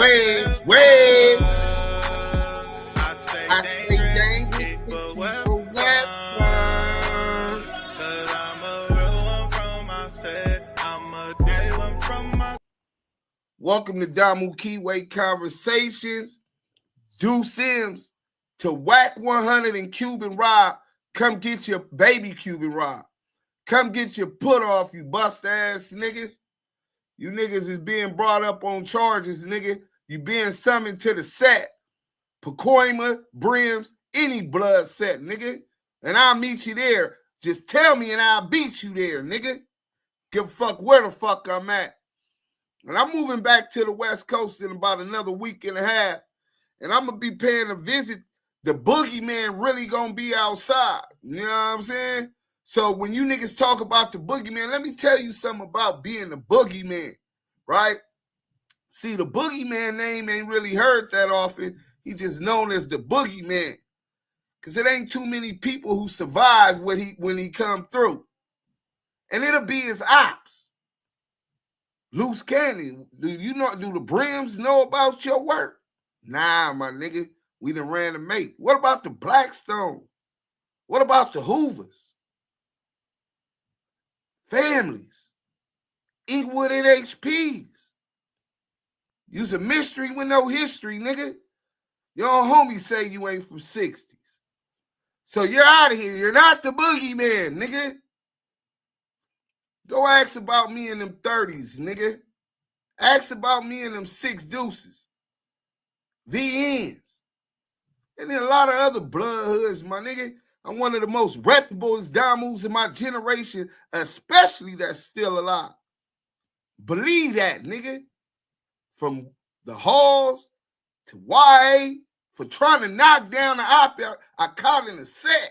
ways, ways. I stay dangerous for Wack100. Welcome to Damu Keyway Conversations. Duse M to Wack100 and KUBANROB. Come get your Baby Kuban Rob. Come get your put off, you bust ass niggas. You niggas is being brought up on charges, nigga. You being summoned to the set. Pacoima, Brims, any blood set, nigga. And I'll meet you there. Just tell me and I'll beat you there, nigga. Give a fuck where the fuck I'm at. And I'm moving back to the West Coast in about another week and a half. And I'm going to be paying a visit. The boogeyman really going to be outside. You know what I'm saying? So when you niggas talk about the boogeyman, let me tell you something about being the boogeyman, right? See, the boogeyman name ain't really heard that often. He's just known as the boogeyman. Because it ain't too many people who survive when he come through. And it'll be his ops. Luce Cannon, do the Brims know about your work? Nah, my nigga, we done ran a mate. What about the Blackstone? What about the Hoovers? Families. Equal and HPs. You's a mystery with no history, nigga. Your own homie say you ain't from 60s. So you're out of here. You're not the boogeyman, nigga. Go ask about me in them 30s, nigga. Ask about me in them 6 deuces. The ends. And then a lot of other blood hoods, my nigga. I'm one of the most reputable Damus in my generation, especially that's still alive. Believe that, nigga. From the halls to YA for trying to knock down the op I caught in the set.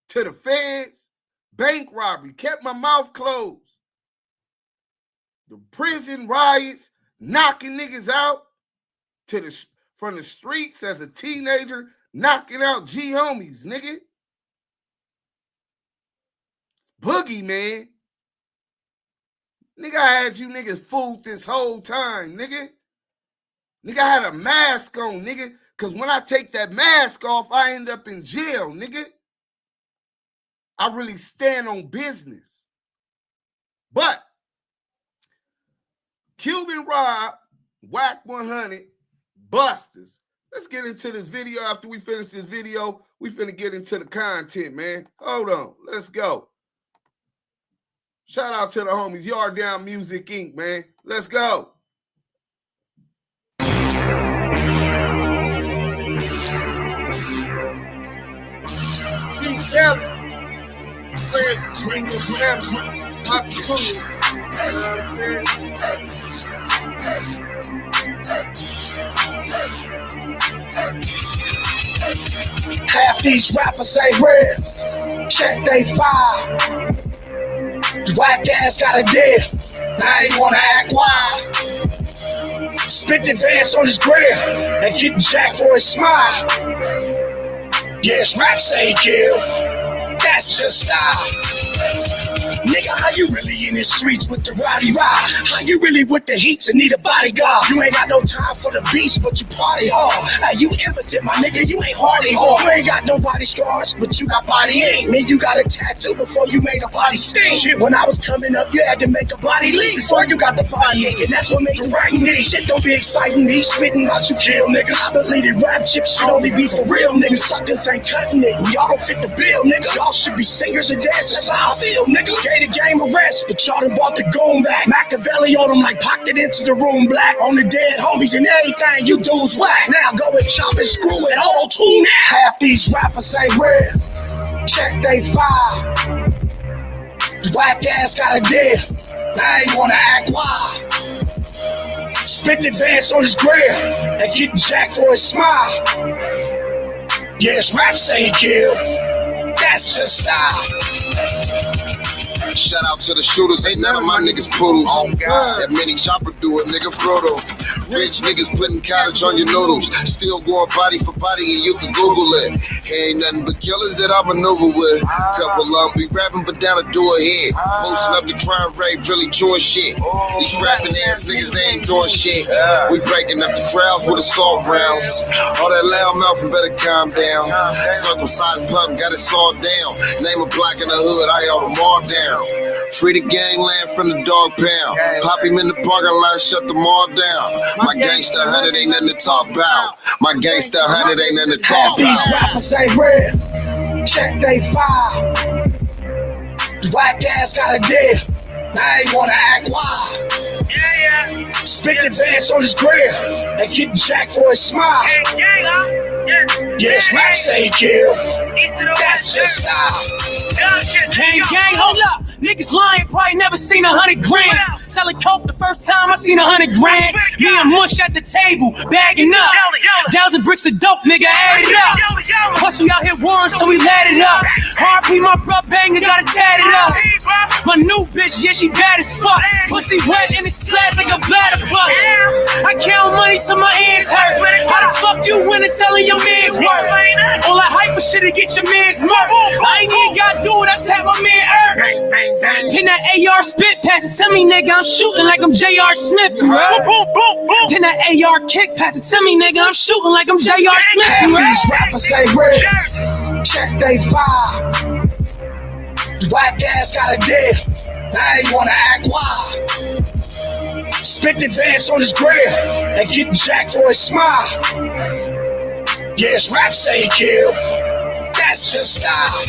To the feds. Bank robbery, kept my mouth closed. The prison riots, knocking niggas out from the streets as a teenager, knocking out G homies, nigga. Boogie, man. Nigga, I had you niggas fooled this whole time, nigga. Nigga, I had a mask on, nigga, because when I take that mask off, I end up in jail, nigga. I really stand on business. But KUBANROB, Wack100, Busters. Let's get into this video. After we finish this video, we finna get into the content, man. Hold on. Let's go. Shout out to the homies. Yard Down Music Inc., man. Let's go. Bring this half these rappers ain't real. Check they file. The whack ass got a deal. Now he wanna act wild. Spit the Vance on his grill and get jacked for his smile. Yes, rap say he kill. That's just style. Nigga, how you really in the streets with the rowdy ride? How you really with the heats and need a bodyguard? You ain't got no time for the beast, but you party hard. Hey, you impotent, my nigga, you ain't hardy hard. You ain't got no body scars, but you got body aim. Man, you got a tattoo before you made a body stain. Shit, when I was coming up, you had to make a body leave before you got the body ache, and that's what made you right me. Shit don't be exciting me, spitting about you kill niggas. I believe that rap chips should only be for real niggas. Suckers ain't cutting it, y'all don't fit the bill, nigga. Y'all should be singers and dancers, that's how I feel, nigga. Gave the game a rest, but y'all done bought the goon back. Machiavelli on them like popped it into the room black. On the dead homies and everything you dudes whack. Now go and chop and screw it, auto-tune now. Half these rappers ain't real. Check they file. The whack ass got a deal. Now he wanna act wild. Spit the Vance on his grill and get jacked for his smile. Yes, rap say he kill. That's just style. Shout out to the shooters, ain't none of my niggas poodles. Oh God, that mini chopper do it, nigga Frodo. Rich niggas putting cottage on your noodles. Still going body for body and you can Google it. Ain't nothing but killers that I maneuver with. Couple of them be rapping but down the door here. Posting up the crime rate, really chewing shit. These rapping ass niggas, they ain't doing shit. We breaking up the crowds with assault rounds. All that loud mouth and better calm down. Circumcised pump, got it sawed down. Name a block in the hood, I held them all down. Free the gangland from the dog pound. Pop him in the parking lot, shut them all down. My gangsta 100 ain't nothing to talk about. My gangsta 100 ain't nothing to talk about. These rappers ain't real. Check they file. The whack ass got a deal. Now he wanna act wild. Spit the vance on his grill and get jacked for his smile. Yes, rap say he kill. That's just style. Gang, hold up. Niggas lying, probably never seen 100 grams. Selling coke the first time I seen 100 grand. Me and Mush at the table, bagging up. Thousand bricks of dope, nigga, add it up. Plus we out here warring, so we let it up. RP my bro banger, gotta tat it up. My new bitch, yeah, she bad as fuck. Pussy wet and it's flat like a bladder bus. I count money so my hands hurt. How the fuck you win and selling your man's worth? All that hyper shit to get your man's murk. I ain't even gotta do it, I tap my man Earth. Then that AR spit pass it to me, nigga, I'm shooting like I'm J.R. Smith, bro. Then that AR kick pass it to me, nigga, I'm shooting like I'm J.R. Smith, bro. These rappers ain't real. Check they file. The whack ass got a deal. Now he wanna act wild. Spit the vance on his grill and get jacked for his smile. Yes, rap say he kill. That's just style.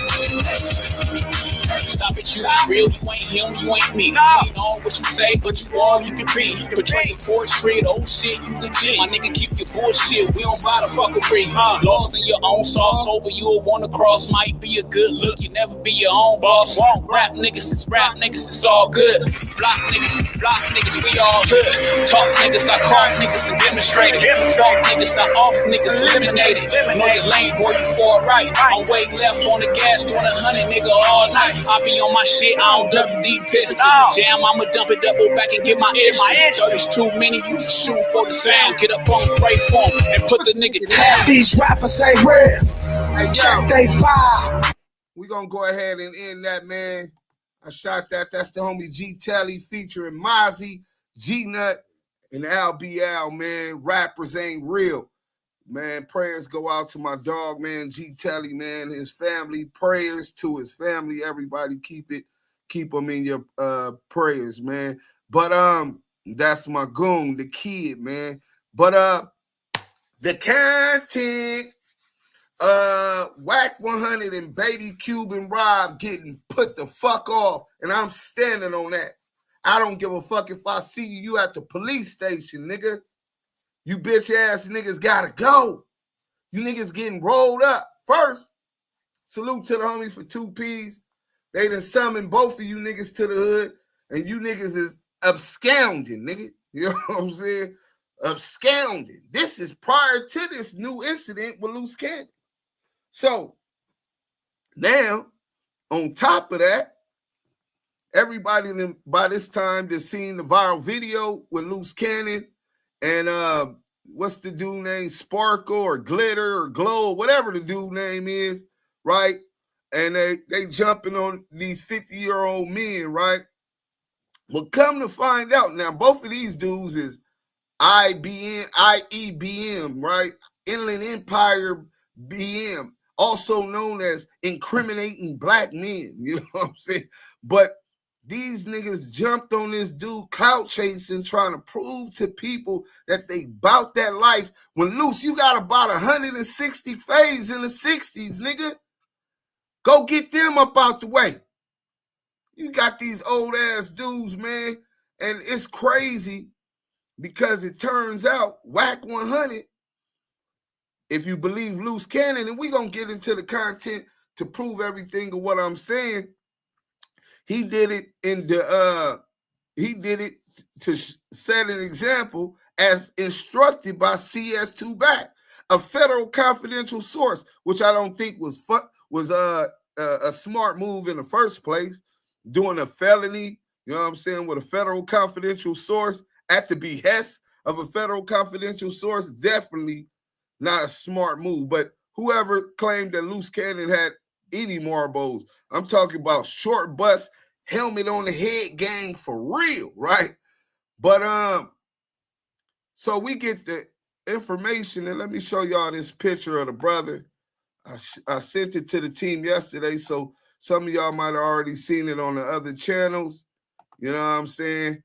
Stop it, you ain't real, you ain't him, you ain't me. You ain't all what you say, but you all you can be. Portraying portrait, oh shit, you legit. My nigga, keep your bullshit, we don't buy the fuckery. Lost in your own sauce, over you'll wanna cross. Might be a good look, you never be your own boss. Rap niggas, it's all good. Block niggas, we all good. Talk niggas, I call niggas and demonstrate it. Fuck niggas, I off niggas, eliminated. Know your lane, boy, you fall right. I'm way left on the gas, doing 100 nigga all night. I be on my shit, I don't WD pistol. Jam, I'ma dump it, double back and get my issue. There's too many, you can shoot for the sound. Get up on pray for him and put the nigga down. These rappers ain't real. Check they file. We gonna go ahead and end that, man. I shot that. That's the homie G Telly featuring Mozzie, G Nut, and Al BL, man. Rappers ain't real. Man, prayers go out to my dog, man, G Telly, man, his family. Prayers to his family. Everybody keep them in your prayers, man. But that's my goon, the kid, man. But the content, Wack100 and Baby Kuban Rob getting put the fuck off, and I'm standing on that. I don't give a fuck if I see you at the police station, nigga. You bitch ass niggas gotta go. You niggas getting rolled up. First, salute to the homie for 2 Ps. They done summoned both of you niggas to the hood, and you niggas is absconding, nigga. You know what I'm saying? Absconding. This is prior to this new incident with Luce Cannon. So, now, on top of that, everybody by this time that's seen the viral video with Luce Cannon and what's the dude name? Sparkle or Glitter or Glow, whatever the dude name is, right? And they jumping on these 50-year-old men, right? But come to find out, now both of these dudes is IEBM, right? Inland Empire BM, also known as incriminating black men. You know what I'm saying? But these niggas jumped on this dude clout chasing, trying to prove to people that they bout that life. When Luce, you got about 160 fades in the 60s, nigga. Go get them up out the way. You got these old ass dudes, man. And it's crazy because it turns out Wack100, if you believe Luce Cannon, and we're going to get into the content to prove everything of what I'm saying, he did it to set an example as instructed by CS2 Back, a federal confidential source, which I don't think was a smart move in the first place, doing a felony, you know what I'm saying, with a federal confidential source at the behest of a federal confidential source, definitely not a smart move. But whoever claimed that Luce Cannon had any Marlboros, I'm talking about short bust, helmet on the head gang for real, right? But so we get the information, and let me show y'all this picture of the brother. I sent it to the team yesterday, so some of y'all might have already seen it on the other channels. You know what I'm saying?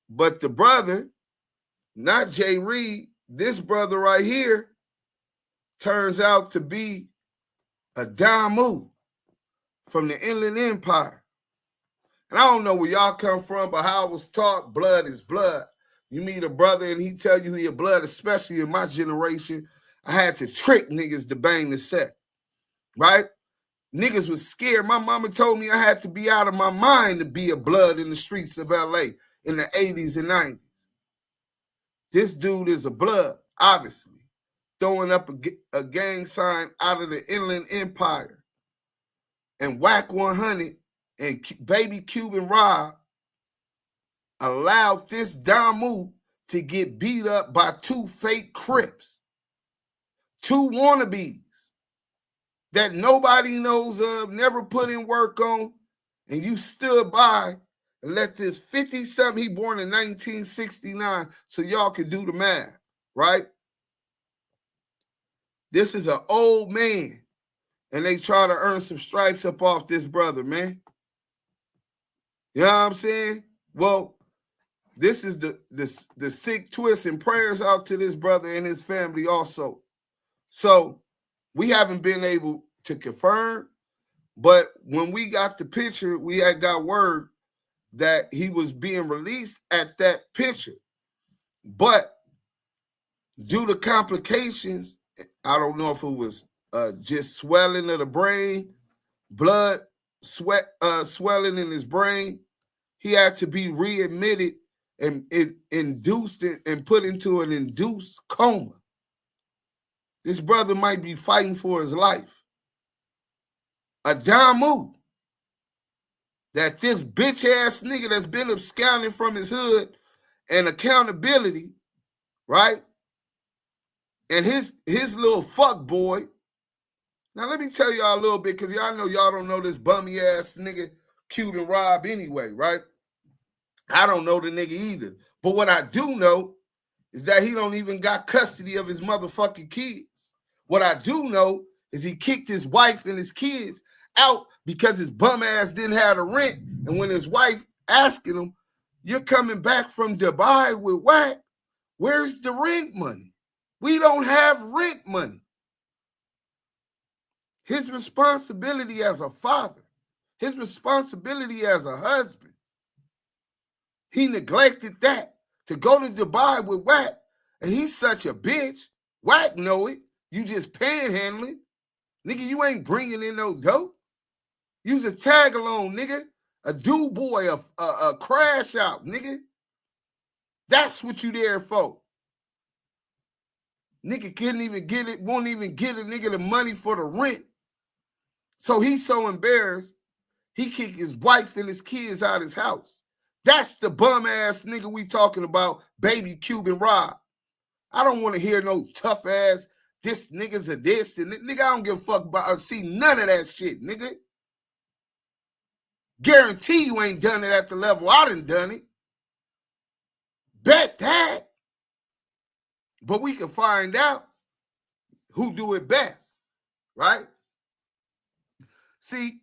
But the brother, not Jay Reed, this brother right here turns out to be a Damu from the Inland Empire. And I don't know where y'all come from, but how I was taught, blood is blood. You meet a brother and he tell you he a blood, especially in my generation, I had to trick niggas to bang the set, right? Niggas was scared. My mama told me I had to be out of my mind to be a blood in the streets of LA in the 80s and 90s. This dude is a blood, obviously, throwing up a gang sign out of the Inland Empire. And Wack100 and Baby Kuban Rob allowed this Damu to get beat up by 2 fake Crips, 2 wannabes that nobody knows of, never put in work on, and you stood by and let this 50-something, he born in 1969, so y'all can do the math, right? This is an old man, and they try to earn some stripes up off this brother, man. You know what I'm saying? Well, this is the sick twist, and prayers out to this brother and his family also. So we haven't been able to confirm, but when we got the picture, we had got word that he was being released at that picture. But due to complications, I don't know if it was just swelling of the brain, blood, swelling in his brain, he had to be readmitted and induced and put into an induced coma. This brother might be fighting for his life. A Damu that this bitch ass nigga that's been absconding from his hood and accountability, right? And his little fuck boy. Now let me tell y'all a little bit, because y'all know y'all don't know this bummy ass nigga Kuban Rob anyway, right? I don't know the nigga either. But what I do know is that he don't even got custody of his motherfucking kids. What I do know is he kicked his wife and his kids out because his bum ass didn't have the rent. And when his wife asking him, you're coming back from Dubai with Wack, where's the rent money? We don't have rent money. His responsibility as a father, his responsibility as a husband, he neglected that to go to Dubai with Wack, and he's such a bitch. Wack know it. You just panhandling. Nigga, you ain't bringing in no dope. You's a tag-along, nigga. A do boy, a crash out, nigga. That's what you there for. Nigga couldn't even get it, won't even get a nigga the money for the rent. So he's so embarrassed, he kicked his wife and his kids out of his house. That's the bum-ass nigga we talking about, Baby Kuban Rob. I don't want to hear no tough-ass, this nigga's a this, and nigga, I don't give a fuck about, see none of that shit, nigga. Guarantee you ain't done it at the level I done it. Bet that. But we can find out who do it best, right? See,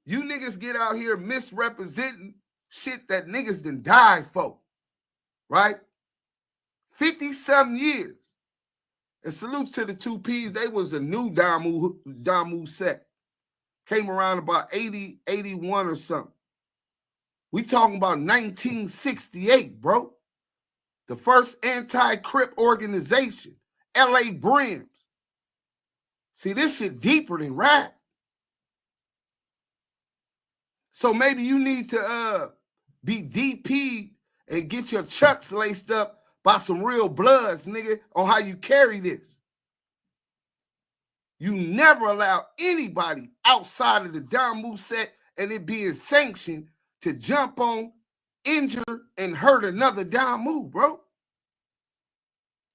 you niggas get out here misrepresenting shit that niggas done died for, right? 50-something years. And salute to the 2 Ps. They was a new Damu set. Came around about 80, 81 or something. We talking about 1968, bro. The first anti-Crip organization, LA Brims. See, this shit deeper than rap. So maybe you need to be DP'd and get your chucks laced up by some real bloods, nigga, on how you carry this. You never allow anybody outside of the Damu set and it being sanctioned to jump on, injure, and hurt another Damu, bro.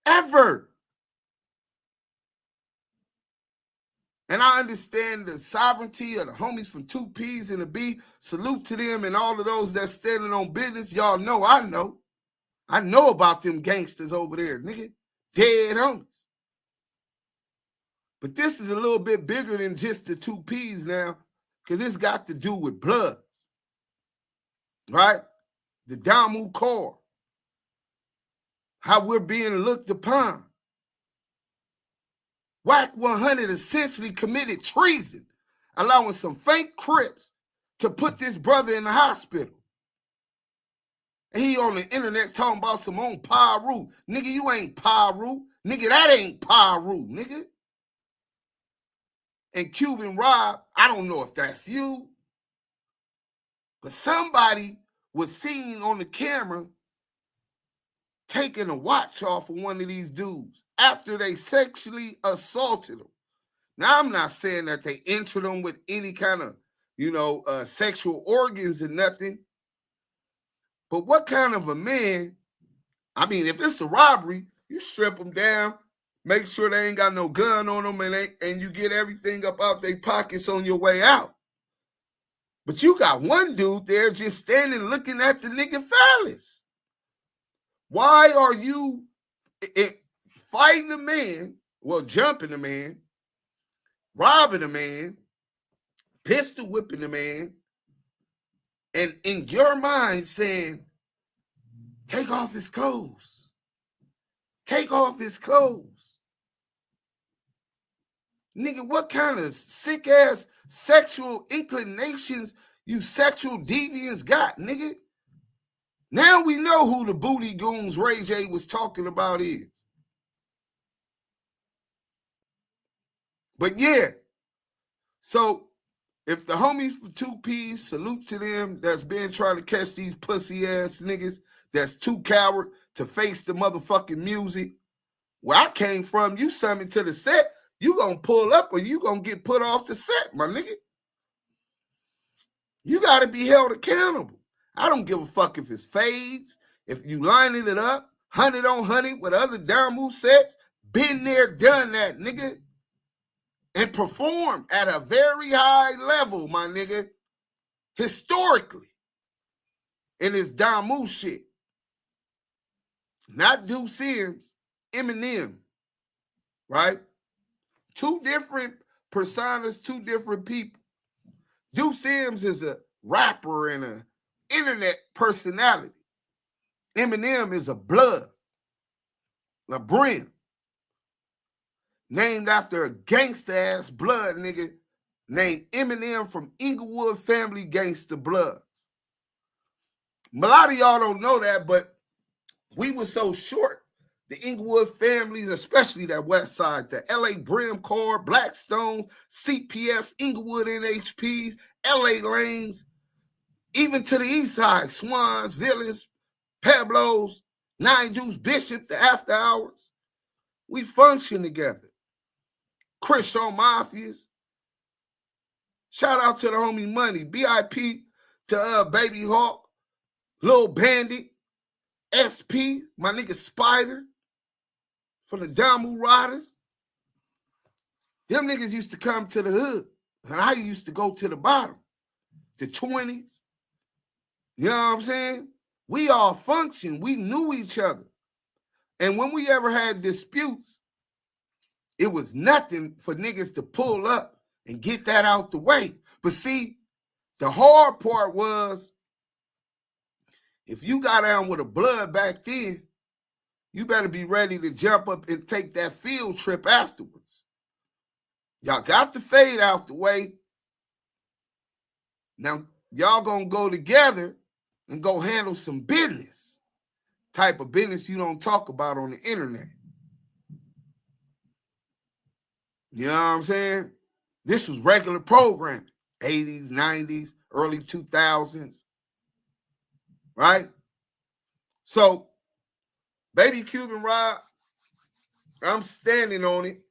Ever. And I understand the sovereignty of the homies from 2 Ps and a B. Salute to them and all of those that's standing on business. Y'all know I know. I know about them gangsters over there, nigga. Dead homies. But this is a little bit bigger than just the 2 Ps now, because it's got to do with Bloods. Right? The Damu Corps. How we're being looked upon. Wack100 essentially committed treason, allowing some fake Crips to put this brother in the hospital. And he on the internet talking about some own Piru. Nigga, you ain't Piru. Nigga, that ain't Piru, nigga. And Kuban Rob, I don't know if that's you, but somebody was seen on the camera taking a watch off of one of these dudes after they sexually assaulted him. Now, I'm not saying that they entered him with any kind of, sexual organs or nothing. But what kind of a man, I mean, if it's a robbery, you strip them down, make sure they ain't got no gun on them, and you get everything up out their pockets on your way out. But you got one dude there just standing looking at the nigga phallus. Why are you fighting a man, jumping a man, robbing a man, pistol whipping a man, and in your mind saying, take off his clothes. Take off his clothes. Nigga, what kind of sick-ass sexual inclinations you sexual deviants got, nigga? Now we know who the booty goons Ray J was talking about is. But yeah, so if the homies for 2 Ps, salute to them that's been trying to catch these pussy-ass niggas that's too coward to face the motherfucking music. Where I came from, you summoned to the set, you gonna pull up or you gonna get put off the set, my nigga. You gotta be held accountable. I don't give a fuck if it's fades, if you lining it up, 100 on 100 with other Damu sets, been there, done that, nigga. And perform at a very high level, my nigga, historically, in this Damu shit. Not Duse M, right? 2 different personas, 2 different people. Duse is a rapper and an internet personality. Eminem is a blood, a Brims, named after a gangster-ass blood nigga named Eminem from Inglewood Family Gangster Bloods. A lot of y'all don't know that, but we were so short. The Inglewood families, especially that west side, the LA Brim Corps, Blackstone, CPS, Inglewood NHPs, LA Lanes, even to the east side, Swans, Villains, Pablos, Nine Juice, Bishop, the After Hours. We function together. Crips on Mafias. Shout out to the homie Money. BIP to Baby Hawk, Lil Bandit, SP, my nigga Spider, from the Damu Riders. Them niggas used to come to the hood, and I used to go to the bottom, the 20s. You know what I'm saying? We all functioned. We knew each other. And when we ever had disputes, it was nothing for niggas to pull up and get that out the way. But see, the hard part was, if you got down with a blood back then, you better be ready to jump up and take that field trip afterwards. Y'all got the fade out the way. Now, y'all gonna go together and go handle some business. Type of business you don't talk about on the internet. You know what I'm saying? This was regular programming. 80s, 90s, early 2000s. Right? So, Baby Kuban Rob, I'm standing on it.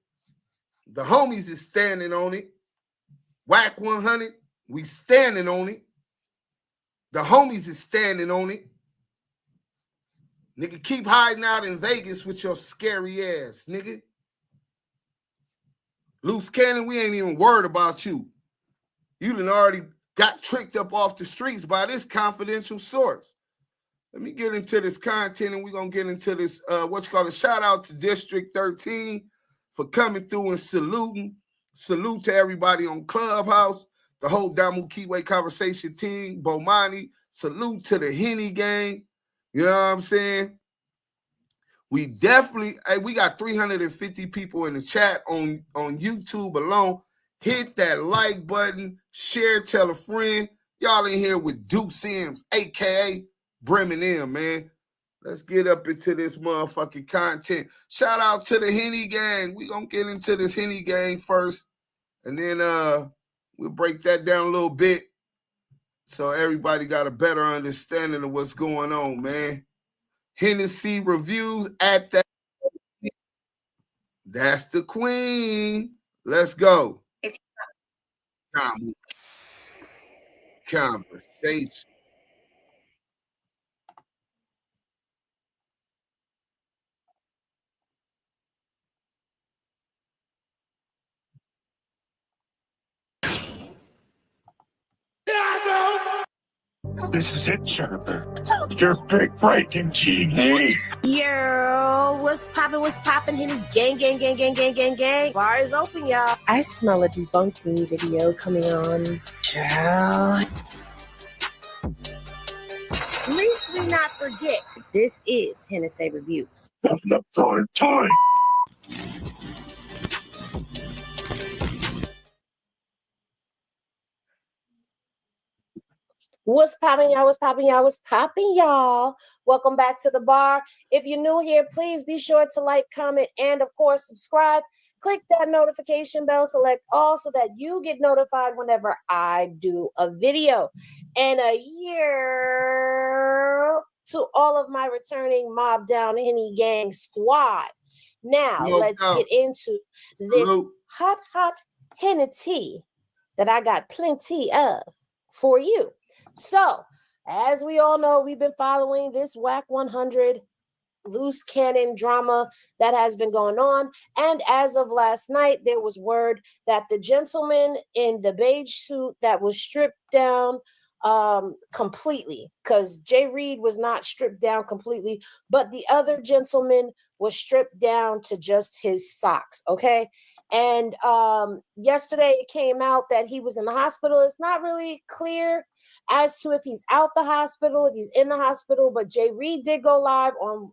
The homies is standing on it. Wack100, we standing on it. The homies is standing on it. Nigga, keep hiding out in Vegas with your scary ass, nigga. Luce Cannon, we ain't even worried about you. You done already got tricked up off the streets by this confidential source. Let me get into this content, and we're going to get into this, what you call a shout out to District 13 for coming through and saluting. Salute to everybody on Clubhouse, the whole Damu Keyway Conversation team, Bomani. Salute to the Henny gang. You know what I'm saying? We definitely, hey, we got 350 people in the chat on YouTube alone. Hit that like button, share, tell a friend. Y'all in here with Duse M, a.k.a. Brims M, man. Let's get up into this motherfucking content. Shout out to the Henny gang. We gonna get into this Henny gang first, and then we'll break that down a little bit so everybody got a better understanding of what's going on, man. Hennessy reviews at that. That's the queen. Let's go. Conversation. This is it, Jennifer. Your big breaking TV. Yo, what's poppin', Henny? Gang. Bar is open, y'all. I smell a debunking video coming on. Child. Please do not forget, this is Hennessy Reviews. I'm not throwing time. What's poppin', y'all? Welcome back to the bar. If you're new here, please be sure to like, comment, and of course, subscribe. Click that notification bell, select all so that you get notified whenever I do a video. And a year to all of my returning Mob Down Henny Gang squad. Now, let's get into this hot Henny tea that I got plenty of for you. So, as we all know, we've been following this Wack100 Luce Cannon drama that has been going on. And as of last night, there was word that the gentleman in the beige suit that was stripped down completely, because Jay Reed was not stripped down completely, but the other gentleman was stripped down to just his socks, okay? And yesterday it came out that he was in the hospital. It's not really clear as to if he's out the hospital, if he's in the hospital, but Jay Reed did go live on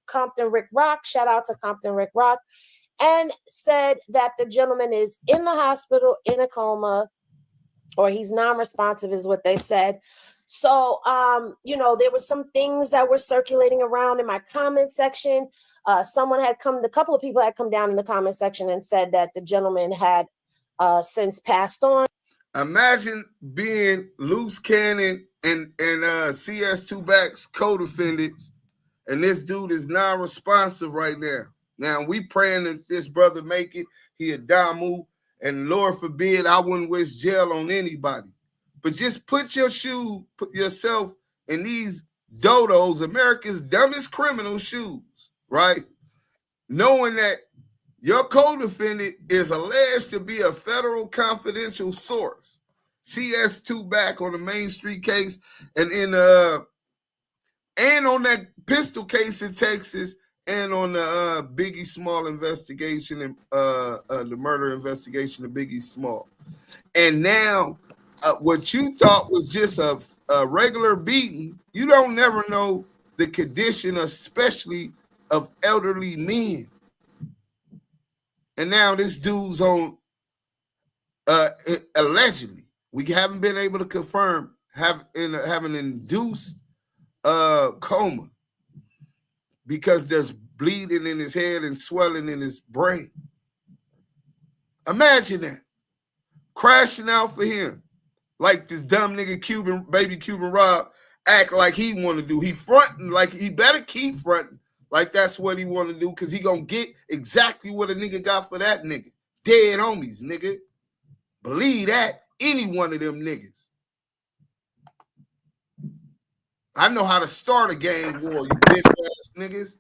Compton Rick Rock, shout out to Compton Rick Rock, and said that the gentleman is in the hospital in a coma, or he's non-responsive is what they said. So, there were some things that were circulating around in my comment section. A couple of people had come down in the comment section and said that the gentleman had since passed on. Imagine being Luce Cannon and CS2 Back's co-defendants, and this dude is non-responsive right now. Now, we praying that this brother make it. He a Damu, and Lord forbid, I wouldn't wish jail on anybody. But just put yourself in these dodos, America's dumbest criminal shoes, right? Knowing that your co-defendant is alleged to be a federal confidential source. CS2 Back on the Main Street case, and on that pistol case in Texas, and on the Biggie Small investigation and the murder investigation of Biggie Small. And now what you thought was just a regular beating, you don't never know the condition, especially of elderly men. And now this dude's on allegedly, we haven't been able to confirm having an induced coma because there's bleeding in his head and swelling in his brain. Imagine that. Crashing out for him. Like this dumb nigga Baby Kuban Rob act like he want to do. He fronting like he better keep fronting like that's what he want to do, because he gonna get exactly what a nigga got for that nigga. Dead homies, nigga. Believe that. Any one of them niggas. I know how to start a gang war, you bitch ass niggas.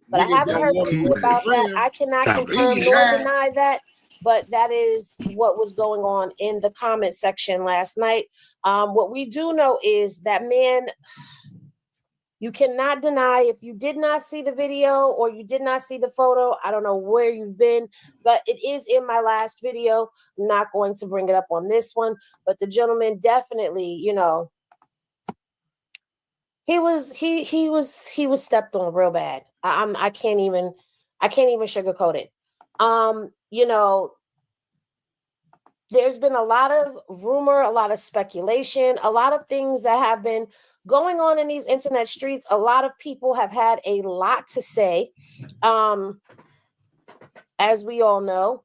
But I haven't heard anything about that. I cannot confirm nor deny that. But that is what was going on in the comment section last night. What we do know is that, man, you cannot deny, if you did not see the video or you did not see the photo, I don't know where you've been, but it is in my last video. I'm not going to bring it up on this one, but the gentleman definitely, you know, he was stepped on real bad. I can't even sugarcoat it. You know, there's been a lot of rumor, a lot of speculation, a lot of things that have been going on in these internet streets. A lot of people have had a lot to say, as we all know.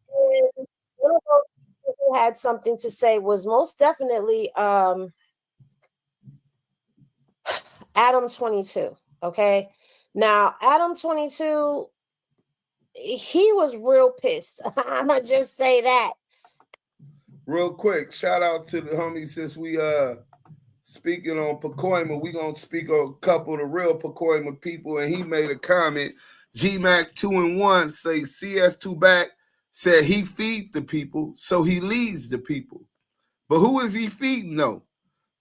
And one of those people who had something to say was most definitely Adam 22. Okay. Now, Adam 22, he was real pissed. I'm going to just say that. Real quick, shout out to the homie. Since we speaking on Pacoima, we gonna speak on a couple of the real Pacoima people, and he made a comment. G-Mac 2-in-1 say CS2 back said he feed the people, so he leads the people. But who is he feeding though?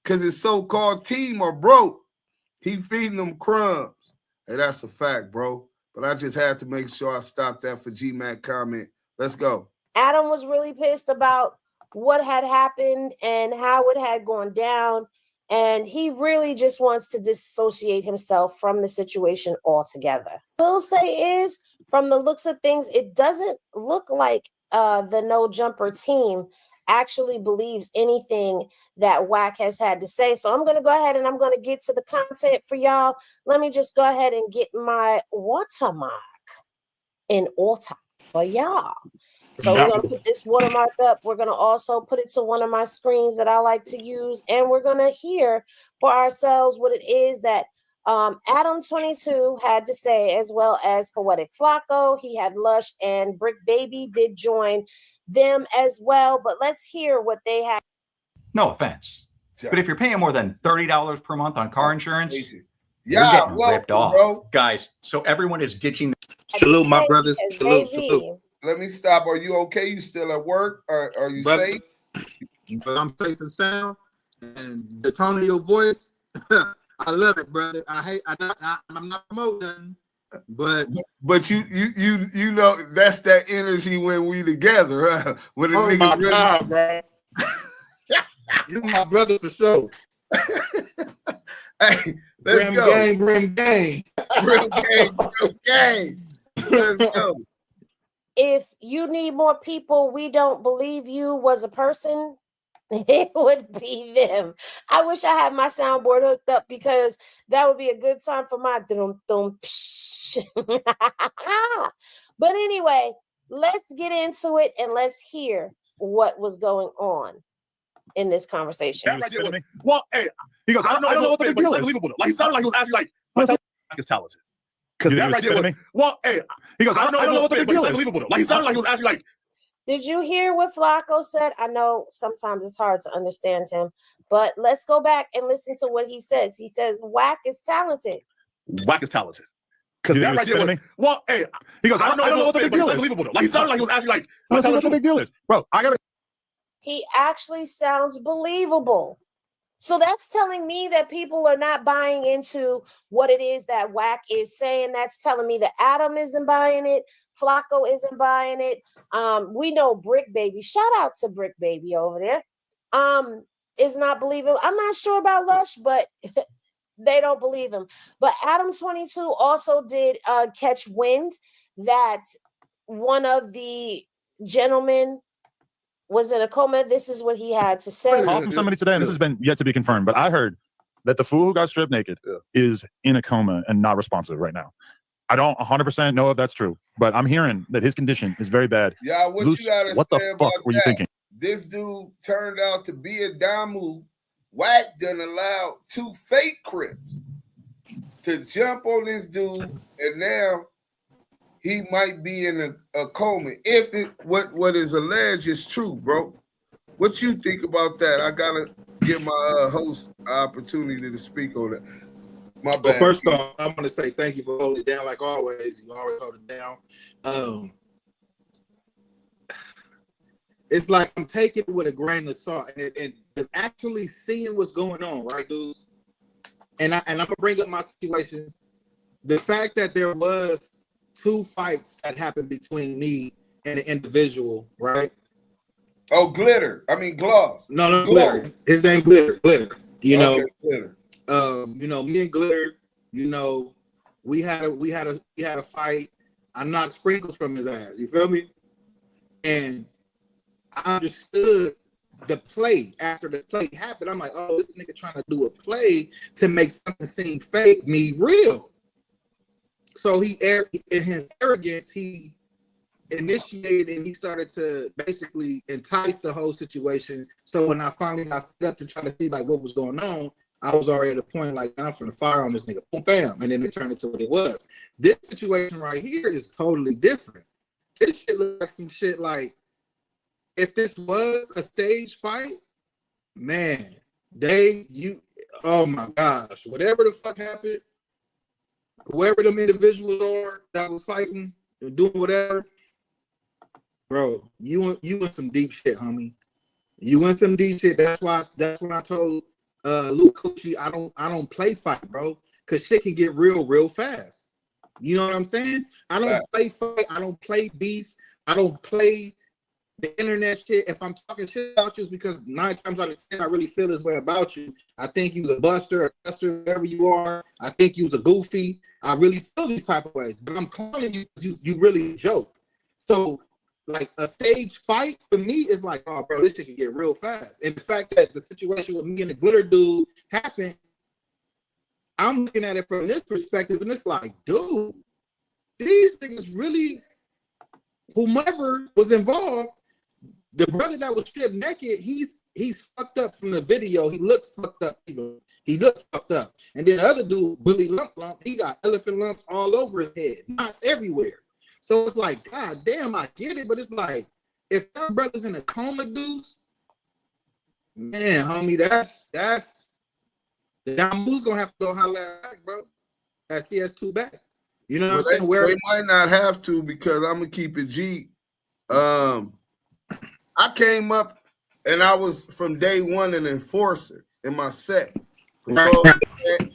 Because his so-called team are broke. He feeding them crumbs. Hey, that's a fact, bro. But I just had to make sure I stopped that for G-Mac comment. Let's go. Adam was really pissed about what had happened and how it had gone down. And he really just wants to disassociate himself from the situation altogether. What I'll say is, from the looks of things, it doesn't look like the No Jumper team actually believes anything that Wack has had to say. So I'm going to go ahead and I'm going to get to the content for y'all. Let me just go ahead and get my watermark in order for y'all. So we're going to put this watermark up. We're going to also put it to one of my screens that I like to use. And we're going to hear for ourselves what it is that Adam 22 had to say, as well as Poetic Flacco. He had Lush, and Brick Baby did join them as well. But let's hear what they had. No offense, but if you're paying more than $30 per month on car insurance, you're yeah, getting ripped off, bro. Guys. So everyone is ditching. Salute, my brothers. Salute. Let me stop. Are you okay? You still at work? Are you safe? But I'm safe and sound. And the tone of your voice, I love it, brother. I'm not promoting, but you know that's that energy when we together, huh? When oh my God, bro. You're my brother for sure. Hey, let's go. Brim gang. Let's go. If you need more people, we don't believe you was a person, it would be them. I wish I had my soundboard hooked up, because that would be a good time for my dum dum. But anyway, let's get into it and let's hear what was going on in this conversation. Well, hey, he goes, I don't know what the big deal is. Like, he sounded like he was actually like, is talented. Because that right there was, well, hey, he goes, I don't know what the big deal is. Like, he sounded like he was actually like. Did you hear what Flacco said? I know sometimes it's hard to understand him, but let's go back and listen to what he says. He says, Wack is talented. Wack is talented. Because that right there was, well, hey, he goes, I don't know what the big deal is. Like, he sounded like he was actually like, what the big deal is. Bro, I got to. He actually sounds believable. So that's telling me that people are not buying into what it is that Wack is saying. That's telling me that Adam isn't buying it. Flacco isn't buying it. We know Brick Baby, shout out to Brick Baby over there, is not believing. I'm not sure about Lush, but they don't believe him. But Adam 22 also did catch wind that one of the gentlemen was in a coma. This is what he had to say. Call from somebody today, and this has been yet to be confirmed, but I heard that the fool who got stripped naked is in a coma and not responsive right now. I don't 100% know if that's true, but I'm hearing that his condition is very bad. Yeah, what Luce, you gotta what say the about fuck were you thinking? This dude turned out to be a Damu. Wack done allowed 2 fake Crips to jump on this dude, and now he might be in a coma. If what is alleged is true, bro. What you think about that? I gotta give my host an opportunity to speak on it. My bad. Well, first off, I want to say thank you for holding it down like always. You always hold it down. It's like I'm taking it with a grain of salt and actually seeing what's going on, right, dudes? And I'm gonna bring up my situation. The fact that there was 2 fights that happened between me and an individual, right? Oh, Glitter. I mean Gloss. No, Glitter. His name Glitter. You know, Glitter. You know, me and Glitter, you know, we had a fight. I knocked sprinkles from his ass. You feel me? And I understood the play after the play happened. I'm like, oh, this nigga trying to do a play to make something seem fake me real. So he in his arrogance, he initiated and he started to basically entice the whole situation. So when I finally got fed up to try to see like what was going on, I was already at a point like I'm finna fire on this nigga, boom, bam, and then it turned into what it was. This situation right here is totally different. This shit looks like some shit like if this was a stage fight, man, oh my gosh, whatever the fuck happened, whoever them individuals are that was fighting and doing whatever, bro, you in some deep shit, homie. You in some deep shit. That's when I told Luke Coochie, I don't play fight, bro, because shit can get real fast. You know what I'm saying? I don't play fight. I don't play beef. I don't play the internet shit. If I'm talking shit about you, it's because 9 times out of 10, I really feel this way about you. I think you's a buster, a custer, whatever you are. I think you's a goofy. I really feel these type of ways. But I'm calling you because you really joke. So, like, a stage fight for me is like, oh, bro, this shit can get real fast. And the fact that the situation with me and the Glitter dude happened, I'm looking at it from this perspective, and it's like, dude, these niggas really, whomever was involved, the brother that was stripped naked, he's fucked up from the video. He looked fucked up even. He looked fucked up. And then the other dude, Billy Lump, he got elephant lumps all over his head, knots everywhere. So it's like, God damn, I get it, but it's like, if that brother's in a coma, dudes, man, homie, that's the Damu's gonna have to go holler back, bro. That CS2 back. You know what I'm saying? They might not have to because I'm gonna keep it G. I came up and I was from day one an enforcer in my set. Control set,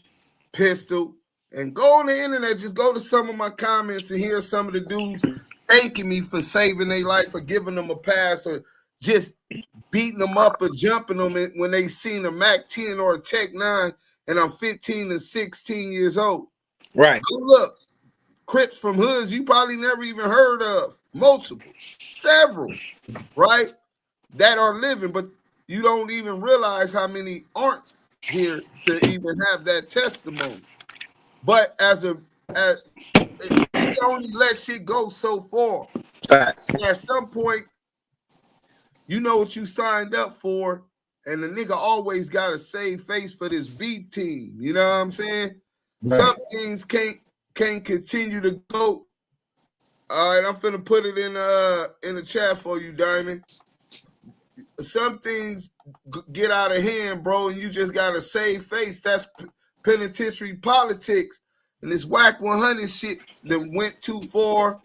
pistol, and go on the internet, just go to some of my comments and hear some of the dudes thanking me for saving their life or giving them a pass or just beating them up or jumping them when they seen a Mac 10 or a Tech 9 and I'm 15 and 16 years old. Right. So look, Crips from hoods you probably never even heard of. Multiple, several, right? That are living, but you don't even realize how many aren't here to even have that testimony. But it only let shit go so far. Facts. And at some point, you know what you signed up for, and the nigga always got to save face for this beat team. You know what I'm saying? Right. Some things can't continue to go. All right, I'm finna put it in the chat for you, Diamond. Some things get out of hand, bro, and you just gotta save face. That's penitentiary politics, and this Wack100 shit that went too far,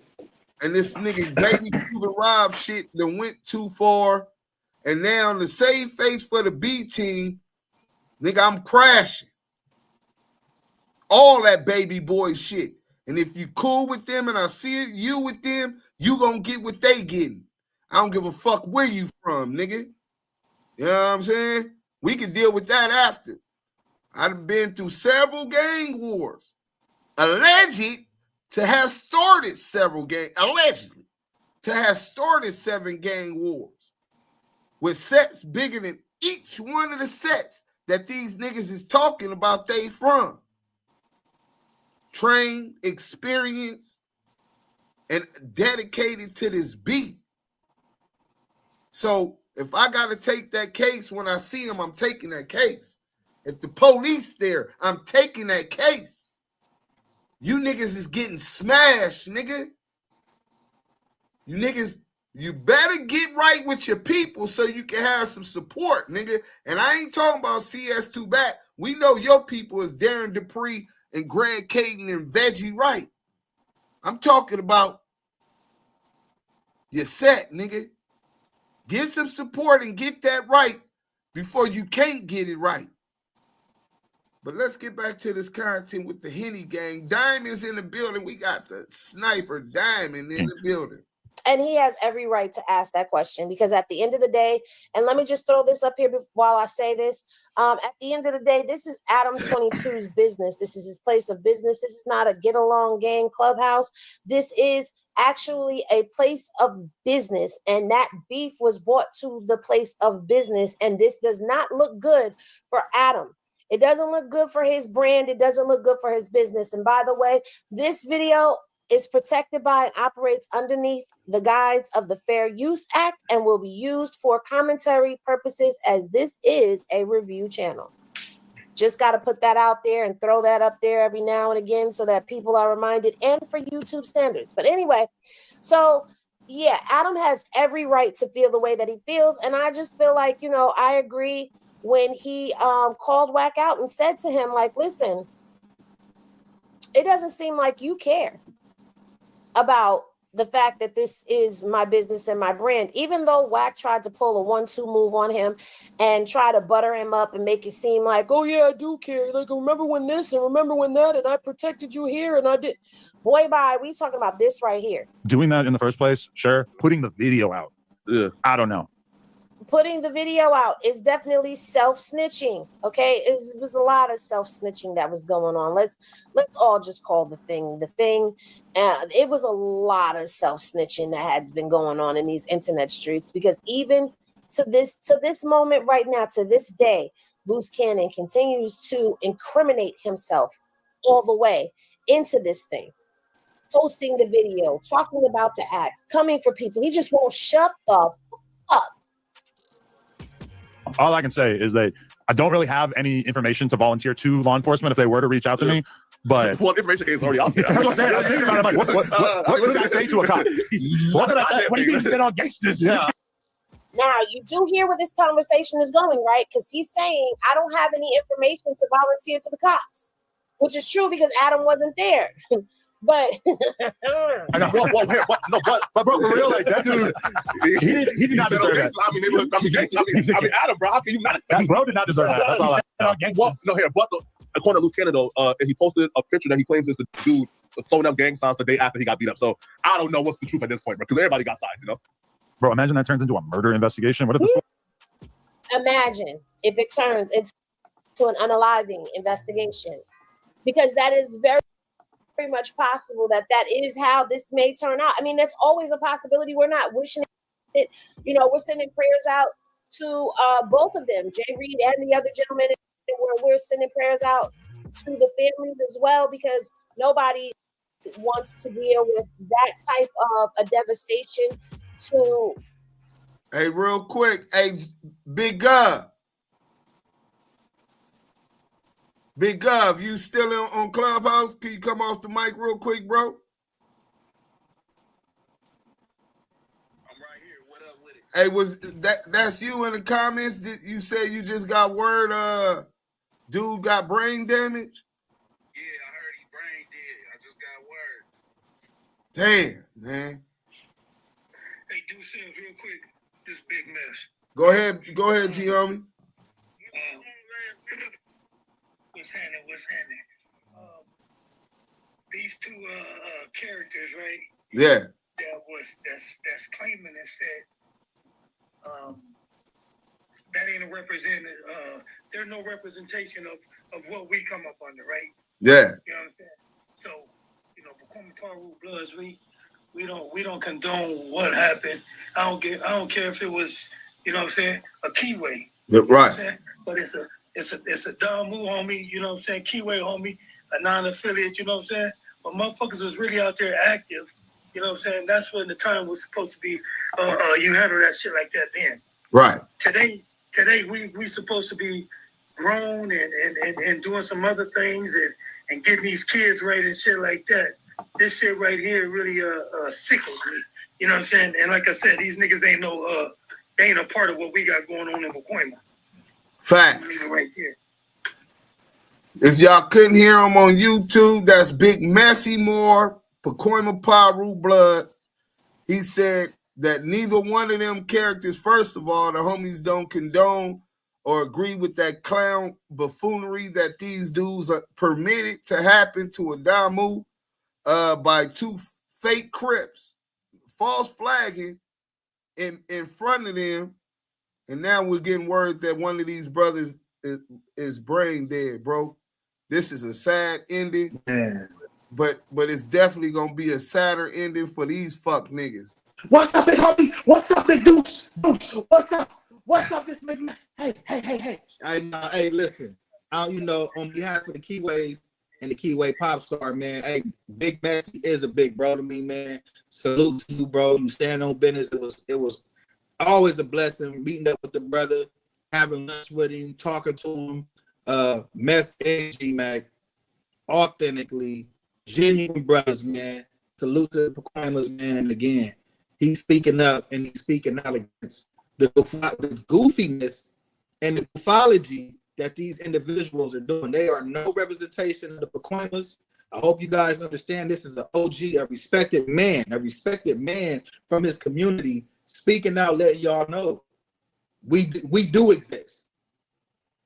and this nigga Baby Kuban Rob shit that went too far, and now the save face for the B team, nigga, I'm crashing. All that baby boy shit. And if you cool with them and I see you with them, you gonna get what they getting. I don't give a fuck where you from, nigga. You know what I'm saying? We can deal with that after. I've been through several gang wars. Alleged to have started several allegedly to have started 7 gang wars with sets bigger than each one of the sets that these niggas is talking about they from. Trained, experienced, and dedicated to this beat. So if I got to take that case when I see him, I'm taking that case. If the police there, I'm taking that case. You niggas is getting smashed, nigga. You niggas You better get right with your people so you can have some support, nigga. And I ain't talking about CS2 back. We know your people is Darren Dupree and Greg Caden and Veggie Wright. I'm talking about your set, nigga. Get some support and get that right before you can't get it right. But let's get back to this content with the Henny gang. Diamond's in the building. We got the sniper Diamond in the building. And he has every right to ask that question, because at the end of the day, and let me just throw this up here while I say this, at the end of the day, this is Adam 22's business. This is his place of business. This is not a get along gang clubhouse. This is actually a place of business, and that beef was brought to the place of business, and this does not look good for Adam. It doesn't look good for his brand. It doesn't look good for his business. And by the way, this video is protected by and operates underneath the guides of the Fair Use Act and will be used for commentary purposes, as this is a review channel. Just got to put that out there and throw that up there every now and again so that people are reminded, and for YouTube standards. But anyway, so yeah, Adam has every right to feel the way that he feels. And I just feel like, you know, I agree when he called Wack out and said to him, like, listen, it doesn't seem like you care about the fact that this is my business and my brand, even though Wack tried to pull a 1-2 move on him and try to butter him up and make it seem like, oh yeah, I do care. Like, remember when this and remember when that, and I protected you here and I did. Boy, bye. We talking about this right here. Doing that in the first place, sure. Putting the video out, I don't know. Putting the video out is definitely self-snitching. Okay, it was a lot of self-snitching that was going on. Let's all just call the thing the thing. It was a lot of self-snitching that had been going on in these internet streets, because even to this moment right now, to this day, Luce Cannon continues to incriminate himself all the way into this thing, posting the video, talking about the acts, coming for people. He just won't shut the fuck up. All I can say is that I don't really have any information to volunteer to law enforcement if they were to reach out to me. But well, information is already out there. That's what I'm saying. I was thinking about it. I'm like, what did I say to a cop? What did I say? What do you mean you said on gangsters? Yeah. Now, you do hear where this conversation is going, right? Because he's saying, I don't have any information to volunteer to the cops, which is true because Adam wasn't there. But I know. But bro, for real, like that dude, he did not deserve that. I mean, I mean, Adam, bro, how can you not? That bro did not deserve that. That's all I no, here, but according to Luce Cannon, though, and he posted a picture that he claims is the dude throwing up gang signs the day after he got beat up. So I don't know what's the truth at this point, bro, because everybody got sides, you know. Bro, imagine that turns into a murder investigation. What if this? Imagine if it turns into an unaliving investigation, because that is very much possible that is how this may turn out. I mean, that's always a possibility. We're not wishing it. You know, we're sending prayers out to both of them, Jay Reed and the other gentleman. We're sending prayers out to the families as well, because nobody wants to deal with that type of a devastation. To hey, real quick, hey, Big Gov. Big Gov, you still on Clubhouse? Can you come off the mic real quick, bro? I'm right here. What up with it? Hey, was that's you in the comments? Did you say you just got word dude got brain damage? Yeah, I heard he brain dead. I just got word. Damn, man. Hey, Duse M, real quick, this big mess. Go ahead, G homie. What's happening? These two characters, right? Yeah. That's claiming and said that ain't a representative. There's no representation of what we come up under, right? Yeah. You know what I'm saying? So, you know, Pacoima Piru Blood, we don't condone what happened. I don't care if it was, you know what I'm saying, a keyway. Yeah, right. You know but it's a dumb move, homie, you know what I'm saying? Keyway, homie, a non-affiliate, you know what I'm saying? But motherfuckers was really out there active, you know what I'm saying? That's when the time was supposed to be, you handle that shit like that then. Right. Today we supposed to be grown and doing some other things and getting these kids right and shit like that. This shit right here really sickles me. You know what I'm saying? And like I said, these niggas ain't no they ain't a part of what we got going on in Pacoima. Facts. Right there. If y'all couldn't hear him on YouTube, that's Big Messy Moore, Pacoima Piru Blood. He said that neither one of them characters, first of all, the homies don't condone or agree with that clown buffoonery that these dudes are permitted to happen to Adamu by two fake Crips, false flagging in front of them. And now we're getting word that one of these brothers is brain dead, bro. This is a sad ending, man. But it's definitely gonna be a sadder ending for these fuck niggas. What's up, big homie? What's up, big Deuce? Deuce, what's up? What's up, this big man? Hey. Hey, listen. You know, on behalf of the Keyways and the Keyway Pop Star, man. Hey, Big Messy is a big bro to me, man. Salute to you, bro. You stand on business. It was always a blessing meeting up with the brother, having lunch with him, talking to him. Mess and G-Mac, authentically genuine brothers, man. Salute to the Pacoimas, man. And again, he's speaking up and he's speaking out against the goofiness and the goophology that these individuals are doing. They are no representation of the Pacoimas. I hope you guys understand this is an OG, a respected man from his community, speaking out, letting y'all know we do exist.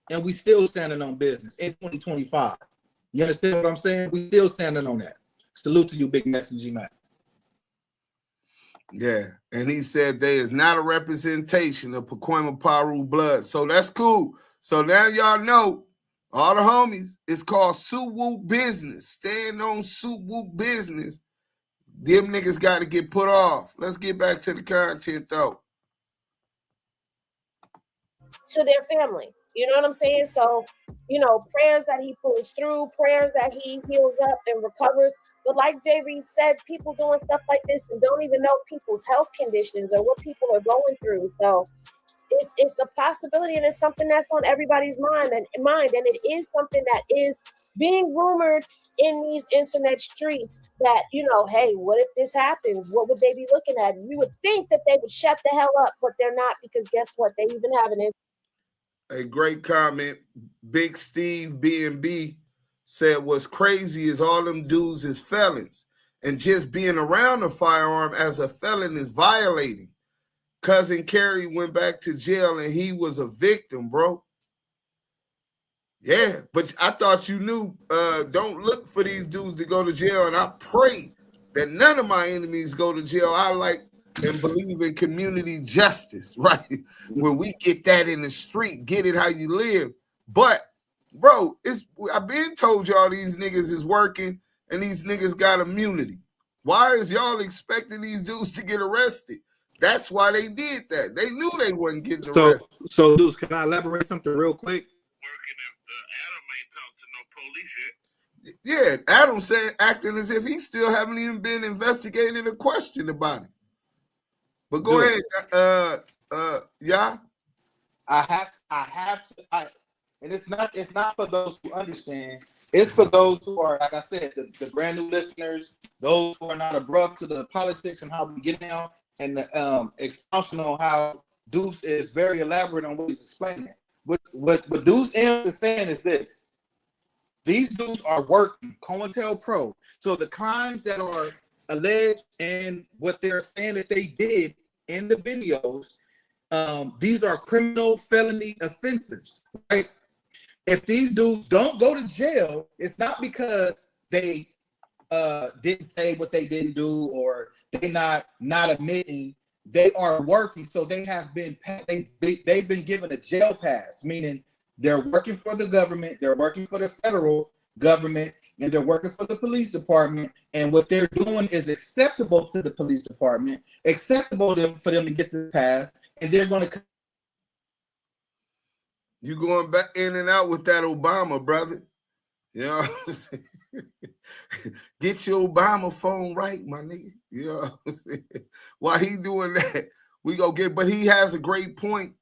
And we still standing on business in 2025. You understand what I'm saying? We still standing on that. Salute to you, Big Messenger, man. Yeah, and he said there is not a representation of Pacoima Piru Blood. So that's cool. So now y'all know, all the homies, it's called Suit Whoop Business. Stand on Suit Whoop Business. Them niggas got to get put off. Let's get back to the content, though. To their family. You know what I'm saying? So, you know, prayers that he pulls through, prayers that he heals up and recovers. But like Jay Reed said, people doing stuff like this and don't even know people's health conditions or what people are going through. So it's a possibility, and it's something that's on everybody's mind. And it is something that is being rumored in these internet streets that, you know, hey, what if this happens? What would they be looking at? You would think that they would shut the hell up, but they're not, because guess what? They even have an A great comment. Big Steve B&B said, what's crazy is all them dudes is felons. And just being around a firearm as a felon is violating. Cousin Kerry went back to jail and he was a victim, bro. Yeah, but I thought you knew, don't look for these dudes to go to jail. And I pray that none of my enemies go to jail. I like and believe in community justice, right? Where we get that in the street, get it how you live. But, bro, I've been told y'all these niggas is working and these niggas got immunity. Why is y'all expecting these dudes to get arrested? That's why they did that. They knew they wasn't getting arrested. So, Luce, can I elaborate something real quick? Adam ain't talked to no police yet. Yeah, Adam said, acting as if he still haven't even been investigated or questioned about it. But go ahead, yeah. I have to, and it's not for those who understand. It's for those who are, like I said, the brand new listeners, those who are not abreast to the politics and how we get down, and the expansion on how Deuce is very elaborate on what he's explaining. What Deuce M is saying is this: these dudes are working, COINTELPRO. So the crimes that are alleged and what they're saying that they did in the videos, these are criminal felony offenses, right? If these dudes don't go to jail, it's not because they didn't say what they didn't do or they not admitting. They are working, so they have been they've been given a jail pass, meaning they're working for the government, they're working for the federal government, and they're working for the police department. And what they're doing is acceptable to the police department, acceptable for them to get the pass, and they're going to. You going back in and out with that Obama, brother. You know what I'm saying? Get your Obama phone right, my nigga. You know what I'm saying? While he doing that, we go get, but he has a great point.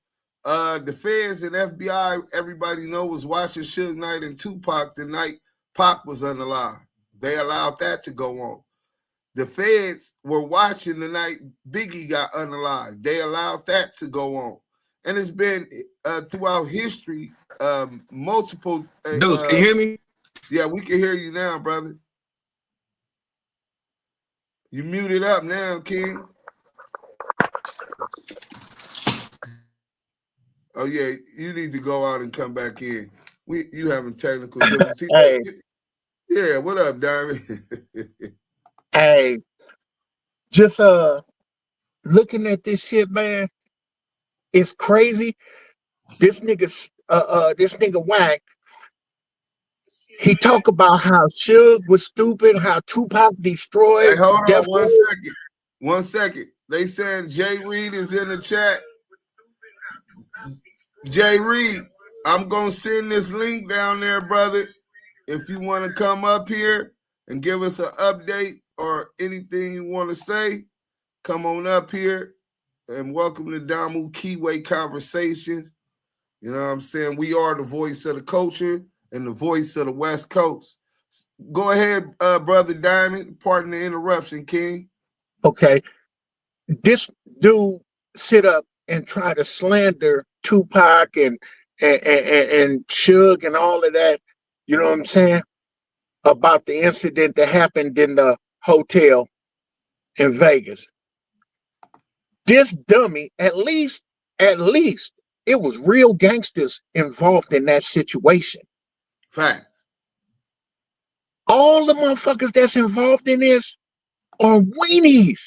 The feds and FBI, everybody know, was watching Suge Knight and Tupac the night Pac was unalive. They allowed that to go on. the feds were watching the night Biggie got unalived. They allowed that to go on. And it's been throughout history, multiple. Deuce, can you hear me? Yeah, we can hear you now, brother. You muted up now, King. Oh yeah, you need to go out and come back in. You having technical difficulties. Hey. Yeah, what up, Diamond? Hey, just looking at this shit, man, it's crazy. This nigga Wack, he talk about how Suge was stupid, how Tupac destroyed. Hey, hold on 1 second. 1 second. They saying Jay Reed is in the chat. Jay Reed, I'm gonna send this link down there, brother. If you want to come up here and give us an update or anything you want to say, come on up here and welcome to Damu Keyway Conversations. You know what I'm saying? We are the voice of the culture and the voice of the West Coast. Go ahead, Brother Diamond. Pardon the interruption, King. Okay. This dude sit up and try to slander Tupac and Suge and all of that, you know what I'm saying, about the incident that happened in the hotel in Vegas. This dummy, at least, it was real gangsters involved in that situation. Fact. All the motherfuckers that's involved in this are weenies.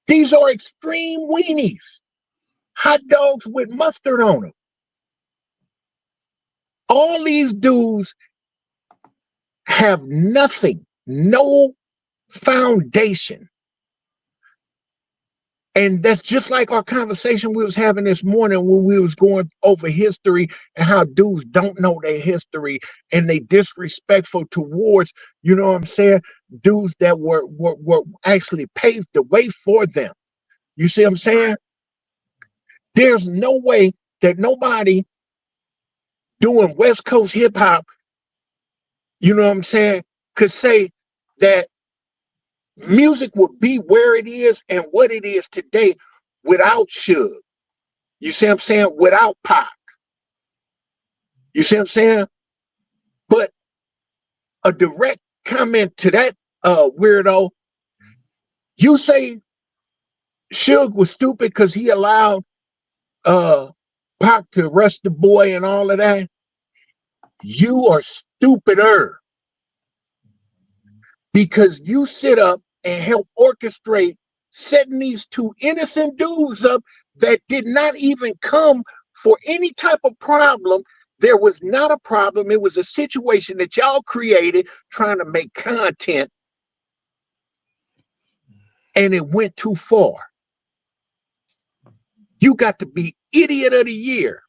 These are extreme weenies. Hot dogs with mustard on them. All these dudes have nothing, no foundation. And that's just like our conversation we was having this morning when we was going over history and how dudes don't know their history and they disrespectful towards, you know what I'm saying, dudes that were actually paved the way for them. You see what I'm saying? There's no way that nobody doing West Coast hip hop, you know what I'm saying, could say that music would be where it is and what it is today without Suge. You see what I'm saying? Without Pac. You see what I'm saying? But a direct comment to that weirdo, you say Suge was stupid because he allowed Pac to arrest the boy and all of that. You are stupider because you sit up and help orchestrate setting these two innocent dudes up that did not even come for any type of problem. There was not a problem. It was a situation that y'all created trying to make content, and it went too far. You got to be idiot of the year.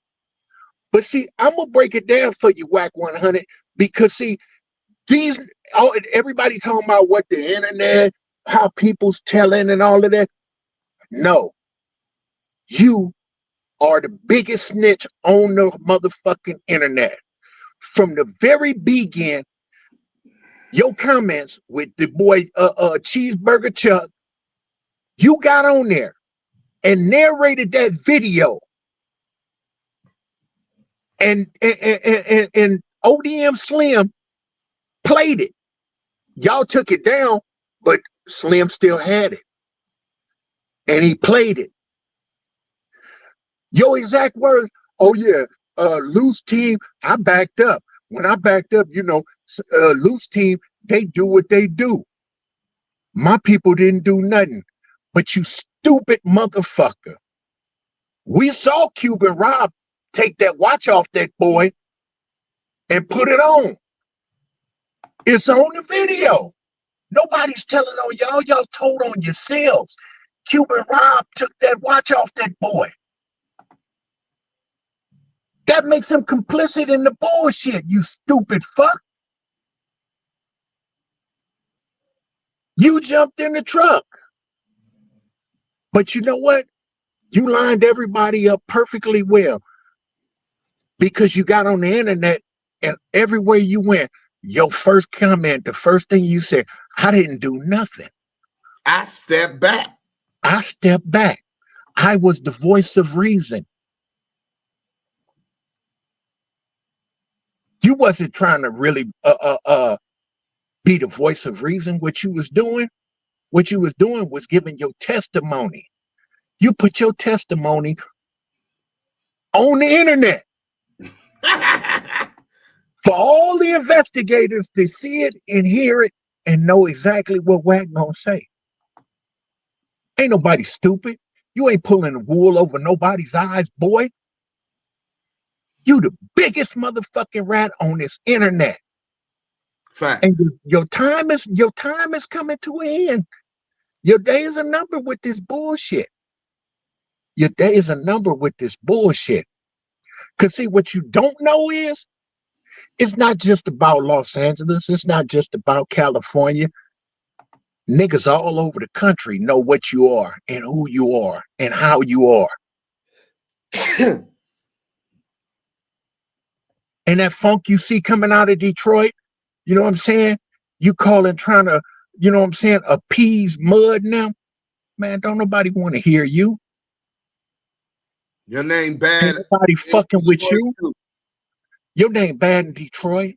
But see, I'm gonna break it down for you, Wack100, because see, everybody talking about what the internet, how people's telling and all of that. No, you are the biggest snitch on the motherfucking internet. From the very beginning, your comments with the boy Cheeseburger Chuck, you got on there and narrated that video. And ODM Slim played it. Y'all took it down, but Slim still had it. And he played it. Your exact words, oh yeah, Luce team, I backed up. When I backed up, you know, Luce team, they do what they do. My people didn't do nothing. But you stupid motherfucker. We saw Kuban Rob take that watch off that boy and put it on. It's on the video. Nobody's telling on y'all. Y'all told on yourselves. Kuban Rob took that watch off that boy. That makes him complicit in the bullshit, you stupid fuck. You jumped in the truck. But you know what? You lined everybody up perfectly well because you got on the internet and everywhere you went, Your first comment, the first thing you said, I didn't do nothing. I stepped back. I stepped back. I was the voice of reason. You wasn't trying to really be the voice of reason. What you was doing was giving your testimony. You put your testimony on the internet for all the investigators to see it and hear it and know exactly what Wack gonna say. Ain't nobody stupid. You ain't pulling the wool over nobody's eyes, boy. You the biggest motherfucking rat on this internet. Fact. And your time is coming to an end. Your day is a number with this bullshit. Your day is a number with this bullshit. Cause see, what you don't know is, it's not just about Los Angeles. It's not just about California. Niggas all over the country know what you are and who you are and how you are. And that funk you see coming out of Detroit, you know what I'm saying? You calling trying to, you know what I'm saying, appease mud now. Man, don't nobody want to hear you. Your name bad. Ain't nobody fucking with you. Your name bad in Detroit.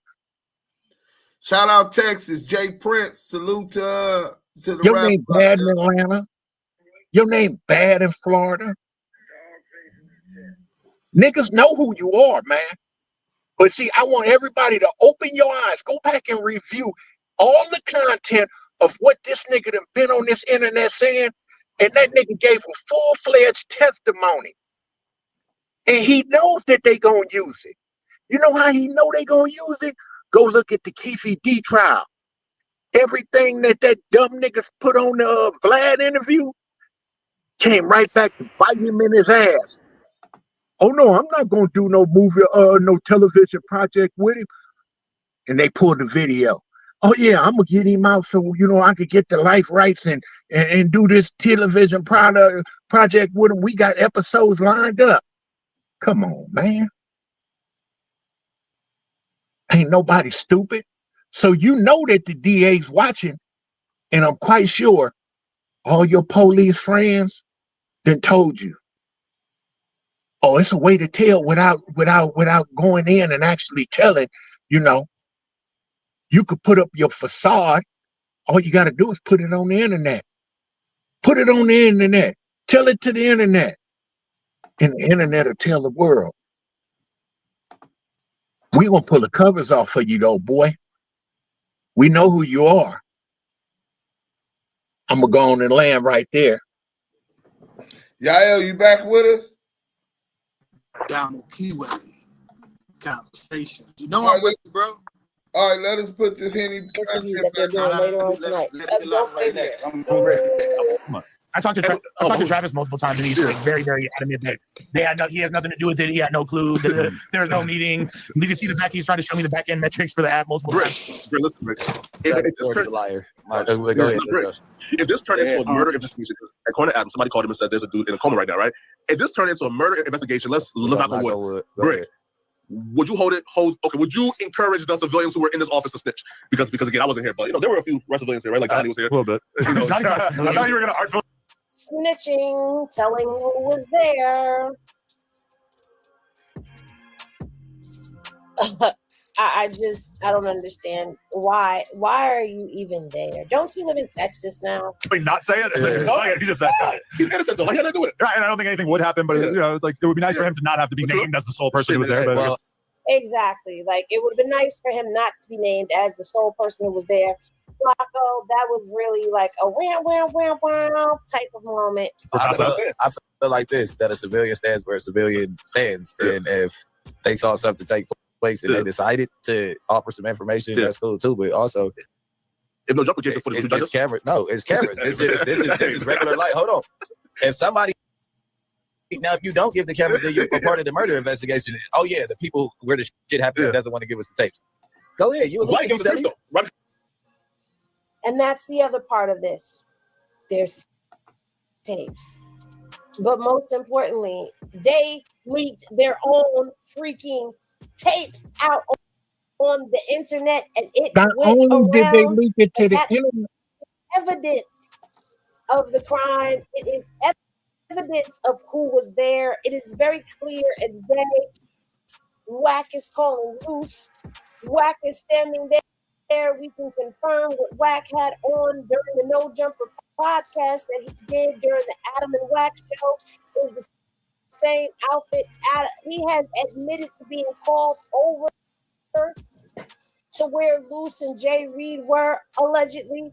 Shout out Texas, Jay Prince. Salute to the Your name bad in Atlanta. Your name bad in Florida. Niggas know who you are, man. But see, I want everybody to open your eyes. Go back and review all the content of what this nigga done been on this internet saying. And that nigga gave a full-fledged testimony. And he knows that they gonna use it. You know how he know they gonna use it? Go look at the Keefe D trial. Everything that dumb niggas put on the Vlad interview came right back to bite him in his ass. Oh no, I'm not gonna do no movie, no television project with him. And they pulled the video. Oh yeah, I'm gonna get him out so you know I could get the life rights and do this television project with him. We got episodes lined up. Come on, man. Ain't nobody stupid. So you know that the DA's watching, and I'm quite sure all your police friends then told you. Oh, it's a way to tell without going in and actually telling, you know. You could put up your facade. All you got to do is put it on the internet. Put it on the internet. Tell it to the internet. And the internet will tell the world. We gonna pull the covers off for you though, boy. We know who you are. I'm gonna go on and land right there. Yael, you back with us? Down Keyway conversation. You know I'm with you, bro. All right, let us put this Henny. I talked to Travis multiple times, and he's like very, very adamant that he has nothing to do with it. He had no clue. There's no meeting. You can see the back. He's trying to show me the back end metrics for the app multiple times. Listen, if this turned into a murder investigation, according to Adam, somebody called him and said there's a dude in a coma right now, right? If this turned into a murder investigation, let's knock on wood. Brick, would you okay, would you encourage the civilians who were in this office to snitch? Because again, I wasn't here, but you know, there were a few civilians here, right? Like Johnny was here. A little bit. You know, I thought you were gonna artful. Snitching, telling who was there. I don't understand why are you even there? Don't you live in Texas now? Wait, not say it. Yeah. He just said he's innocent though. He had to do it. Right, and I don't think anything would happen, but you know, it's like it would be nice for him to not have to be named as the sole person who was there. But exactly, like it would have been nice for him not to be named as the sole person who was there. Flacco, that was really like a wham type of moment. I feel like this, that a civilian stands where a civilian stands, and if they saw something take place and they decided to offer some information, that's cool too. But also, if no jumper gave the footage, it's cameras. No, it's cameras. This is regular light. Hold on. If somebody now, if you don't give the cameras, then you're a part of the murder investigation. Oh yeah, the people where the shit happened doesn't want to give us the tapes. Go ahead. You give us the tapes though. Right. And that's the other part of this. There's tapes. But most importantly, they leaked their own freaking tapes out on the internet, and it Not went only did they around. leak it to the That internet, evidence of the crime. It is evidence of who was there. It is very clear as day. Wack is calling Luce. Wack is standing there. We can confirm what Wack had on during the No Jumper podcast that he did during the Adam and Wack show is the same outfit. He has admitted to being called over to where Luce and Jay Reed were allegedly,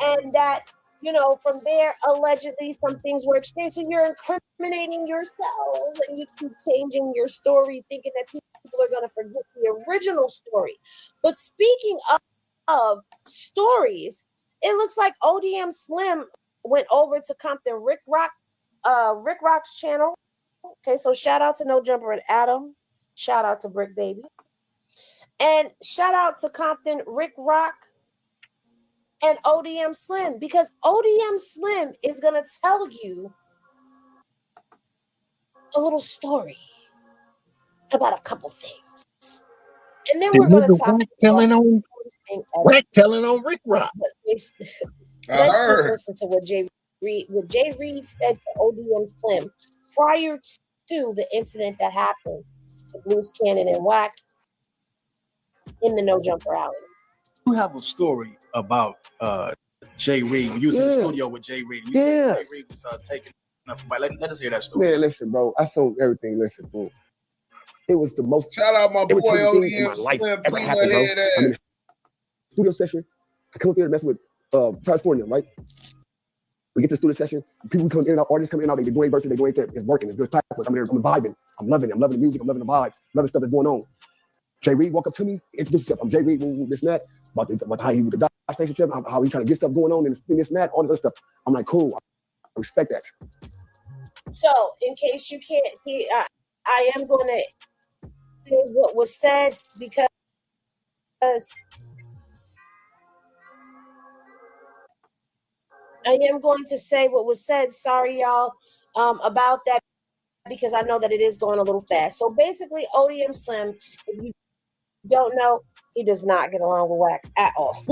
and that, you know, from there, allegedly, some things were exchanged. So you're incriminating yourself, and you keep changing your story, thinking that people are going to forget the original story. But speaking of stories, it looks like ODM Slim went over to Compton Rick Rock's channel. Okay, so shout out to No Jumper and Adam. Shout out to Brick Baby. And shout out to Compton Rick Rock and ODM Slim, because ODM Slim is going to tell you a little story about a couple things. And then we're going to talk Wack telling on Rick Rock. Let's just listen to what Jay Reed said to ODM Slim prior to the incident that happened with Luce Cannon and Wack in the No Jumper Alley. You have a story about Jay Reed. When you was in the studio with Jay Reed. You said Jay Reed was taking enough. Let us hear that story. Man, listen, bro. I sold everything. Listen, bro. It was the most. Shout out my boy ODM Slim. Slim. Ever happened, bro. I'm in the studio session. I come up there to mess with Charles Ford, right? We get to the studio session. People come in, artists come in and out. They doing verses. They doing it. It's working. It's good platform. I'm there. I'm vibing. I'm loving it. I'm loving the music. I'm loving the vibes. Loving stuff that's going on. Jay Reed walk up to me, introduce himself. I'm Jay Reed, this and that, about how he with the Dodge relationship, how he trying to get stuff going on, and this and that, all this other stuff. I'm like, cool, I respect that. So, in case you can't hear, I am going to say what was said, because I am going to say what was said. Sorry, y'all, about that, because I know that it is going a little fast. So basically, ODM Slim, if you don't know, he does not get along with Wack at all.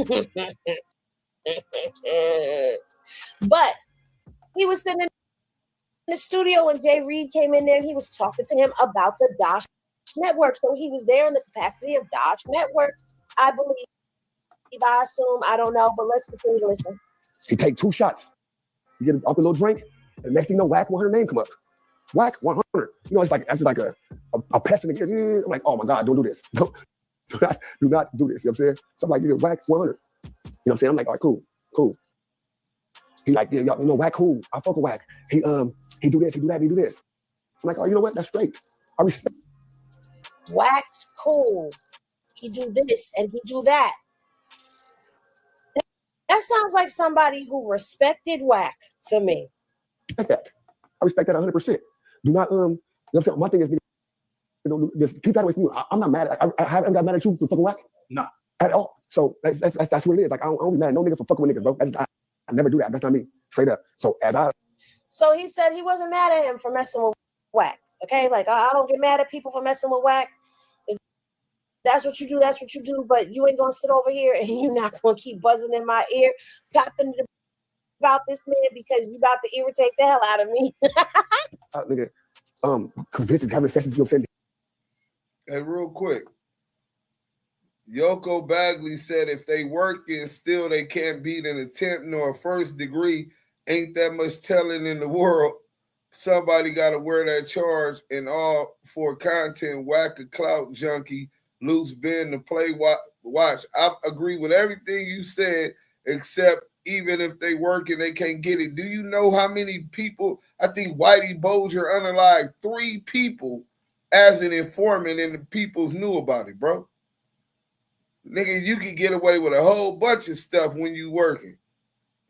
But he was sitting in the studio when Jay Reed came in there, and he was talking to him about the Dodge Network. So he was there in the capacity of Dodge Network, I believe. I assume, I don't know, but let's continue to listen. He take 2 shots. He get up a little drink, and next thing you know, Wack100 name come up. Wack100. You know, it's like actually like a pest in the ear. I'm like, oh my God, don't do this. Do not do this. You know what I'm saying? So I'm like, yeah, Wack100. You know what I'm saying? I'm like, all right, cool. He like, yeah, y'all, you know, Wack cool. I fuck with Wack. He do this, he do that, he do this. I'm like, oh, you know what? That's straight. I respect. Wack's cool. He do this and he do that. That sounds like somebody who respected Wack to me. I respect that 100%. Do not, you know what I'm saying? My thing is, you know, just keep that away from you. I'm not mad. I haven't got mad at you for fucking Wack. No. At all. So that's what it is. Like, I don't be mad at no nigga for fucking with niggas, bro. I never do that. That's not me. Straight up. So he said he wasn't mad at him for messing with Wack. Okay? Like, I don't get mad at people for messing with Wack. If that's what you do, that's what you do. But you ain't going to sit over here and you're not going to keep buzzing in my ear, popping about this man, because you about to irritate the hell out of me. Nigga, convinced having sessions, you know what I'm saying? Hey, real quick. Yoko Bagley said if they working still, they can't beat an attempt nor a first degree. Ain't that much telling in the world. Somebody got to wear that charge, and all for content. Wack a clout junkie. Luce Ben to play watch. I agree with everything you said, except even if they working, they can't get it. Do you know how many people? I think Whitey Bulger underlined 3 people as an informant, and the peoples knew about it, bro. Nigga, you can get away with a whole bunch of stuff when you working.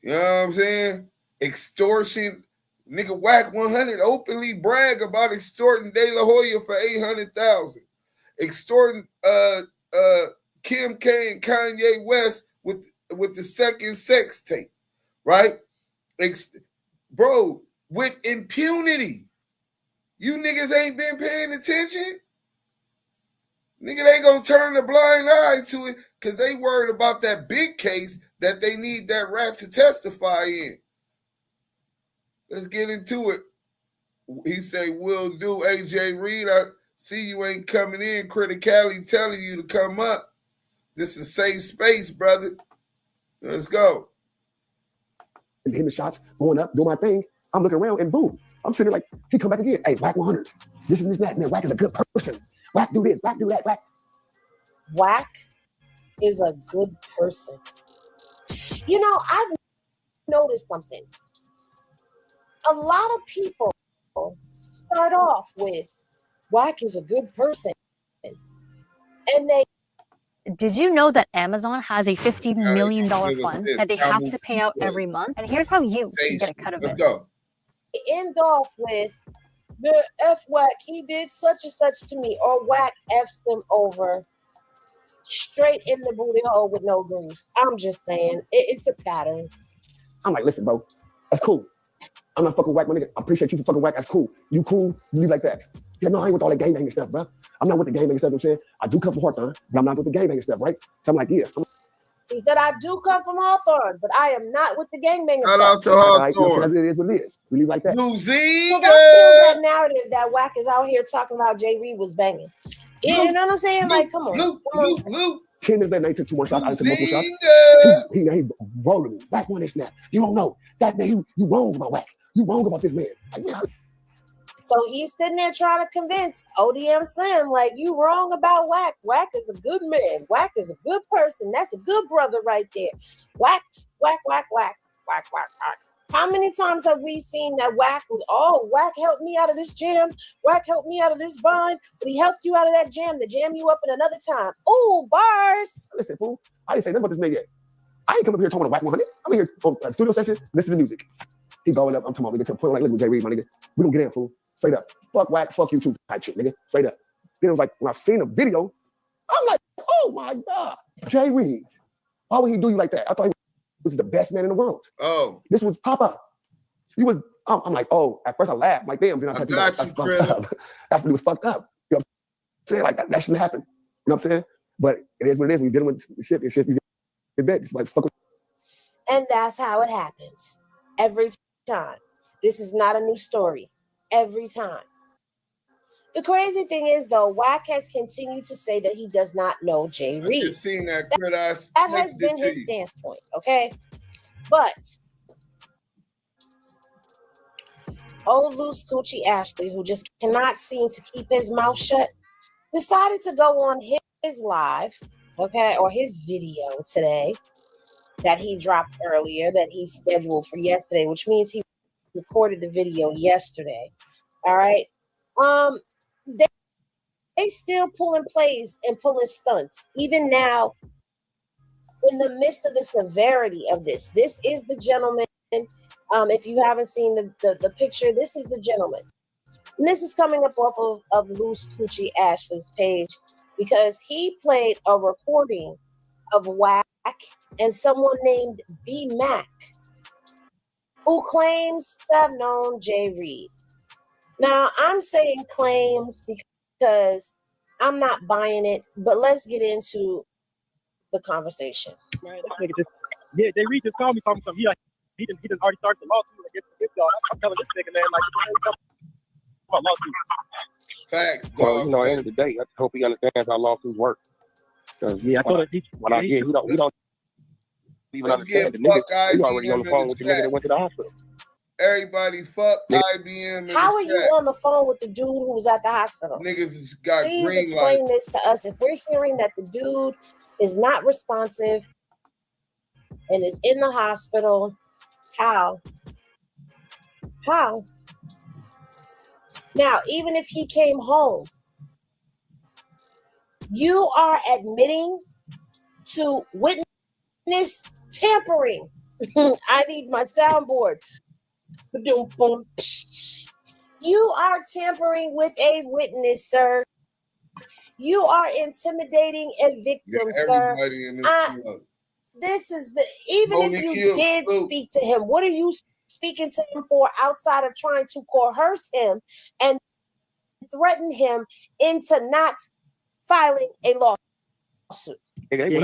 You know what I'm saying? Extortion. Nigga, Wack100 openly brag about extorting De La Hoya for $800,000. Extorting Kim K and Kanye West with the second sex tape, right? Bro, with impunity. You niggas ain't been paying attention? Nigga, they gonna turn a blind eye to it because they worried about that big case that they need that rat to testify in. Let's get into it. He say, will do. AJ Reed, I see you ain't coming in. Criticality telling you to come up. This is safe space, brother. Let's go. And hitting the shots, going up, doing my thing. I'm looking around and boom. I'm sitting there like, he come back again. Hey, Wack100. This and this, that. Man, Wack is a good person. Wack do this, Wack do that, Wack. Wack is a good person. You know, I've noticed something. A lot of people start off with Wack is a good person. And they Did you know that Amazon has a $50 million fund that they have to pay out every month? And here's how you can get a cut of it. Let's go. End off with the F Wack, he did such and such to me, or Wack F's them over straight in the booty hole with no grease. I'm just saying, it's a pattern. I'm like, listen, bro, that's cool. I'm not fucking Wack, my nigga. I appreciate you for fucking Wack. That's cool. You cool. You leave like that. Yeah, no, I ain't with all that gangbanging stuff, bro. I'm not with the gangbanging stuff. I'm saying I do come from Hawthorne, but I'm not with the gangbanging stuff, right? So I'm like, yeah. He said, I do come from Hawthorne, but I am not with the gangbanging stuff. Shout out to Hawthorne. Right, so it is what it is. We leave like that. So that feels that narrative that Wack is out here talking about Jay Reed was banging. You know what I'm saying? Like, come on. Come on. 10 minutes later, they took 2 more shots. I took multiple shots. He rolling me. Wack one is snap. You don't know. That man, you wrong about Wack. You wrong about this man. Like, man, so he's sitting there trying to convince ODM Slim, like, you wrong about Wack. Wack is a good man. Wack is a good person. That's a good brother right there. Wack, Wack, Wack, Wack, Wack, Wack, Wack. How many times have we seen that Wack was, Wack helped me out of this jam. Wack helped me out of this bind. But he helped you out of that jam to jam you up in another time. Oh, bars. Listen, fool. I didn't say nothing about this man yet. I ain't come up here talking about Wack100. I'm here on a studio session, listen to music. He going up. I'm talking about, we get to a point like, look at Jay Reed, my nigga. We don't get in, fool. Straight up. Fuck Wack, fuck you too, type shit, nigga. Straight up. Then it was like, when I seen the video, I'm like, oh my God, Jay Reed. Why would he do you like that? I thought he was the best man in the world. Oh. This was Papa. He was, I'm like, oh, at first I laughed. I'm like, damn, then I got you, that's fucked up. That's when it was fucked up. You know what I'm saying? Like, that shouldn't happen. You know what I'm saying? But it is what it is. When you're dealing with shit, it's just, you get bit. It's like, fuck. And that's how it happens. Every time. This is not a new story. Every time. The crazy thing is, though, Wack has continued to say that he does not know Jay Reed. I've seen that. That has been his stance point, okay? But old Luce Coochie Ashley, who just cannot seem to keep his mouth shut, decided to go on his live, okay, or his video today that he dropped earlier, that he scheduled for yesterday, which means he recorded the video yesterday. All right. They still pulling plays and pulling stunts, even now, in the midst of the severity of this. This is the gentleman. If you haven't seen the picture, this is the gentleman. And this is coming up off of Luce Coochie Ashley's page, because he played a recording of Wack and someone named B Mac, who claims to have known Jay Reed. Now, I'm saying claims because I'm not buying it, but let's get into the conversation. Man, this nigga just, yeah, Jay Reed just called me talking something. He done already started the lawsuit against y'all. I'm telling this nigga, man, like, about lawsuit. Facts. Well, you know, at the end of the day, I hope he understands how lawsuits work. Yeah, I thought he don't even understand the nigga. He already on the phone with the nigga that went to the hospital. Everybody fuck IBM. How are you on the phone with the dude who was at the hospital? Niggas has got Please green explain light. this to us. If we're hearing that the dude is not responsive and is in the hospital, how? Now, even if he came home, you are admitting to witness tampering. I need my soundboard. You are tampering with a witness, sir. You are intimidating a victim, sir. This is the, even if you did speak to him, what are you speaking to him for outside of trying to coerce him and threaten him into not filing a lawsuit. They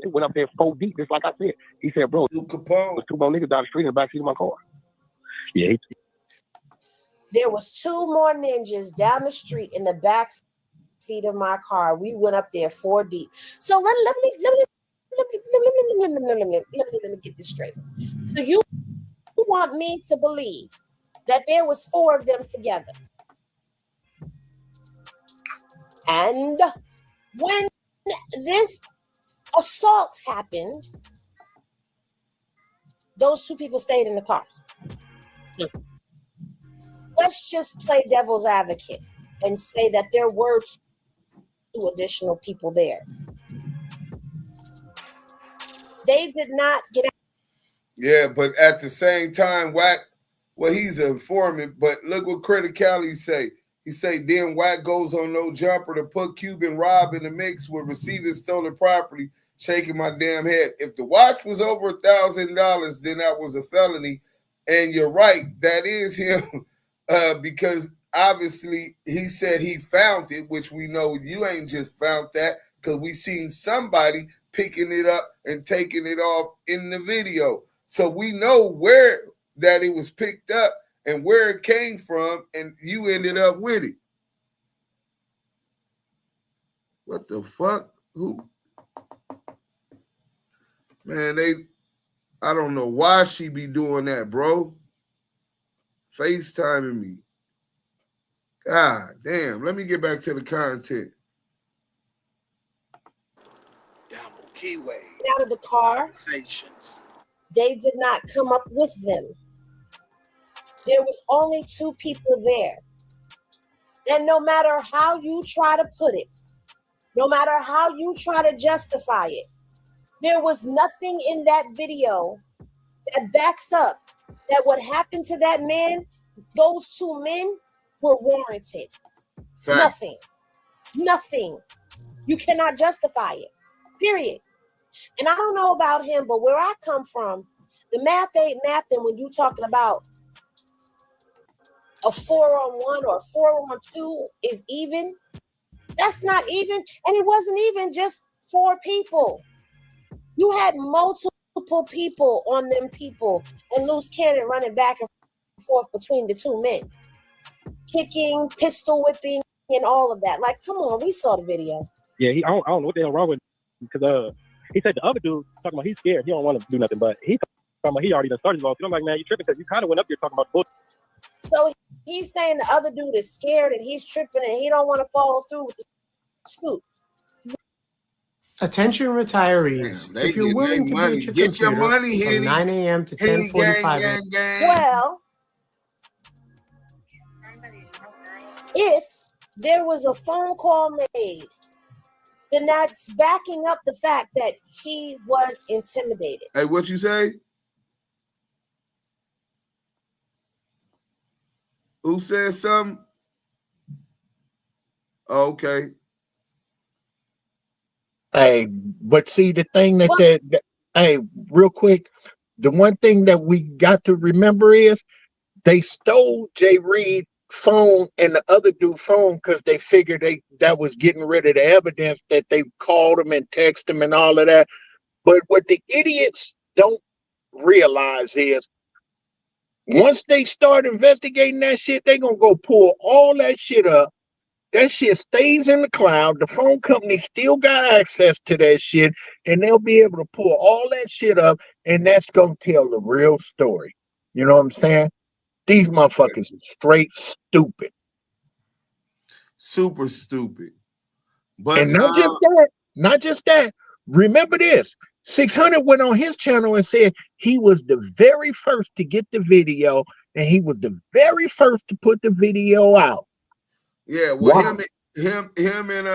went up there 4 deep, just like I said. He said, bro, Lil Capone. There's 2 more niggas down the street in the backseat of my car. Yeah. There was 2 more ninjas down the street in the back seat of my car. We went up there 4 deep. So let me get this straight. So you want me to believe that there was 4 of them together? And when this assault happened, those 2 people stayed in the car. Let's just play devil's advocate and say that there were 2 additional people there. They did not get out. Yeah, but at the same time, Wack, well, he's an informant, but look what Criticality say. He say, then Wack goes on No Jumper to put Kuban Rob in the mix with receiving stolen property, shaking my damn head. If the watch was over $1,000, then that was a felony. And you're right, that is him, because obviously he said he found it, which we know you ain't just found that, because we seen somebody picking it up and taking it off in the video. So we know where that it was picked up and where it came from, and you ended up with it. What the fuck? Who? Man, I don't know why she be doing that, bro. FaceTiming me. God damn. Let me get back to the content. Out of the car. They did not come up with them. There was only 2 people there. And no matter how you try to put it, no matter how you try to justify it, there was nothing in that video that backs up that what happened to that man, those 2 men were warranted. Fact. Nothing. You cannot justify it. Period. And I don't know about him, but where I come from, the math ain't mathing when you talking about a 4-on-1 or 4-on-2 is even. That's not even. And it wasn't even just 4 people. You had multiple people on them people and Luce Cannon running back and forth between the 2 men. Kicking, pistol whipping, and all of that. Like, come on, we saw the video. Yeah, I don't know what the hell wrong with him, because he said the other dude talking about he's scared. He don't want to do nothing, but he talking about he already done started lawsuit. I'm like, man, you tripping, because you kind of went up here talking about bullshit. So he's saying the other dude is scared and he's tripping and he don't want to follow through with the scoop. Attention retirees, Damn, if you're willing to money. Get Get your computer money, from Henny. 9 a.m. to Henny 10:45 gang. Well, if there was a phone call made, then that's backing up the fact that he was intimidated. Hey, what you say? Who said something? Oh, okay. Hey, but see the thing that hey, real quick, the one thing that we got to remember is they stole Jay Reed's phone and the other dude's phone because they figured that was getting rid of the evidence that they called him and texted him and all of that. But what the idiots don't realize is once they start investigating that shit, they're gonna go pull all that shit up. That shit stays in the cloud. The phone company still got access to that shit, and they'll be able to pull all that shit up, and that's gonna tell the real story. You know what I'm saying? These motherfuckers are straight stupid. Super stupid. But and not just that. Remember this. 600 went on his channel and said he was the very first to get the video, and he was the very first to put the video out. Yeah, well, him and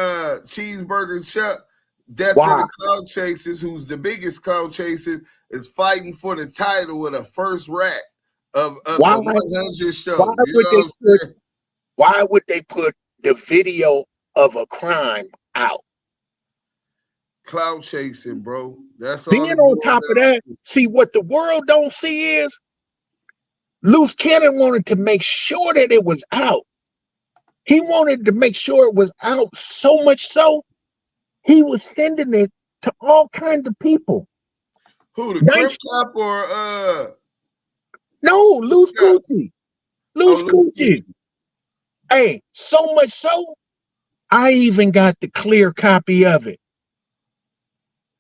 Cheeseburger Chuck, Death to the Cloud Chasers, who's the biggest cloud chaser, is fighting for the title of the first rack of the 100 show. Why would they put the video of a crime out? Cloud chasing, bro. That's all. Then on top of that, see what the world don't see is Luce Cannon wanted to make sure that it was out. He wanted to make sure it was out so much so He was sending it to all kinds of people. Who, the Crip Cop or No, Luce Coochie. Luce Coochie. Hey, so much so, I even got the clear copy of it.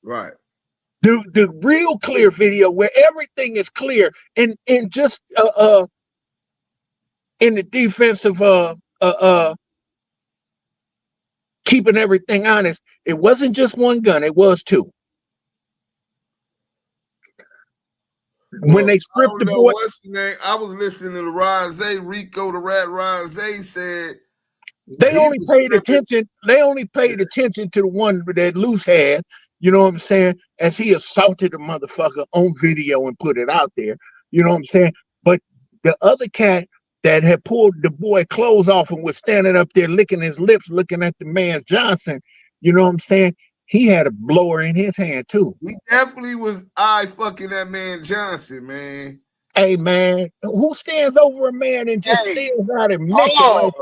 Right. The real clear video where everything is clear and just in the defense of keeping everything honest, it wasn't just one gun, it was two. When they stripped the boy, what's the name? I was listening to Ronze, Rico the Rat Ronze said they only paid attention. They only paid attention to the one that Luce had. You know what I'm saying? As he assaulted the motherfucker on video and put it out there. You know what I'm saying? But the other cat that had pulled the boy clothes off and was standing up there licking his lips, looking at the man's Johnson. You know what I'm saying? He had a blower in his hand too. He definitely was fucking that man Johnson, man. Hey man, who stands over a man and just stares out him naked? Like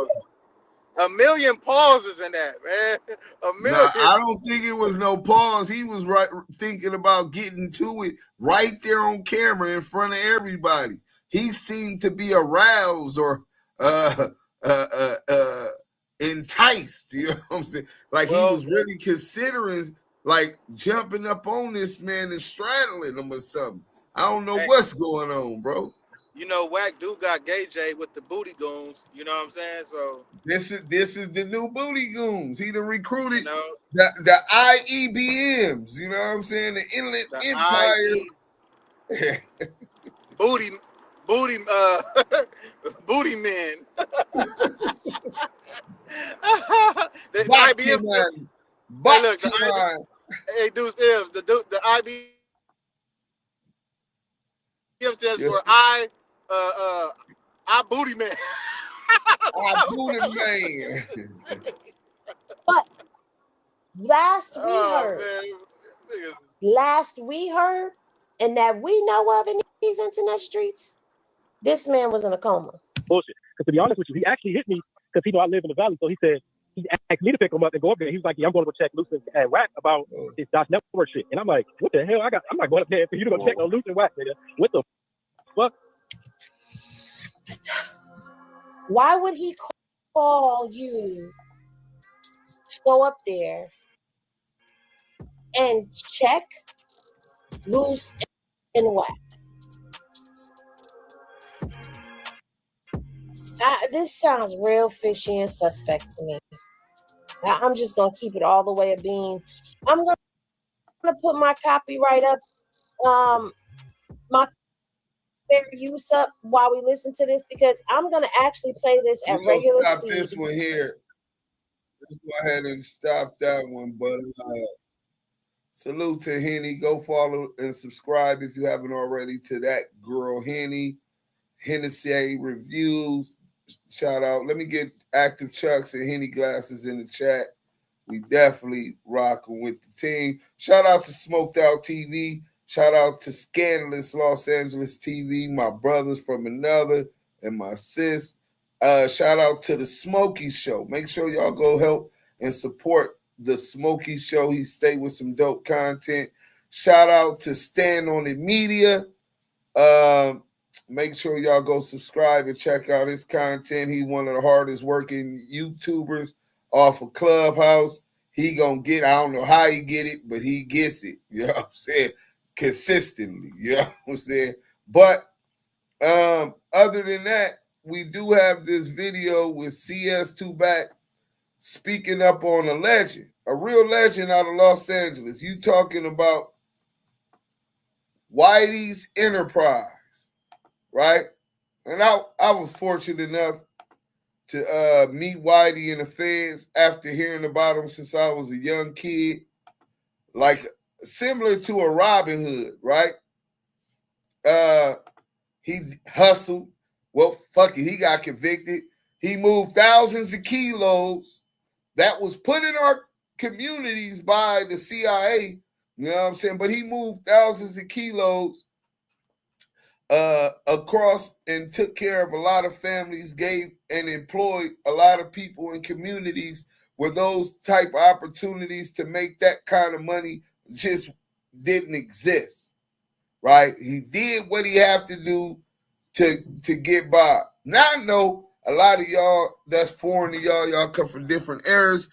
a million pauses in that, man. A million. Nah, I don't think it was no pause. He was right thinking about getting to it right there on camera in front of everybody. He seemed to be aroused or enticed. You know what I'm saying? Like he was really considering like jumping up on this man and straddling him or something. I don't know what's going on, bro. You know, Wack do got Gay J with the booty goons. You know what I'm saying? So this is the new booty goons. He done recruited the IEBMs. You know what I'm saying? The Inland Empire. booty men. The IBM. Hey, look, hey, Duse M, the IBM stands for I booty man. I booty man. But last we heard, and that we know of in these internet streets, this man was in a coma. Bullshit. Because to be honest with you, he actually hit me because he know I live in the valley. So he said he asked me to pick him up and go up there. He was like, "Yeah, I'm going to go check Luce and Wack about this Dutch network shit." And I'm like, "What the hell? I'm not going up there for you to go check on Luce and Wack, nigga. What the fuck?" Why would he call you to go up there and check Luce and Wack? This sounds real fishy and suspect to me. I'm just going to keep it all the way a bean. I'm going to put my copyright up, my fair use up while we listen to this, because I'm going to actually play this at regular stop speed. This one here. Let's go ahead and stop that one. But salute to Henny. Go follow and subscribe if you haven't already to that girl Henny. Hennessy Reviews. Shout out. Let me get Active Chucks and Henny Glasses in the chat. We definitely rocking with the team. Shout out to Smoked Out TV. Shout out to Scandalous Los Angeles TV, my brothers from another, and my sis. Shout out to the Smokey Show. Make sure y'all go help and support the Smokey Show. He stayed with some dope content. Shout out to Stand On It Media. Make sure y'all go subscribe and check out his content. He's one of the hardest working YouTubers off of Clubhouse. He gonna get, I don't know how he get it, but he gets it. You know what I'm saying? Consistently. You know what I'm saying? But other than that, we do have this video with CS2 back speaking up on a legend, a real legend out of Los Angeles. You talking about Whitey's Enterprise. Right? And I was fortunate enough to meet Whitey in the feds after hearing about him since I was a young kid. Like similar to a Robin Hood, right? He hustled. Well, fuck it, he got convicted. He moved thousands of kilos that was put in our communities by the CIA. You know what I'm saying? But he moved thousands of kilos across and took care of a lot of families, gave and employed a lot of people in communities where those type of opportunities to make that kind of money just didn't exist, right? He did what he have to do to get by. Now I know a lot of y'all that's foreign to y'all come from different eras,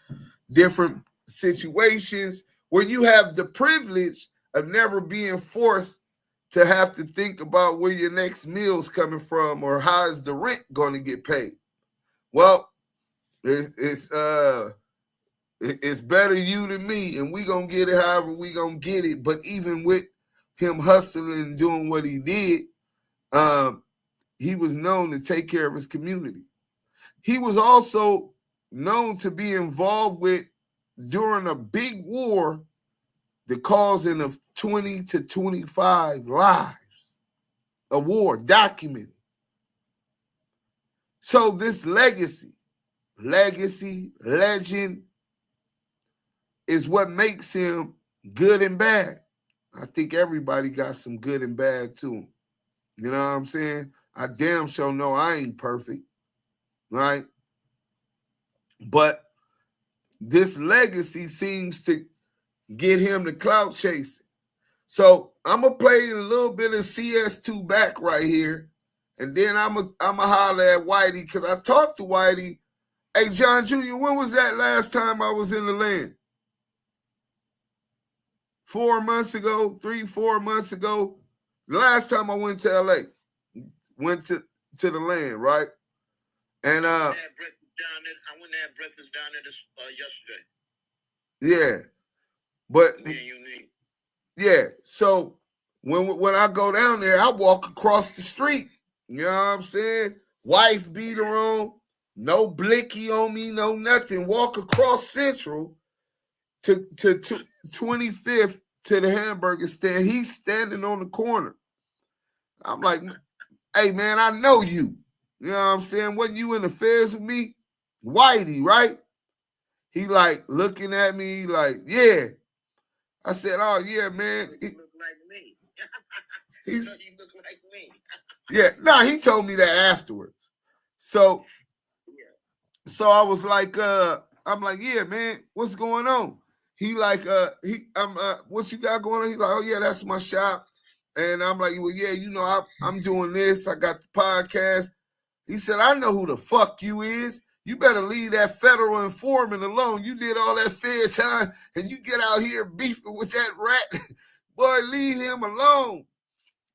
different situations where you have the privilege of never being forced to have to think about where your next meal's coming from or how is the rent going to get paid. Well, it's better you than me, and we gonna get it however we gonna get it. But even with him hustling and doing what he did, he was known to take care of his community. He was also known to be involved with, during a big war, the causing of 20 to 25 lives. A war documented. So this legacy, legend, is what makes him good and bad. I think everybody got some good and bad to him. You know what I'm saying? I damn sure know I ain't perfect, right? But this legacy seems to get him the clout chasing. So I'm going to play a little bit of CS2 back right here, and then I'm going to holler at Whitey, because I talked to Whitey. Hey, John Jr., when was that last time I was in the land? 4 months ago, 3-4 months ago. The last time I went to LA, went to the land, right? And I went to have breakfast down there yesterday. Yeah. But yeah, so when I go down there, I walk across the street. You know what I'm saying? Wife beater on, no blicky on me, no nothing. Walk across Central to 25th to the hamburger stand. He's standing on the corner. I'm like, hey, man, I know you. You know what I'm saying? Wasn't you in the feds with me? Whitey, right? He like looking at me like, yeah. I said, oh, yeah, man. He look like me. He look like me. Yeah, no, he told me that afterwards. So I was like, I'm like, yeah, man, what's going on? He like, what you got going on? He's like, oh, yeah, that's my shop. And I'm like, well, yeah, you know, I'm doing this. I got the podcast. He said, I know who the fuck you is. You better leave that federal informant alone. You did all that fair time, and you get out here beefing with that rat. Boy, leave him alone.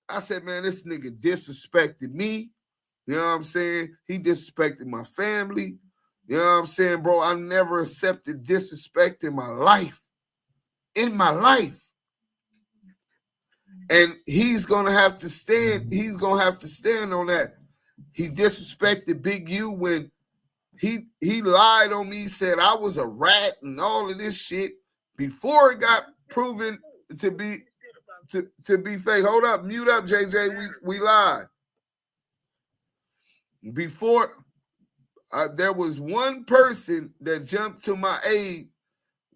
I said, man, this nigga disrespected me. You know what I'm saying? He disrespected my family. You know what I'm saying, bro? I never accepted disrespect in my life. In my life. And he's gonna have to stand. He's gonna have to stand on that. He disrespected Big U when he lied on me, said I was a rat and all of this shit before it got proven to be fake. Hold up, mute up, JJ. We lied. Before there was one person that jumped to my aid.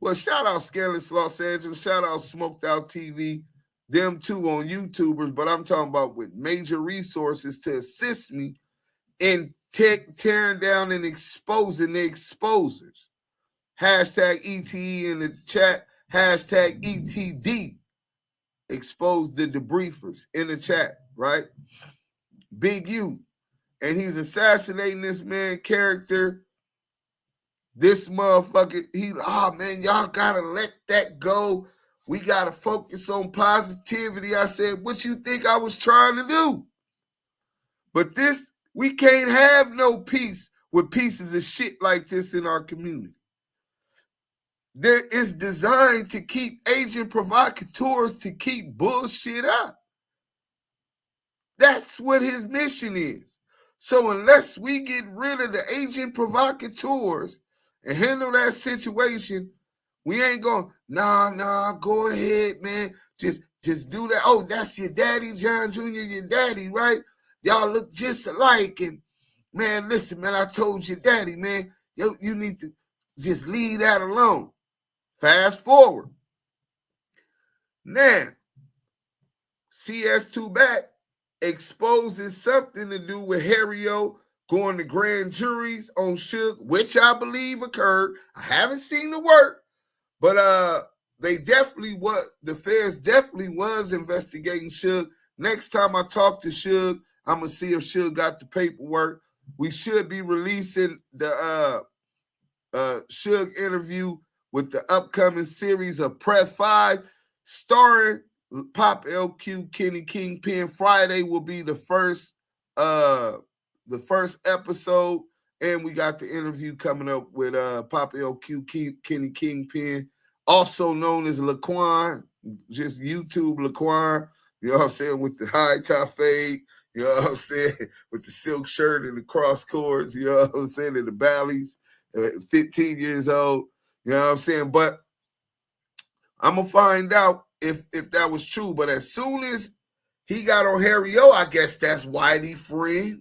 Well, shout out Scandalous Los Angeles, shout out Smoked Out TV, them two on YouTubers, but I'm talking about with major resources to assist me in tearing down and exposing the exposers. Hashtag ETE in the chat. Hashtag ETD. Expose the debriefers in the chat, right? Big U. And he's assassinating this man character. This motherfucker, man, y'all gotta let that go. We gotta focus on positivity. I said, what you think I was trying to do? But we can't have no peace with pieces of shit like this in our community. It's designed to keep agent provocateurs to keep bullshit up. That's what his mission is. So unless we get rid of the agent provocateurs and handle that situation, we ain't going, nah, go ahead, man. Just do that. Oh, that's your daddy, John Jr., your daddy, right? Y'all look just alike. And, man, listen, man, I told your daddy, man, you need to just leave that alone. Fast forward. Now, CS2 back exposes something to do with Harry O going to grand juries on Suge, which I believe occurred. I haven't seen the work, but they definitely the feds definitely was investigating Suge. Next time I talk to Suge, I'm gonna see if Suge got the paperwork. We should be releasing the Suge interview with the upcoming series of Press 5, starring Pop LQ, Kenny Kingpin. Friday will be the first episode, and we got the interview coming up with Pop LQ, Kenny Kingpin, also known as Laquan, just YouTube Laquan. You know what I'm saying, with the high top fade. You know what I'm saying, with the silk shirt and the cross cords. You know what I'm saying, and the valleys. 15 years old, you know what I'm saying? But I'm going to find out if that was true. But as soon as he got on Harry O, I guess that's Whitey friend.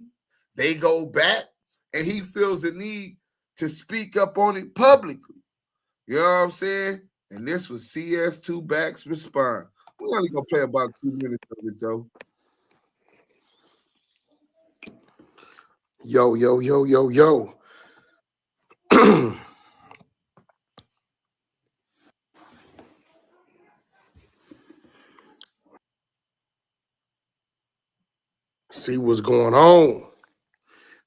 They go back, and he feels the need to speak up on it publicly. You know what I'm saying? And this was CS2 Back's response. We're only going to play about 2 minutes of it, though. Yo, yo, yo, yo, yo. See what's going on.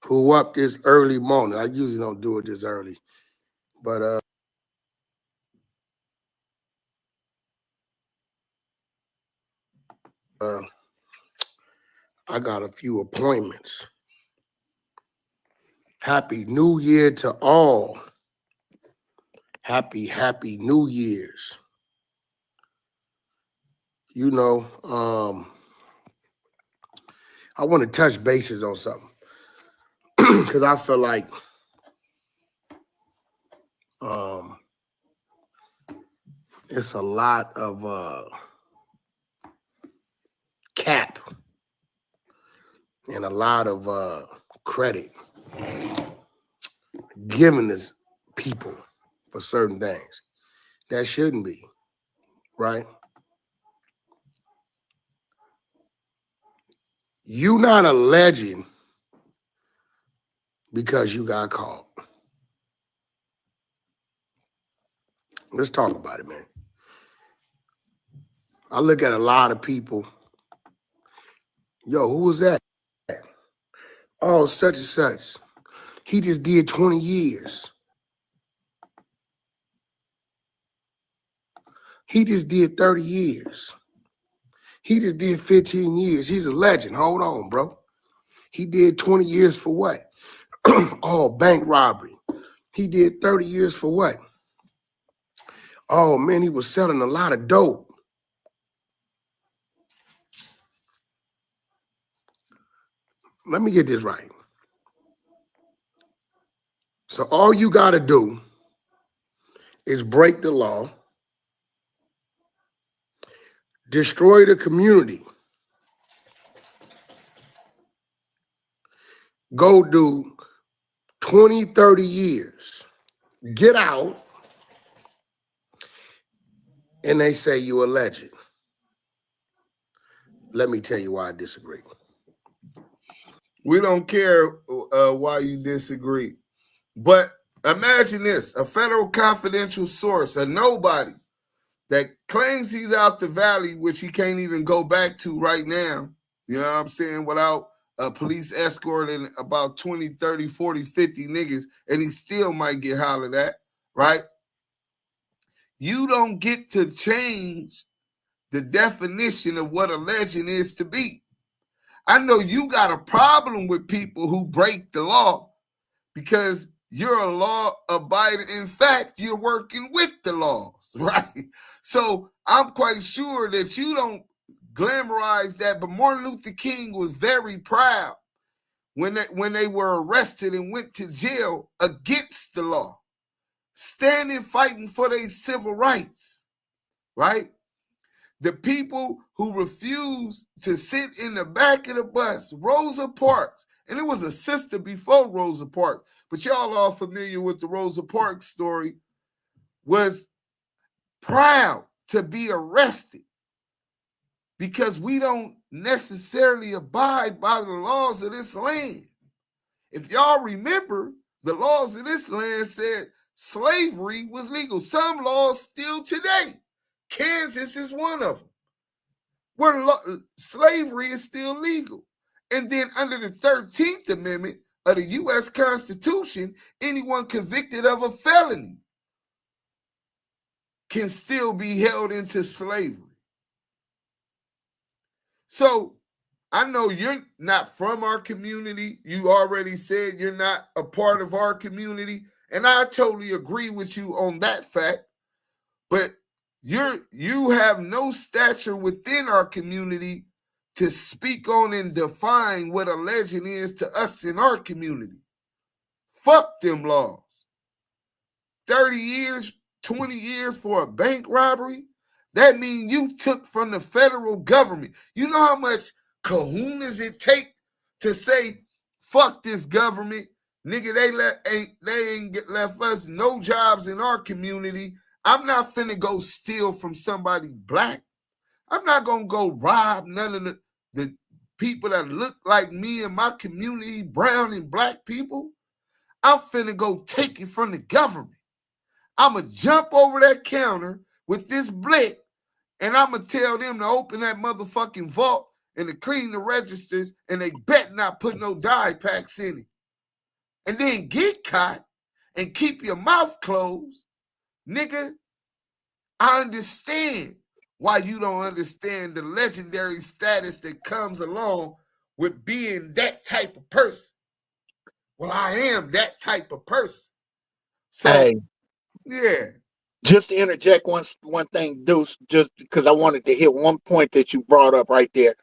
Who up this early morning? I usually don't do it this early, but I got a few appointments. Happy New Year to all. Happy New Year's. You know, I want to touch bases on something because I feel like it's a lot of cap and a lot of credit given to people for certain things that shouldn't be, right? You not a legend because you got caught. Let's talk about it, man. I look at a lot of people. Yo, who was that? Oh, such and such. He just did 20 years. He just did 30 years. He just did 15 years. He's a legend. Hold on, bro. He did 20 years for what? Oh, bank robbery. He did 30 years for what? Oh, man, he was selling a lot of dope. Let me get this right. So all you got to do is break the law, destroy the community, go do 20, 30 years, get out, and they say you're a legend. Let me tell you why I disagree. We don't care why you disagree. But imagine this, a federal confidential source, a nobody that claims he's out the valley, which he can't even go back to right now, you know what I'm saying, without a police escort and about 20, 30, 40, 50 niggas, and he still might get hollered at, right? You don't get to change the definition of what a legend is to be. I know you got a problem with people who break the law because you're a law-abiding. In fact, you're working with the laws, right? So I'm quite sure that you don't glamorize that, but Martin Luther King was very proud when they were arrested and went to jail against the law, standing fighting for their civil rights, right? The people who refused to sit in the back of the bus, Rosa Parks, and it was a sister before Rosa Parks, but y'all are familiar with the Rosa Parks story, was proud to be arrested because we don't necessarily abide by the laws of this land. If y'all remember, the laws of this land said slavery was legal. Some laws still today. Kansas is one of them, where slavery is still legal. And then under the 13th Amendment of the U.S. Constitution, anyone convicted of a felony can still be held into slavery. So I know you're not from our community. You already said you're not a part of our community. And I totally agree with you on that fact. But you have no stature within our community to speak on and define what a legend is to us in our community. Fuck them laws. 30 years, 20 years for a bank robbery? That means you took from the federal government. You know how much kahunas it take to say, fuck this government. Nigga, they ain't left us no jobs in our community. I'm not finna go steal from somebody black. I'm not gonna go rob none of the people that look like me in my community, brown and black people. I'm finna go take it from the government. I'ma jump over that counter with this blick, and I'ma tell them to open that motherfucking vault and to clean the registers, and they bet not put no dye packs in it. And then get caught and keep your mouth closed. Nigga, I understand why you don't understand the legendary status that comes along with being that type of person. Well, I am that type of person. So, hey, yeah. Just to interject one thing, Deuce, just because I wanted to hit one point that you brought up right there.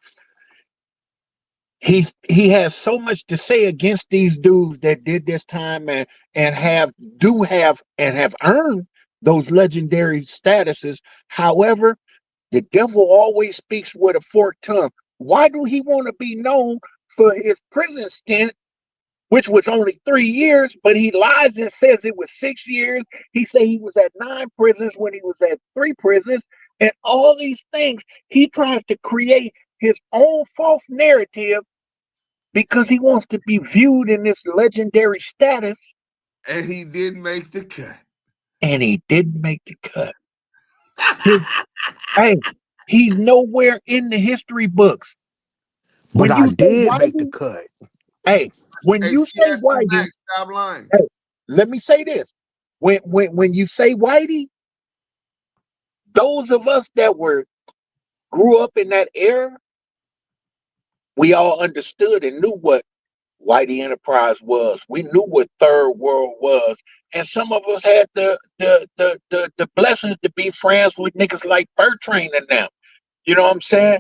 He has so much to say against these dudes that did this time and have earned those legendary statuses. However, the devil always speaks with a forked tongue. Why do he want to be known for his prison stint, which was only 3 years, but he lies and says it was 6 years? He said he was at 9 prisons when he was at 3 prisons, and all these things. He tries to create his own false narrative because he wants to be viewed in this legendary status. And he didn't make the cut. Hey, he's nowhere in the history books. But I did make the cut. Hey, when you say Whitey, stop lying. Hey, let me say this. When you say Whitey, those of us that grew up in that era, we all understood and knew what Whitey Enterprise was. We knew what Third World was. And some of us had the blessings to be friends with niggas like Bertrand and them. You know what I'm saying?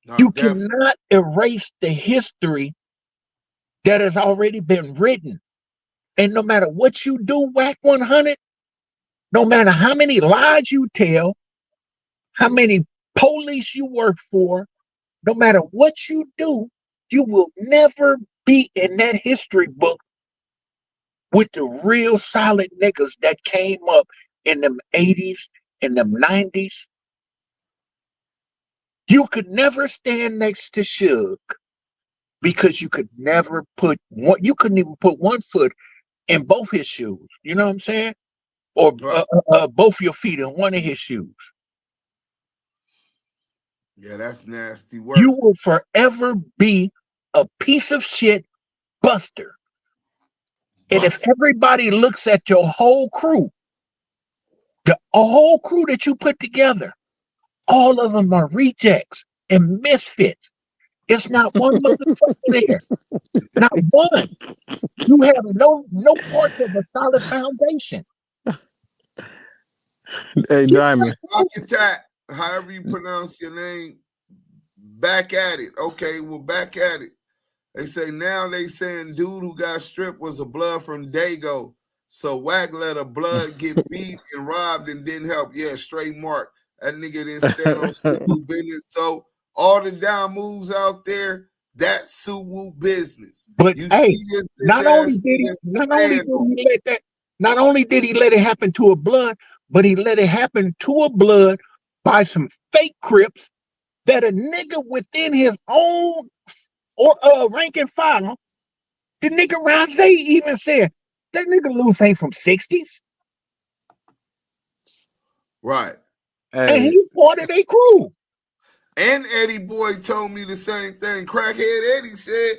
No, you cannot erase the history that has already been written. And no matter what you do, Wack100, no matter how many lies you tell, how many police you work for, no matter what you do, you will never be in that history book with the real solid niggas that came up in them 80s and them 90s. You could never stand next to Suge because you could never you couldn't even put one foot in both his shoes. You know what I'm saying? Or both your feet in one of his shoes. Yeah, that's nasty work. You will forever be a piece of shit buster. And if everybody looks at your whole crew, the whole crew that you put together, all of them are rejects and misfits. It's not one motherfucker there. Not one. You have no part of a solid foundation. Hey, Diamond. Architect, however you pronounce your name, back at it. Okay, well, back at it. They say now they saying dude who got stripped was a blood from Dago. So Wack let a blood get beat and robbed and didn't help. Yeah, straight mark. That nigga didn't stand on Suwu business. So all the down moves out there, that's Suwu business. But you hey, see this not only did he let it happen to a blood, but he let it happen to a blood by some fake Crips that a nigga within his own or rank and file. The nigga Rose even said that nigga Luce ain't from 60s. Right. And he part of their crew. And Eddie Boy told me the same thing. Crackhead Eddie said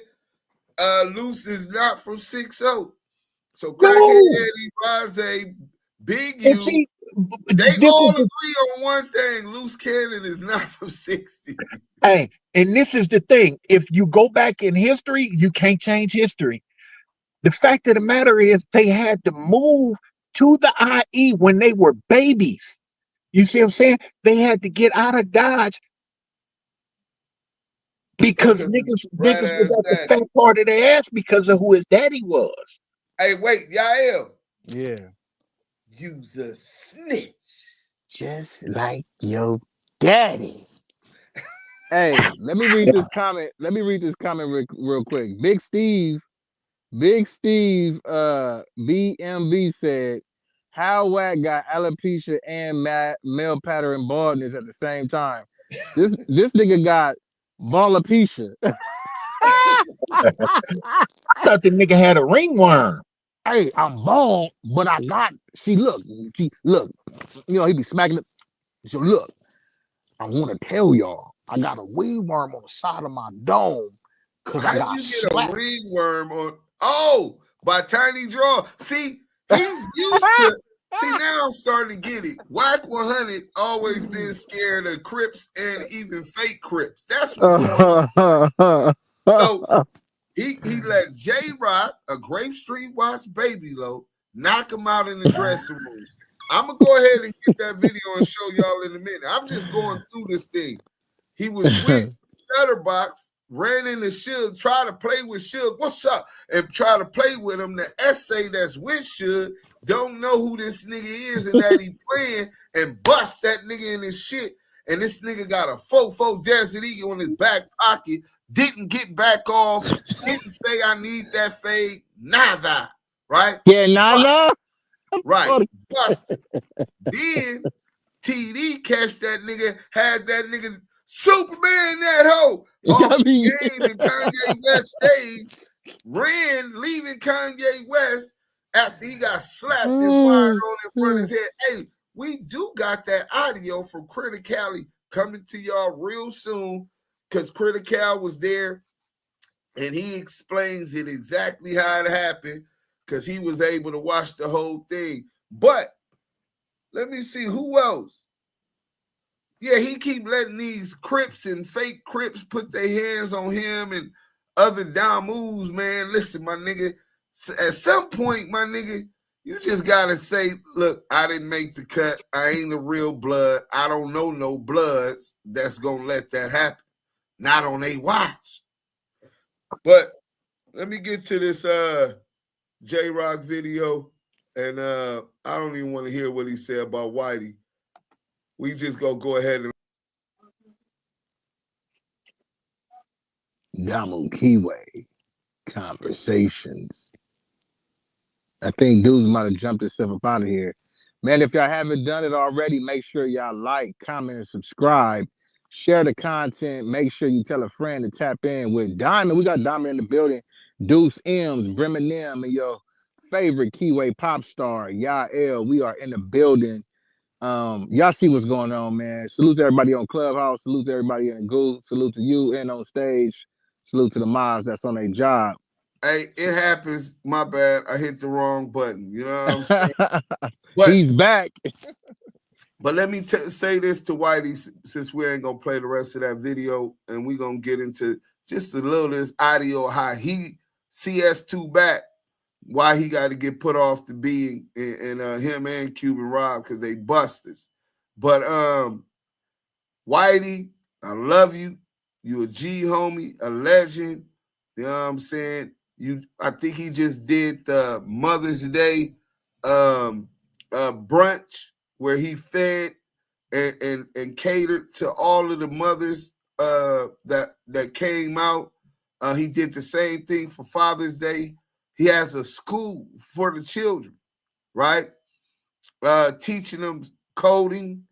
Luce is not from 6-0. So Crackhead Eddie, Rose, Big U, see, they all agree on one thing. Luce Cannon is not from 60. Hey, and this is the thing. If you go back in history, you can't change history. The fact of the matter is they had to move to the IE when they were babies. You see what I'm saying? They had to get out of Dodge because niggas was at the fat part of their ass because of who his daddy was. Hey, wait, Yael. Yeah. You's a snitch. Just like your daddy. Hey, let me read this comment. Let me read this comment real quick. Big Steve, BMB said, how Wack got alopecia and male pattern baldness at the same time? This nigga got baldalopecia. I thought the nigga had a ringworm. Hey, I'm bald, but I got, look, you know, he be smacking it. So look, I want to tell y'all, I got a ringworm on the side of my dome because I got How'd you get slapped. a ringworm on? Oh, by Tiny Draw. See, he's used to. See, now I'm starting to get it. Wack100 always been scared of Crips and even fake Crips. That's what's going on. So he let J-Rock, a Grape Street Watch baby low, knock him out in the dressing room. I'm going to go ahead and get that video and show y'all in a minute. I'm just going through this thing. He was with Shutterbox, ran into Suge, tried to play with Suge. What's up? And try to play with him. The essay that's with Suge don't know who this nigga is and that he playing and bust that nigga in his shit. And this nigga got a 4-4 Desert Eagle in his back pocket. Didn't get back off. Didn't say I need that fade. Nada. Right? Yeah, nada. Right. Busted. Then TD catch that nigga, had that nigga Superman that hoe off the game in Kanye West stage, ran, leaving Kanye West after he got slapped and fired on in front of his head. Hey, we do got that audio from Criticality coming to y'all real soon because Critical was there and he explains it exactly how it happened because he was able to watch the whole thing. But let me see who else. Yeah, he keep letting these Crips and fake Crips put their hands on him and other down moves, man. Listen, my nigga, at some point, my nigga, you just gotta say, look, I didn't make the cut. I ain't a real blood. I don't know no bloods that's gonna let that happen. Not on a watch. But let me get to this J-Rock video. And I don't even want to hear what he said about Whitey. We just go ahead and Damu Keyway conversations. I think dudes might have jumped himself up out of here. Man, if y'all haven't done it already, make sure y'all like, comment, and subscribe. Share the content. Make sure you tell a friend to tap in with Diamond. We got Diamond in the building. Duse M's, Brims, and your favorite Keyway pop star, Yael. We are in the building. Y'all see what's going on, man. Salute to everybody on Clubhouse. Salute to everybody in the group. Salute to you and on stage. Salute to the mobs that's on their job. Hey, it happens. My bad. I hit the wrong button. You know what I'm saying? But, he's back. But let me say this to Whitey, since we ain't going to play the rest of that video, and we're going to get into just a little of this audio, how he CS2 back, why he got to get put off the being, and him and KUBANROB, because they busters. But Whitey, I love you. You a G homie, a legend. You know what I'm saying? I think he just did the Mother's Day brunch where he fed and catered to all of the mothers that came out. He did the same thing for Father's Day. He has a school for the children, right? Teaching them coding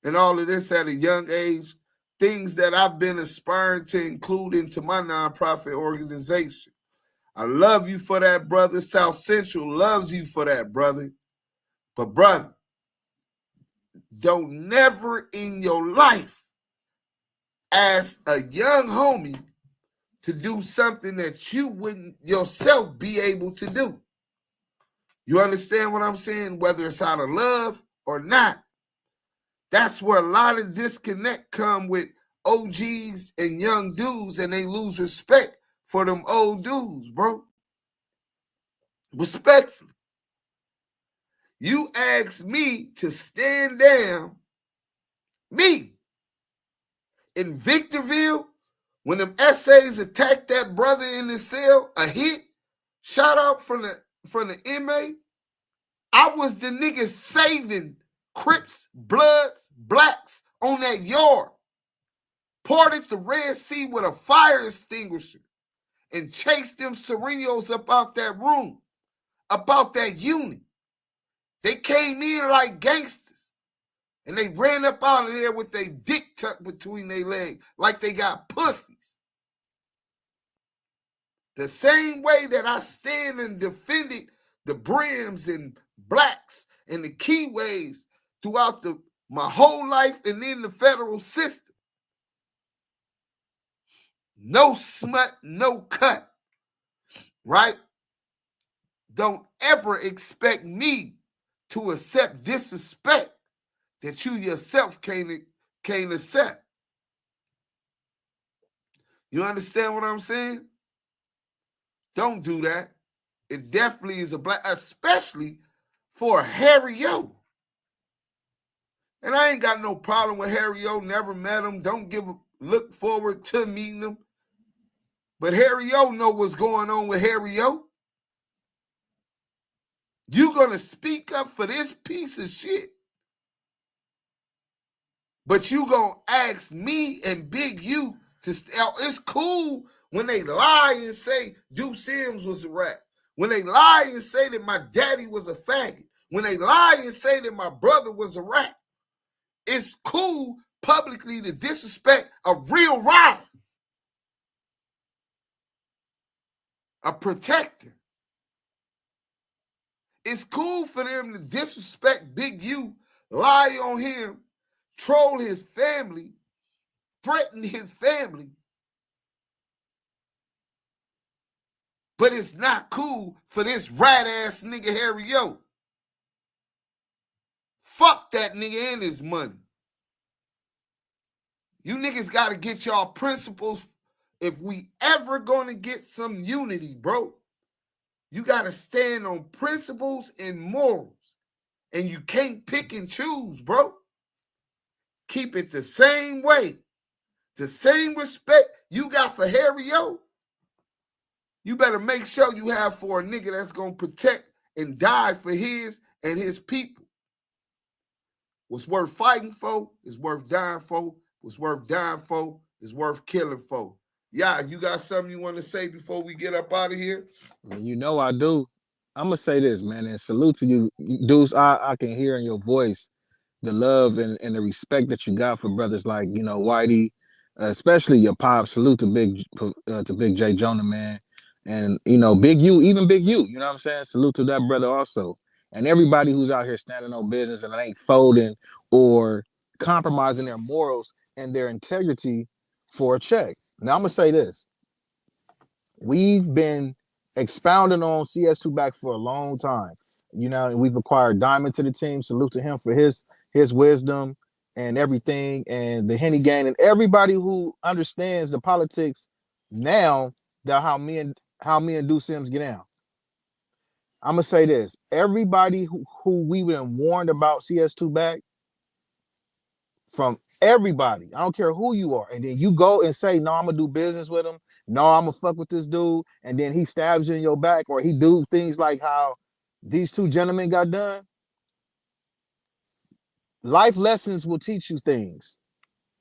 and all of this at a young age. things that I've been aspiring to include into my nonprofit organization. I love you for that, brother. South Central loves you for that, brother. But, brother, don't never in your life ask a young homie to do something that you wouldn't yourself be able to do. You understand what I'm saying? Whether it's out of love or not. That's where a lot of disconnect come with OGs and young dudes, and they lose respect for them old dudes, bro. Respectfully. You asked me to stand down, me, in Victorville, when them essays attacked that brother in the cell, a hit, shot out from the MA. I was the nigga saving Crips, Bloods, Blacks on that yard. Parted the Red Sea with a fire extinguisher and chased them Serenos up out that room, about that unit. They came in like gangsters, and they ran up out of there with their dick tucked between their legs like they got pussies. The same way that I stand and defended the Brims and Blacks and the Keyways throughout my whole life and in the federal system. No smut, no cut, right? Don't ever expect me to accept disrespect that you yourself can't accept. You understand what I'm saying? Don't do that. It definitely is a black, especially for Harry O. And I ain't got no problem with Harry O. Never met him. Don't look forward to meeting him. But Harry O know what's going on with Harry O. You gonna speak up for this piece of shit, but you gonna ask me and Big U to it's cool when they lie and say Duse M was a rat. When they lie and say that my daddy was a faggot. When they lie and say that my brother was a rat. It's cool publicly to disrespect a real rider. A protector. It's cool for them to disrespect Big U, lie on him, troll his family, threaten his family. But it's not cool for this rat-ass nigga Harry O. Fuck that nigga and his money. You niggas got to get y'all principles. If we ever going to get some unity, bro, you got to stand on principles and morals. And you can't pick and choose, bro. Keep it the same way. The same respect you got for Harry O, you better make sure you have for a nigga that's going to protect and die for his and his people. What's worth fighting for is worth dying for. What's worth dying for is worth killing for. Yeah, you got something you want to say before we get up out of here? You know I do. I'm going to say this, man, and salute to you. Deuce, I can hear in your voice the love and the respect that you got for brothers like, you know, Whitey, especially your pop. Salute to Big J Jonah, man. And, you know, Big U, even Big U, you know what I'm saying? Salute to that brother also. And everybody who's out here standing on business and ain't folding or compromising their morals and their integrity for a check. Now, I'm going to say this. We've been expounding on CS2 back for a long time. You know, and we've acquired Diamond to the team. Salute to him for his wisdom and everything, and the Henny gang and everybody who understands the politics now that how me and Duse Sims get down. I'm gonna say this: everybody who we've been warned about CS2 back, from everybody, I don't care who you are, and then you go and say, no, I'm gonna do business with him, no, I'm gonna fuck with this dude, and then he stabs you in your back, or he do things like how these two gentlemen got done. Life lessons will teach you things,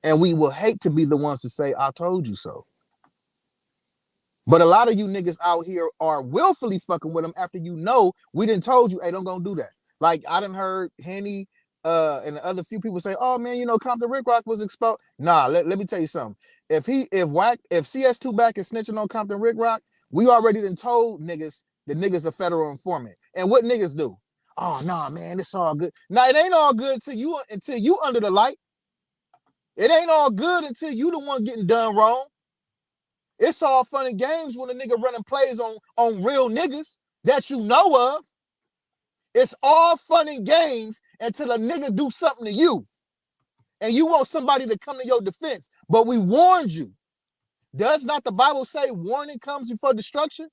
and we will hate to be the ones to say, I told you so. But a lot of you niggas out here are willfully fucking with them after you know we done told you, hey, don't go do that. Like I done heard Henny and the other few people say, oh man, you know, Compton Rick Rock was exposed. Nah, let me tell you something. If CS2 back is snitching on Compton Rick Rock, we already done told niggas the niggas a federal informant. And what niggas do? Oh nah, man, it's all good. Nah, it ain't all good until you under the light. It ain't all good until you the one getting done wrong. It's all fun and games when a nigga running plays on real niggas that you know of. It's all fun and games until a nigga do something to you. And you want somebody to come to your defense. But we warned you. Does not the Bible say warning comes before destruction?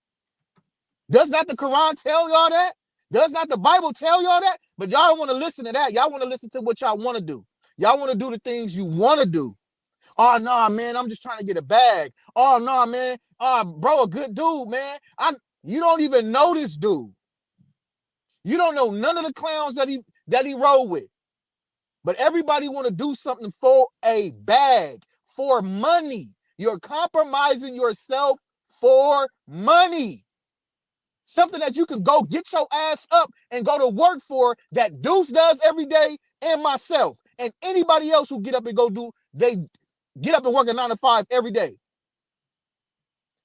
Does not the Quran tell y'all that? Does not the Bible tell y'all that? But y'all don't want to listen to that. Y'all want to listen to what y'all want to do. Y'all want to do the things you want to do. Oh, nah, man, I'm just trying to get a bag. Oh, nah, man. Oh, bro, a good dude, man. You don't even know this dude. You don't know none of the clowns that he roll with. But everybody want to do something for a bag, for money. You're compromising yourself for money. Something that you can go get your ass up and go to work for that Deuce does every day, and myself and anybody else who get up and they get up and work a 9 to 5 every day.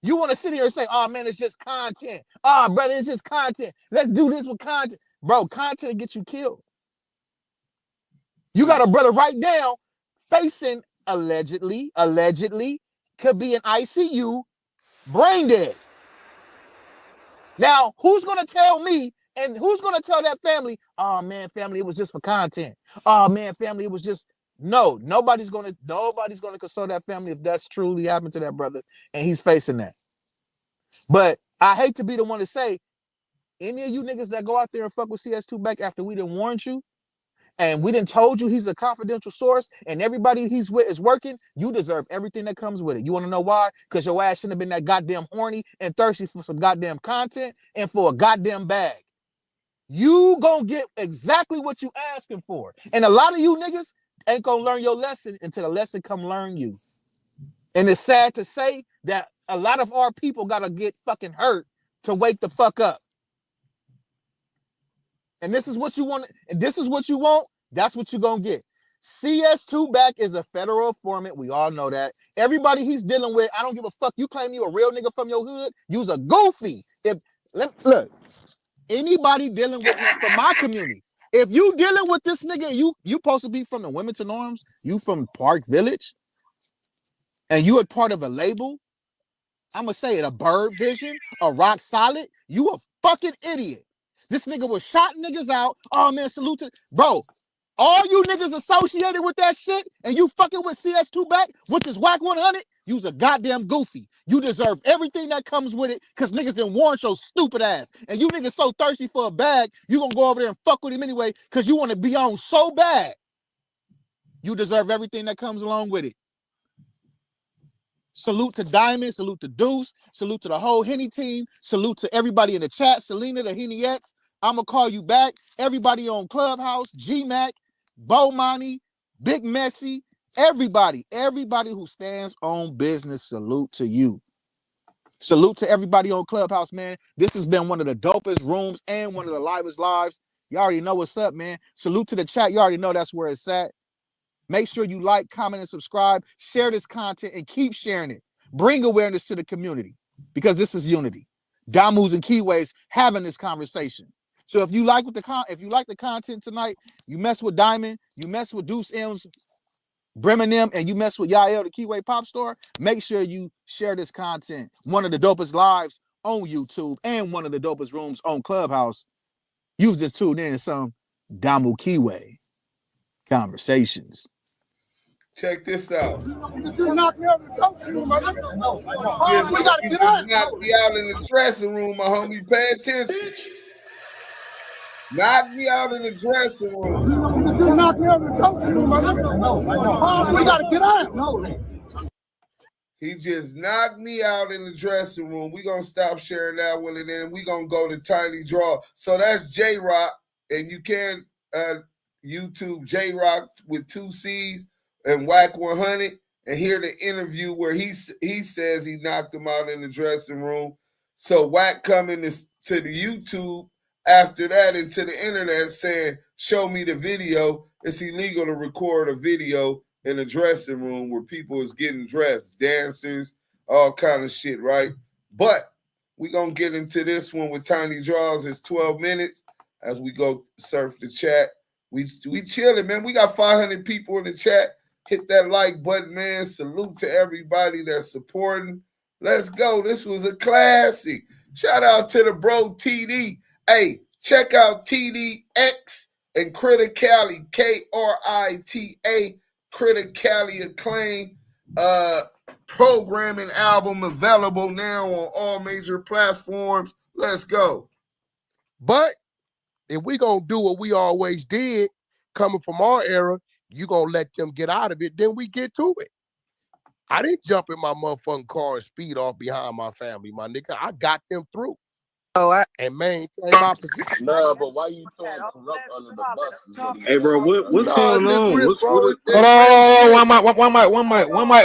You want to sit here and say, oh man, it's just content. Oh, brother, it's just content. Let's do this with content. Bro, content gets you killed. You got a brother right now facing allegedly, could be in ICU, brain dead. Now, who's going to tell me and who's going to tell that family, oh man, family, it was just for content. Oh man, family, it was just, no, nobody's going to console that family if that's truly happened to that brother and he's facing that. But I hate to be the one to say, any of you niggas that go out there and fuck with CS2 back after we done warned you, and we done told you he's a confidential source, and everybody he's with is working, you deserve everything that comes with it. You want to know why? Because your ass shouldn't have been that goddamn horny and thirsty for some goddamn content and for a goddamn bag. You gonna get exactly what you asking for. And a lot of you niggas ain't gonna learn your lesson until the lesson come learn you. And it's sad to say that a lot of our people gotta get fucking hurt to wake the fuck up. And this is what you want, and this is what you want, that's what you're gonna get. CS2 back is a federal informant. We all know that. Everybody he's dealing with, I don't give a fuck. You claim you a real nigga from your hood, you's a goofy. Look, anybody dealing with him from my community, if you dealing with this nigga, you supposed to be from the Wilmington Arms, you from Park Village, and you are part of a label, I'm gonna say it, a Bird Vision, a Rock Solid, you a fucking idiot. This nigga was shotting niggas out. Oh man, salute to, bro. All you niggas associated with that shit and you fucking with CS2 back, which is Wack100, you's a goddamn goofy. You deserve everything that comes with it because niggas done warned your stupid ass. And you niggas so thirsty for a bag, you gonna go over there and fuck with him anyway because you want to be on so bad. You deserve everything that comes along with it. Salute to Diamond, salute to Deuce, salute to the whole Henny team, salute to everybody in the chat, Selena, the Henniettes. I'm gonna call you back. Everybody on Clubhouse, G-Mac, Bo Money, Big Messy, everybody who stands on business, salute to you. Salute to everybody on Clubhouse, man. This has been one of the dopest rooms and one of the livest lives. You already know what's up, man. Salute to the chat. You already know that's where it's at. Make sure you like, comment, and subscribe. Share this content and keep sharing it. Bring awareness to the community because this is unity. Damus and Keyways having this conversation. So if you like the content tonight, you mess with Diamond, you mess with Deuce M's, Brims and them, and you mess with Yael, the Keyway Pop Store, make sure you share this content. One of the dopest lives on YouTube and one of the dopest rooms on Clubhouse. You just tuned in to some Damu Keyway conversations. Check this out. You knocked me out in the dressing room, my nigga. We gotta get out. Knocked me out in the dressing room, my homie. Pay attention. Knocked me out in the dressing room. You knocked me out in the dressing room, my nigga. We gotta get out. He just knocked me out in the dressing room. We're going to stop sharing that one, and then we're going to go to Tiny Draw. So that's J-Rock, and you can YouTube J-Rock with 2 C's and Wack100 and hear the interview where he says he knocked him out in the dressing room. So Wack coming to the YouTube after that into the internet saying, show me the video. It's illegal to record a video in a dressing room where people is getting dressed, dancers, all kind of shit, right? But we're going to get into this one with Tiny Draws. It's 12 minutes as we go surf the chat. We chilling, man. We got 500 people in the chat. Hit that like button, man. Salute to everybody that's supporting. Let's go. This was a classic. Shout out to the bro TD. Hey, check out TDX and Criticality, Krita, Criticality Acclaim programming album available now on all major platforms. Let's go. But if we gonna do what we always did, coming from our era, you gonna let them get out of it, then we get to it. I didn't jump in my motherfucking car and speed off behind my family, my nigga. I got them through. And maintain my position. Nah, but why you throwing Corrupt under the bus? Hey, bro, what's going on? What's Hold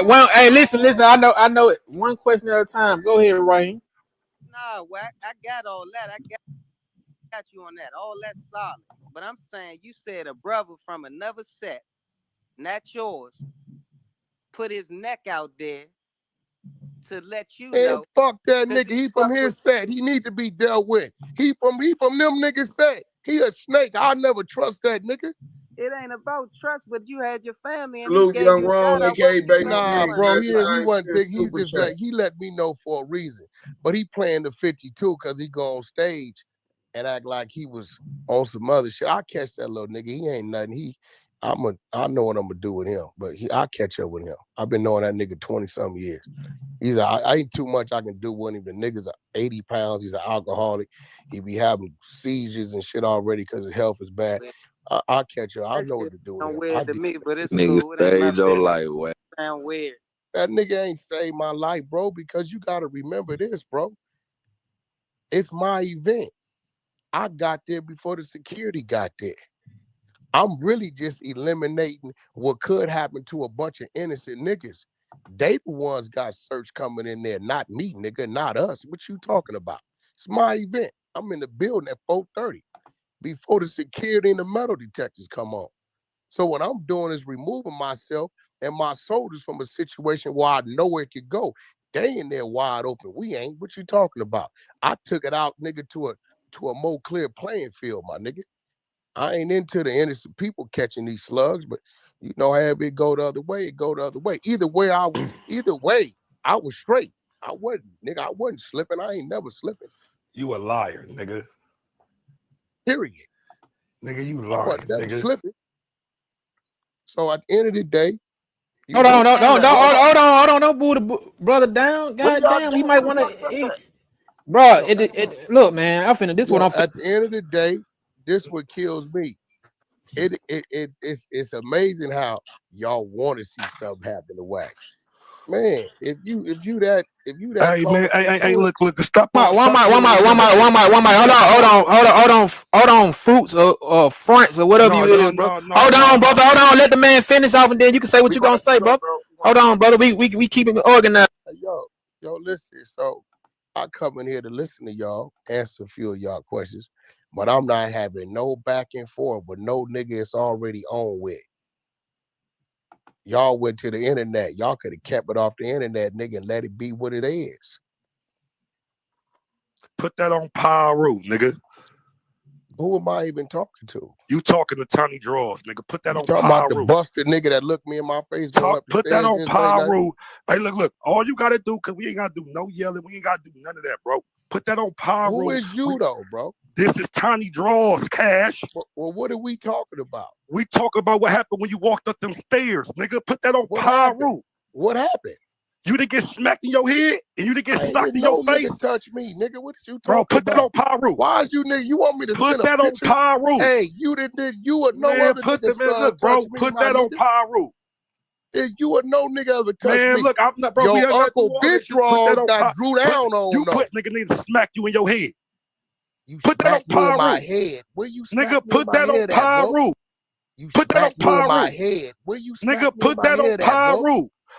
on, hey, listen. I know it. One question at a time. Go ahead, Raheem. Nah, Wack, I got all that. I got you on that. All that's solid. But I'm saying, you said a brother from another set, not yours, put his neck out there to let you know. Fuck that nigga. He from his set. He need to be dealt with. He from them niggas set. He a snake. I'll never trust that nigga. It ain't about trust, but you had your family and Salute Young Ron, aka Baby. Nah, bro, he wasn't big. He let me know for a reason. But he playing the 52 because he go on stage and act like he was on some other shit. I catch that little nigga. He ain't nothing. I know what I'm gonna do with him, but I catch up with him. I've been knowing that nigga 20-some years. I ain't too much I can do with him. The nigga's 80 pounds. He's an alcoholic. He be having seizures and shit already because his health is bad. I'll catch up. I know what to do with him. Weird to me, but it's nigga cool. It ain't my stage your business. life, Wack. Sound weird. That nigga ain't saved my life, bro, because you gotta remember this, bro. It's my event. I got there before the security got there. I'm really just eliminating what could happen to a bunch of innocent niggas. They the ones got search coming in there, not me, nigga, not us. What you talking about? It's my event. I'm in the building at 4:30 before the security and the metal detectors come on. So what I'm doing is removing myself and my soldiers from a situation where I know where it could go. They in there wide open. We ain't. What you talking about? I took it out, nigga, to a more clear playing field, my nigga. I ain't into the innocent people catching these slugs, but you know, have it go the other way, it go the other way. Either way, I was straight. I wasn't slipping. I ain't never slipping. You a liar, nigga. Period. Nigga, you lying, nigga. Slipping. So at the end of the day, Hold on, don't boo the brother down. God damn, he might want to. Bro, look, man, I finna this one. At the end of the day, this what kills me. It's amazing how y'all want to see something happen to Wack. Man, if you that hey man, hey, look, stop. One mic. Hold on, fruits or fronts or whatever you is, bro. Hold on, brother. Hold on, let the man finish off, and then you can say what you gonna say, bro. Hold on, brother. We keep it organized. Hey, yo, listen. So I come in here to listen to y'all, answer a few of y'all questions, but I'm not having no back and forth with no nigga it's already on with. Y'all went to the internet. Y'all could have kept it off the internet, nigga, and let it be what it is. Put that on Piru, nigga. Who am I even talking to? You talking to Tiny Draws, nigga. Put that on Piru. Talking about the busted nigga that looked me in my face. Put that on Piru. Hey, look. All you gotta do, cause we ain't gotta do no yelling. We ain't gotta do none of that, bro. Put that on Piru. Who is you though, bro? This is Tiny Draws, Cash. Well, what are we talking about? We talk about what happened when you walked up them stairs, nigga. Put that on Piru. What happened? You didn't get smacked in your head and you didn't get socked in your face. Nigga touch me, nigga. What did you talking Bro, put about? that on Piru. Why is you nigga? You want me to put that on Piru? Hey, you did you or no man, other put nigga? Man, look, bro, put that on Piru. You or no nigga ever touch me? Man, look, I'm not, bro. Your uncle bitch wrong got drew down on. You put nigga need to smack you in your head. You put that on Piru. My head. Where you nigga, put that on Piru. You put that on Piru. My head. Where you nigga, put that on Piru.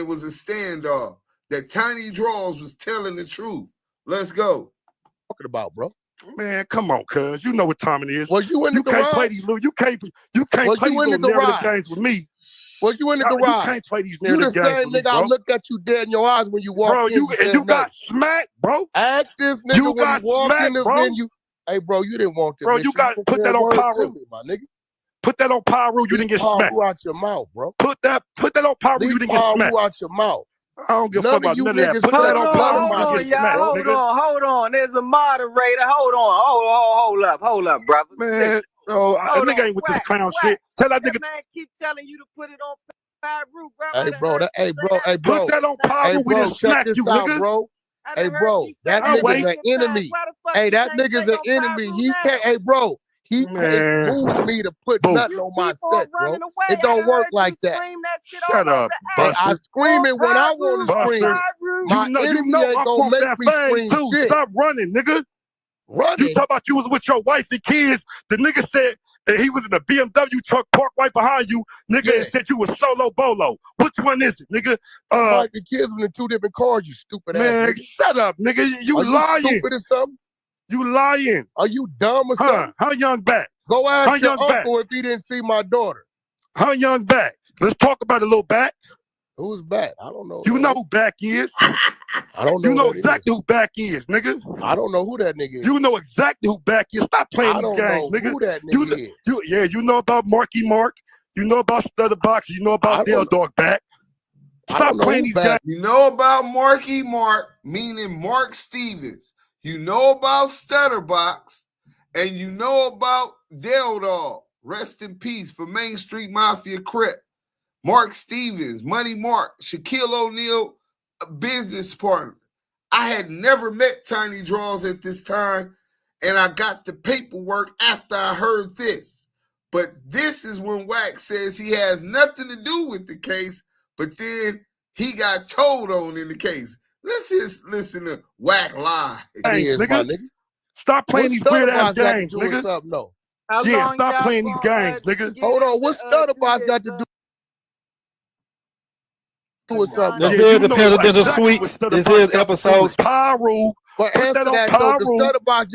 when it was a standoff. That Tiny Draws was telling the truth. Let's go. Talking about, bro. Man, come on, cuz. You know what time it is. Was you in the garage? Can't play these little, you can't play these little narrative games with me. Was you in the garage? You can't play these narrative games with me, You the same nigga I looked at you dead in your eyes when you walked in. Bro, you got smacked, bro. Ask this nigga you when got you walked smacked, in the bro. venue. Hey, bro, you didn't want this. Bro, you got put that on Piru. My nigga. Put that on Piru. You didn't get smacked. Piru out your mouth, bro. Put that on Piru. You didn't get smacked. Out your mouth. I don't give a fuck about none of that. Put that on Piru. You didn't get smacked, nigga. Hold on. There's a moderator. Hold up, brother. Man, bro, a nigga ain't with this clown shit. Tell that nigga. Man, keep telling you to put it on Piru, bro. Hey, bro. Put that on Piru. We didn't smack you, nigga. Bro. Hey, bro, that nigga's an enemy. Hey, that nigga's an enemy. He can't. Hey, bro. He can't move me to put nothing on my set, bro. It don't work like that. Shut up, Buster. I scream it when I want to scream. My enemy ain't gonna make me scream shit. Stop running, nigga. Running? You talk about you was with your wife and kids. The nigga said that he was in a BMW truck parked right behind you, nigga, and said you was solo bolo. Which one is it, nigga? Like the kids were in 2 different cars, you stupid ass man, nigga. shut up, nigga. You lying. You stupid or something? You lying. Are you dumb or something? How young back? Go ask your uncle if he didn't see my daughter. How young back? Let's talk about a little back. Who's back? I don't know. You know who back is. I don't know. You know exactly who back is, nigga. I don't know who that nigga is. You know exactly who back is. Stop playing these games, nigga. Who that nigga is. You know about Marky Mark. You know about Stutterbox. You know about Dale Dog back. Stop playing these games. You know about Marky Mark, meaning Mark Stevens. You know about Stutterbox. And you know about Dale Dog. Rest in peace for Main Street Mafia Crip. Mark Stevens, Money Mark, Shaquille O'Neal, a business partner. I had never met Tiny Draws at this time, and I got the paperwork after I heard this. But this is when Wack says he has nothing to do with the case, but then he got told on in the case. Let's just listen to Wack lie. Hey, nigga. Stop playing these weird ass games, nigga. Stop playing these games, nigga. Hold on, what's Stutterbox got to do? This is the Presidential Suites. This is episode Piru. But put that on Piru.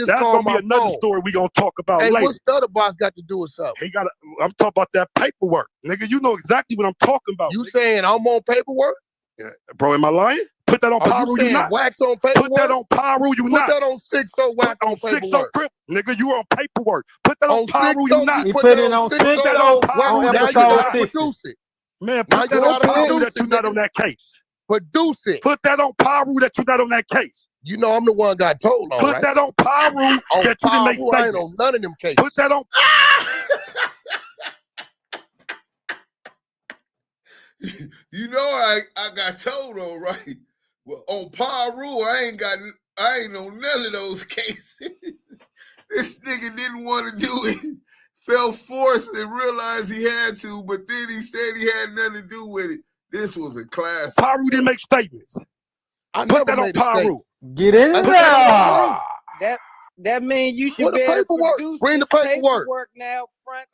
That's gonna be another story we gonna talk about later. What's Stutterbox got to do with something? He got. I'm talking about that paperwork, nigga. You know exactly what I'm talking about. You saying I'm on paperwork? Yeah, bro, am I lying? Put that on Piru. You not. Wax on paperwork. Put that on Piru. You not. Put that on 6-0 Wax on paperwork. 6-0 Crip, nigga. You on paperwork. Put that on Piru. You not. He put it on 6-0 on episode 60. Man, put that on Piru that you're not on that case. Produce it. Put that on Piru that you're not on that case. You know I'm the one got told on. Put that on Piru that you didn't make statements. I ain't on none of them cases. Put that on. You know I got told on, right? Well, on Piru, I ain't on none of those cases. This nigga didn't want to do it. Felt forced and realized he had to, but then he said he had nothing to do with it. This was a class. Piru didn't make statements. Put that on Piru. Get in there. That means you should be able to produce bring the paperwork now, front.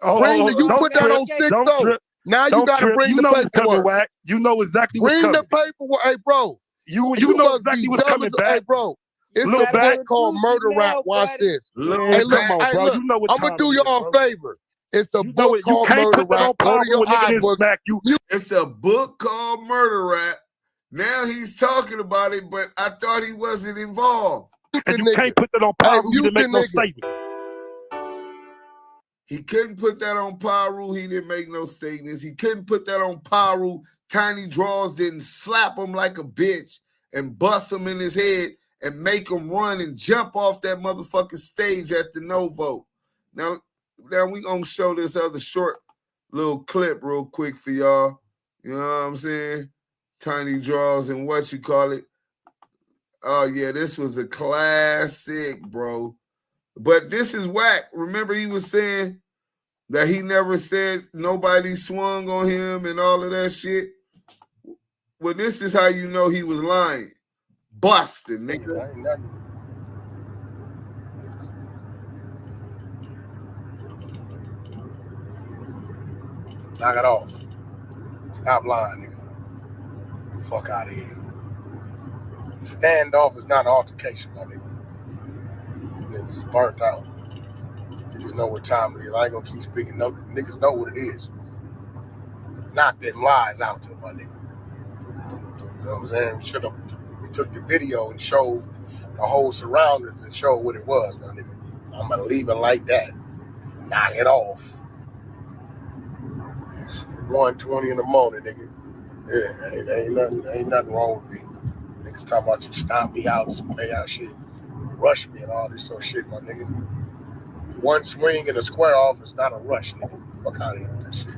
You put that on 6-0. Now you got to bring the paperwork. Wack. You know exactly what's coming. Bring the paperwork. Hey, bro. You know exactly what's coming back. Hey, bro. It's a book called Murder Rap. Watch this. Hey, look, come on, bro. You know what I'm going to do y'all a favor. It's a book called Murder Rap. Go to your iBook. It's a book called Murder Rap. Now he's talking about it, but I thought he wasn't involved. And you can't put that on Piru. You didn't make no statement. He couldn't put that on Piru. He didn't make no statements. He couldn't put that on Piru. Tiny Draws didn't slap him like a bitch and bust him in his head and make him run and jump off that motherfucking stage at the Novo. Now we gonna show this other short little clip real quick for y'all. You know what I'm saying? Tiny Draws and what you call it. Oh yeah, this was a classic, bro. But this is Wack. Remember he was saying that he never said nobody swung on him and all of that shit? Well, this is how you know he was lying. Busted, nigga. Knock it off. Stop lying, nigga. Fuck out of here. Standoff is not an altercation, my nigga. Niggas burnt out. Niggas know what time it is. I ain't gonna keep speaking. No, niggas know what it is. Knock them lies out to my nigga. You know what I'm saying? We took the video and showed the whole surroundings and showed what it was, my nigga. I'm gonna leave it like that. Knock it off. It's 1:20 in the morning, nigga. Yeah, ain't nothing wrong with me. Niggas talking about you stomp me out, some pay out shit, rush me and all this sort of shit, my nigga. One swing and a square off is not a rush, nigga. Fuck out of here with that shit.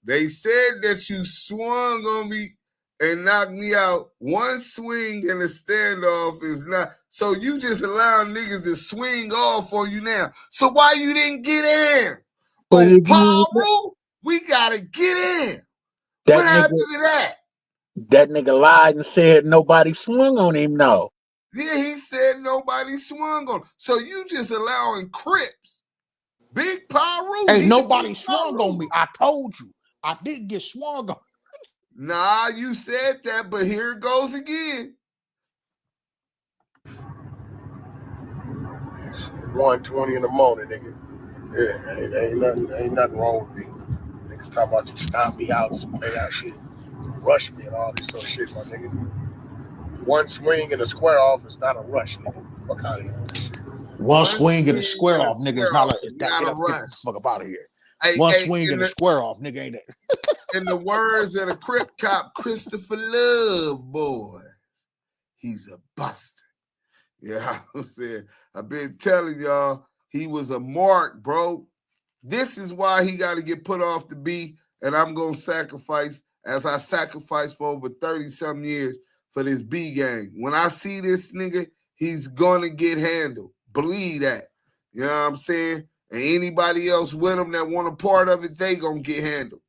They said that you swung on me and knocked me out. One swing and a standoff is not. So you just allow niggas to swing off on you now. So why you didn't get in? On Paru, we gotta get in. What happened to that? That nigga lied and said nobody swung on him. No. Yeah, he said nobody swung on him. So you just allowing Crips. Big Paru. Hey, nobody swung on me. I told you. I didn't get swung on. Nah, you said that, but here it goes again. It's 1:20 in the morning, nigga. Yeah, ain't nothing wrong with me. Niggas talking about you stomp me out, some pay out shit, rush me and all this sort of shit, my nigga. One swing and a square off is not a rush, nigga. Fuck out of here with that shit. One swing and a square off, nigga. It's not like that. Get the fuck up out of here. One swing and a square off, nigga, ain't it? In the words of the Crip cop, Christopher Love, boy, he's a buster. Yeah, I'm saying, I've been telling y'all, he was a mark, bro. This is why he got to get put off the B, and I'm going to sacrifice, as I sacrificed for over 30-something years for this B gang. When I see this nigga, he's going to get handled. Believe that. You know what I'm saying? And anybody else with him that want a part of it, they going to get handled.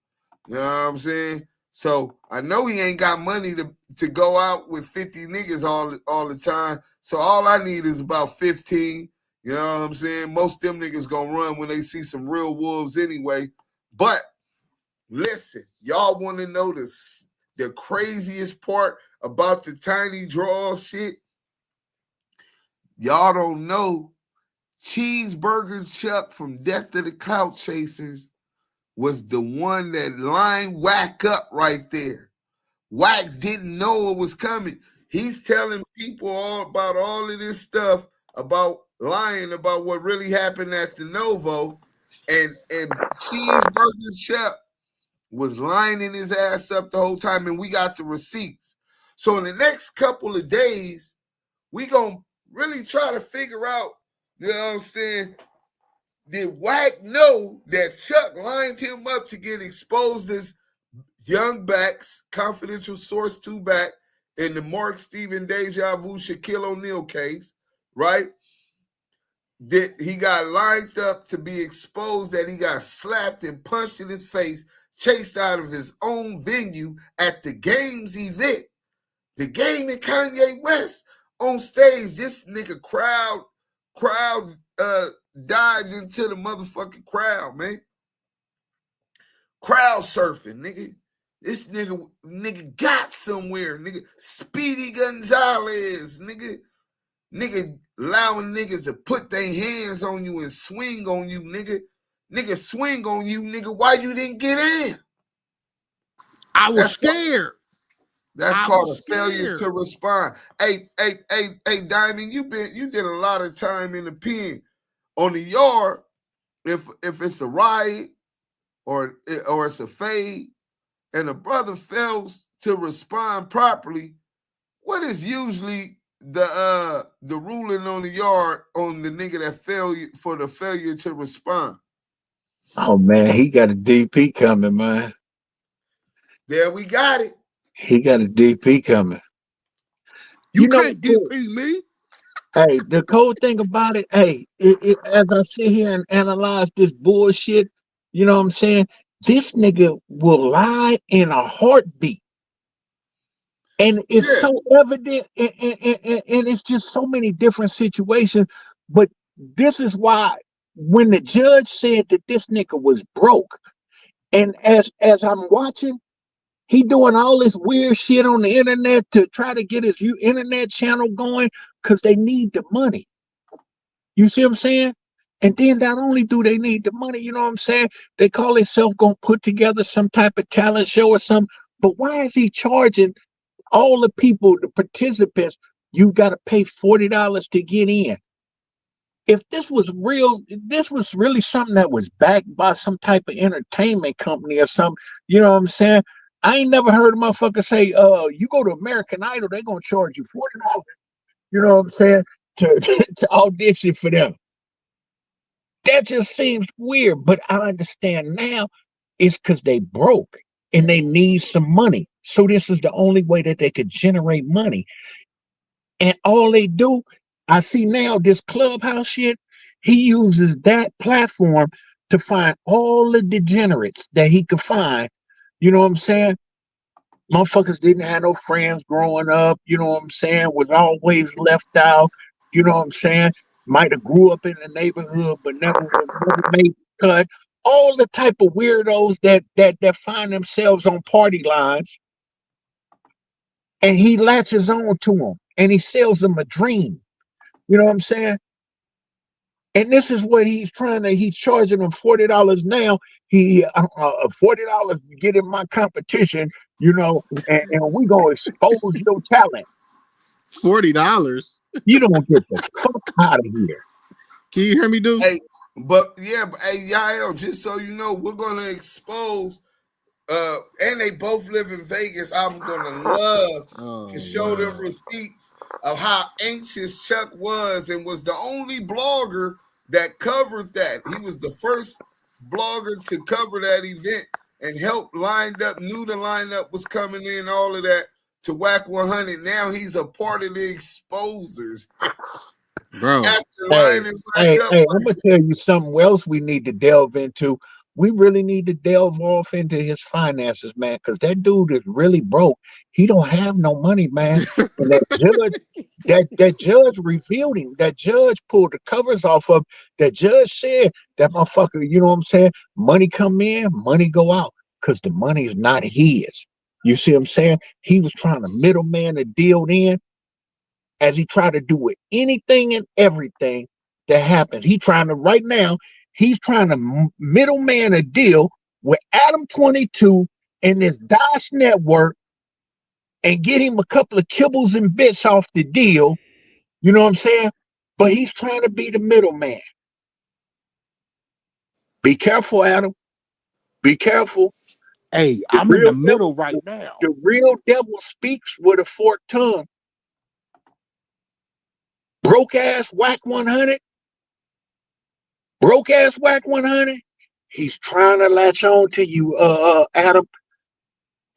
You know what I'm saying? So I know he ain't got money to go out with 50 niggas all the time. So all I need is about 15. You know what I'm saying? Most of them niggas gonna run when they see some real wolves anyway. But listen, y'all want to know the craziest part about the tiny draw shit? Y'all don't know Cheeseburger Chuck from Death of the Clout Chasers was the one that lined Wack up right there. Wack didn't know it was coming. He's telling people all about all of this stuff, about lying about what really happened at the Novo, and Cheeseburger Chuck was lining his ass up the whole time, and we got the receipts. So in the next couple of days, we gonna really try to figure out, you know what I'm saying, did Wack know that Chuck lined him up to get exposed as Young Backs, confidential source 2 back in the Mark Steven Deja Vu Shaquille O'Neal case, right? That he got lined up to be exposed, that he got slapped and punched in his face, chased out of his own venue at the Games event. The game in Kanye West on stage. This nigga crowd dived into the motherfucking crowd, man. Crowd surfing, nigga. This nigga got somewhere, nigga. Speedy Gonzalez, nigga. Nigga allowing niggas to put their hands on you and swing on you, nigga. Nigga swing on you, nigga. Why you didn't get in? I was scared. That's called a failure to respond. Hey, Diamond, you did a lot of time in the pen. On the yard, if it's a riot or it's a fade, and a brother fails to respond properly, what is usually the ruling on the yard on the nigga that failure to respond? Oh man, he got a DP coming, man. There we got it. He got a DP coming. You can't DP me. Hey, the cool thing about it, hey, as I sit here and analyze this bullshit, you know what I'm saying? This nigga will lie in a heartbeat. And it's so evident, and it's just so many different situations. But this is why when the judge said that this nigga was broke, and as I'm watching, he doing all this weird shit on the internet to try to get his internet channel going because they need the money. You see what I'm saying? And then not only do they need the money, you know what I'm saying? They call themselves gonna put together some type of talent show or something. But why is he charging all the people, the participants? You got to pay $40 to get in. If this was real, this was really something that was backed by some type of entertainment company or something, you know what I'm saying? I ain't never heard a motherfucker say, you go to American Idol, they're gonna charge you $40, you know what I'm saying, to audition for them. That just seems weird, but I understand now it's because they broke and they need some money. So this is the only way that they could generate money. And all they do, I see now this Clubhouse shit, he uses that platform to find all the degenerates that he could find. You know what I'm saying? Motherfuckers didn't have no friends growing up, you know what I'm saying? Was always left out, you know what I'm saying? Might have grew up in the neighborhood, but never made the cut. All the type of weirdos that find themselves on party lines, and he latches on to them, and he sells them a dream. You know what I'm saying? And this is what he's he's charging them $40 now. He $40 to get in my competition, you know, and we gonna expose your talent. $40. You don't get the fuck out of here. Can you hear me, dude? Hey, but hey, Yael, just so you know, we're gonna expose and they both live in Vegas. I'm gonna love to show them receipts of how anxious Chuck was and was the only blogger that covered that. He was the first blogger to cover that event and helped knew the lineup was coming in, all of that to Wack100. Now he's a part of the exposers. Bro. Hey, I'm gonna tell you something else we need to delve into. We really need to delve off into his finances, man, because that dude is really broke. He don't have no money, man. And that judge revealed him. That judge pulled the covers off of. That judge said that motherfucker, you know what I'm saying? Money come in, money go out, because the money is not his. You see what I'm saying? He was trying to middleman the deal in, as he tried to do with anything and everything that happened. He's trying to middleman a deal with Adam 22 and this Duse network and get him a couple of kibbles and bits off the deal. You know what I'm saying? But he's trying to be the middleman. Be careful, Adam. Be careful. Hey, I'm in the middle right now. The real devil speaks with a forked tongue. Broke ass Wack100. Broke ass Wack100. He's trying to latch on to you, Adam.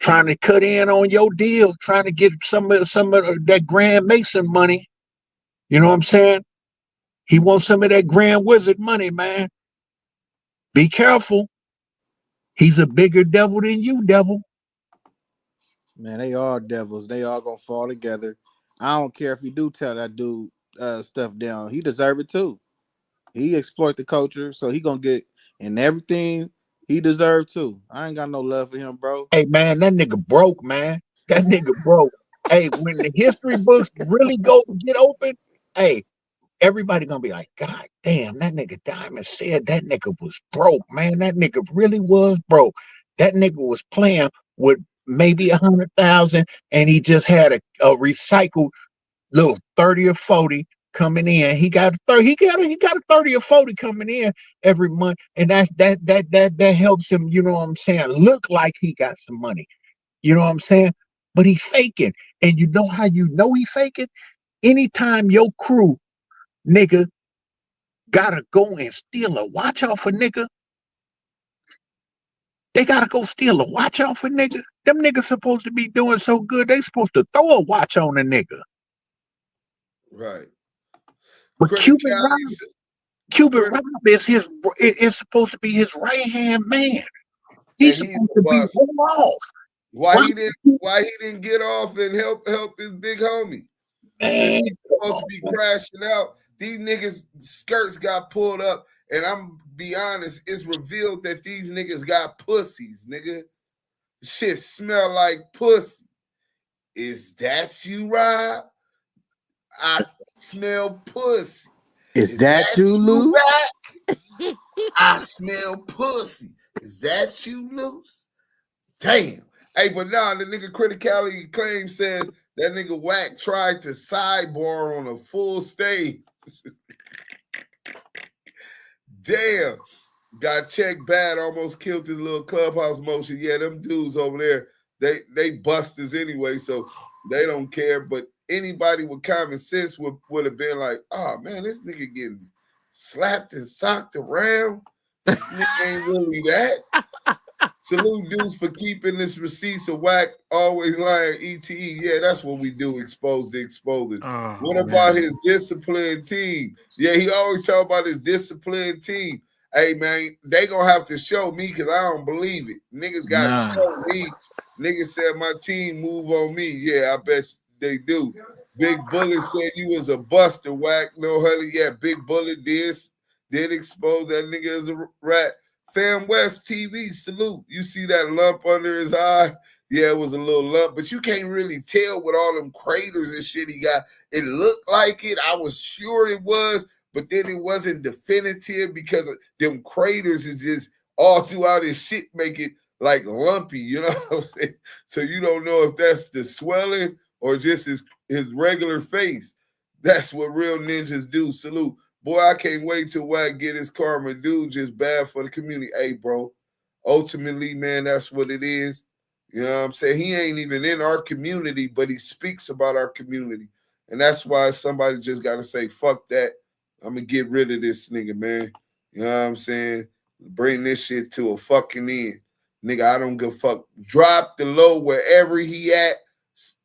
Trying to cut in on your deal, trying to get some of that Grand Mason money. You know what I'm saying? He wants some of that Grand Wizard money, man. Be careful. He's a bigger devil than you, devil. Man, they all devils. They all gonna fall together. I don't care if you do tell that dude stuff down. He deserve it too. He exploit the culture, so he gonna get in everything he deserved too. I ain't got no love for him, bro. Hey, man, that nigga broke, man. That nigga broke. Hey, when the history books really get open, hey, everybody gonna be like, God damn, that nigga Diamond said that nigga was broke, man. That nigga really was broke. That nigga was playing with maybe 100,000, and he just had a recycled little 30 or 40 coming in. He got a 30 or 40 coming in every month, and that helps him, you know what I'm saying, look like he got some money. You know what I'm saying? But he faking. And you know how you know he faking? Anytime your crew, nigga, gotta go and steal a watch off a nigga, they gotta go steal a watch off a nigga. Them niggas supposed to be doing so good, they supposed to throw a watch on a nigga. Right. But Kuban Rob is supposed to be his right-hand man. He's supposed to be off. Why he didn't get off and help his big homie? Since he's supposed to be crashing out, these niggas skirts got pulled up, and I'm be honest, it's revealed that these niggas got pussies, nigga. Shit smell like pussy. Is that you, Rob? I smell pussy. Is that you, Luce? I smell pussy. Is that you, Luce? Damn. Hey, but nah, the nigga Criticality Claim says that nigga Wack tried to sidebar on a full stage. Damn. Got checked bad, almost killed his little clubhouse motion. Yeah, them dudes over there, they busters anyway, so they don't care. But anybody with common sense would have been like, oh man, this nigga getting slapped and socked around. This nigga ain't really that. Salute dudes for keeping this receipts of Wack always lying. ETE, yeah, that's what we do. Expose the exposers. What about his disciplined team? Yeah, he always talk about his disciplined team. Hey man, they gonna have to show me because I don't believe it. Niggas gotta show me. Niggas said my team move on me. Yeah, I bet they do. Big Bullet said you was a buster, Wack. No honey. Yeah, Big Bullet did expose that nigga as a rat. Fam West TV, salute. You see that lump under his eye? Yeah, it was a little lump, but you can't really tell with all them craters and shit he got. It looked like it. I was sure it was, but then it wasn't definitive because of them craters is just all throughout his shit make it like lumpy, you know what I'm saying? So you don't know if that's the swelling or just his regular face. That's what real ninjas do. Salute. Boy, I can't wait till Wack get his karma. Dude, just bad for the community. Hey, bro, ultimately, man, that's what it is. You know what I'm saying? He ain't even in our community, but he speaks about our community. And that's why somebody just got to say, fuck that. I'm going to get rid of this nigga, man. You know what I'm saying? Bring this shit to a fucking end. Nigga, I don't give a fuck. Drop the low wherever he at.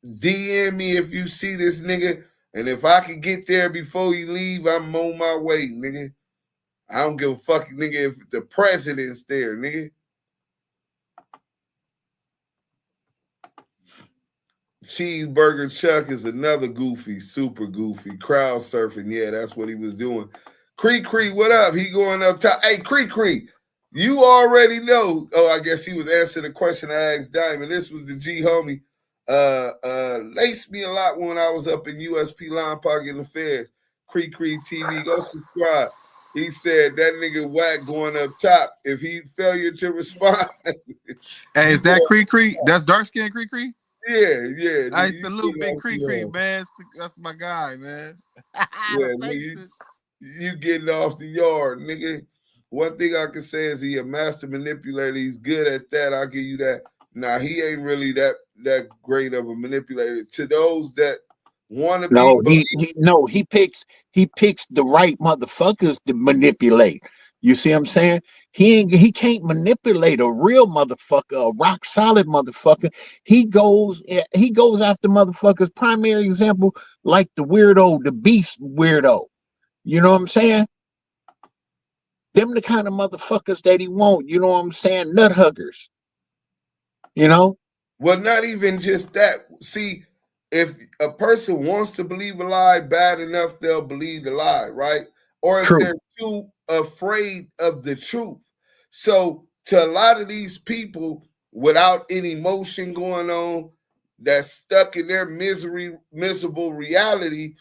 DM me if you see this nigga. And if I can get there before you leave, I'm on my way, nigga. I don't give a fuck, nigga, if the president's there, nigga. Cheeseburger Chuck is another goofy, super goofy. Crowd surfing. Yeah, that's what he was doing. Cree, what up? He going up top. Hey, Cree, you already know. Oh, I guess he was answering the question I asked Diamond. This was the G homie. Laced me a lot when I was up in USP Line Pocket Affairs. Cree TV, go subscribe. He said that nigga Wack going up top. If he failure to respond. Hey, is that Cree? That's dark skin Cree? Yeah. I salute Big Cree, man. That's my guy, man. Yeah, you getting off the yard, nigga. One thing I can say is he a master manipulator. He's good at that. I'll give you that. Nah, he ain't really that great of a manipulator. To those that want to be, he picks the right motherfuckers to manipulate. You see what I'm saying? He can't manipulate a real motherfucker, a rock solid motherfucker. He goes after motherfuckers. Primary example, like the weirdo, the beast weirdo. You know what I'm saying? Them the kind of motherfuckers that he want. You know what I'm saying? Nut huggers. You know? Well, not even just that. See, if a person wants to believe a lie bad enough, they'll believe the lie, right? Or if they're too afraid of the truth. So to a lot of these people without any emotion going on, that's stuck in their miserable reality,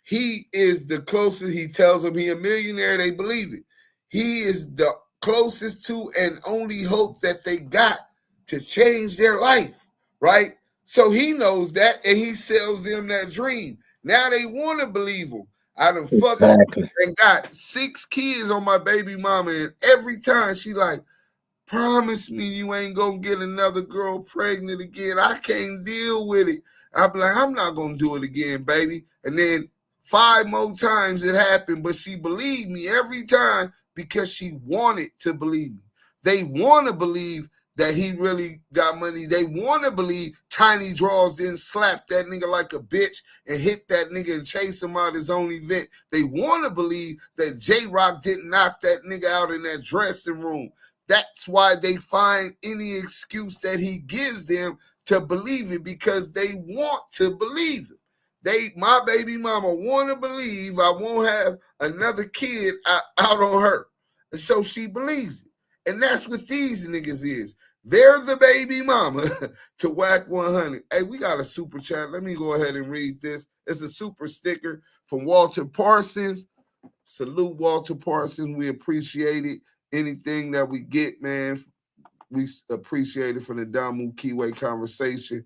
he is the closest. He tells them he a millionaire, they believe it. He is the closest to and only hope that they got to change their life, right? So he knows that, and he sells them that dream. Now they want to believe him. I done fucked and got 6 kids on my baby mama, and every time she like, promise me you ain't gonna get another girl pregnant again. I can't deal with it. I be like, I'm not gonna do it again, baby. And then 5 more times it happened, but she believed me every time because she wanted to believe me. They want to believe that he really got money. They want to believe Tiny Draws didn't slap that nigga like a bitch and hit that nigga and chase him out his own event. They want to believe that J-Rock didn't knock that nigga out in that dressing room. That's why they find any excuse that he gives them to believe it, because they want to believe it. My baby mama want to believe I won't have another kid out on her. And so she believes it. And that's what these niggas is. They're the baby mama to Wack100. Hey, we got a super chat. Let me go ahead and read this. It's a super sticker from Walter Parsons. Salute Walter Parsons. We appreciate it. Anything that we get, man, we appreciate it for the Damu Keyway conversation.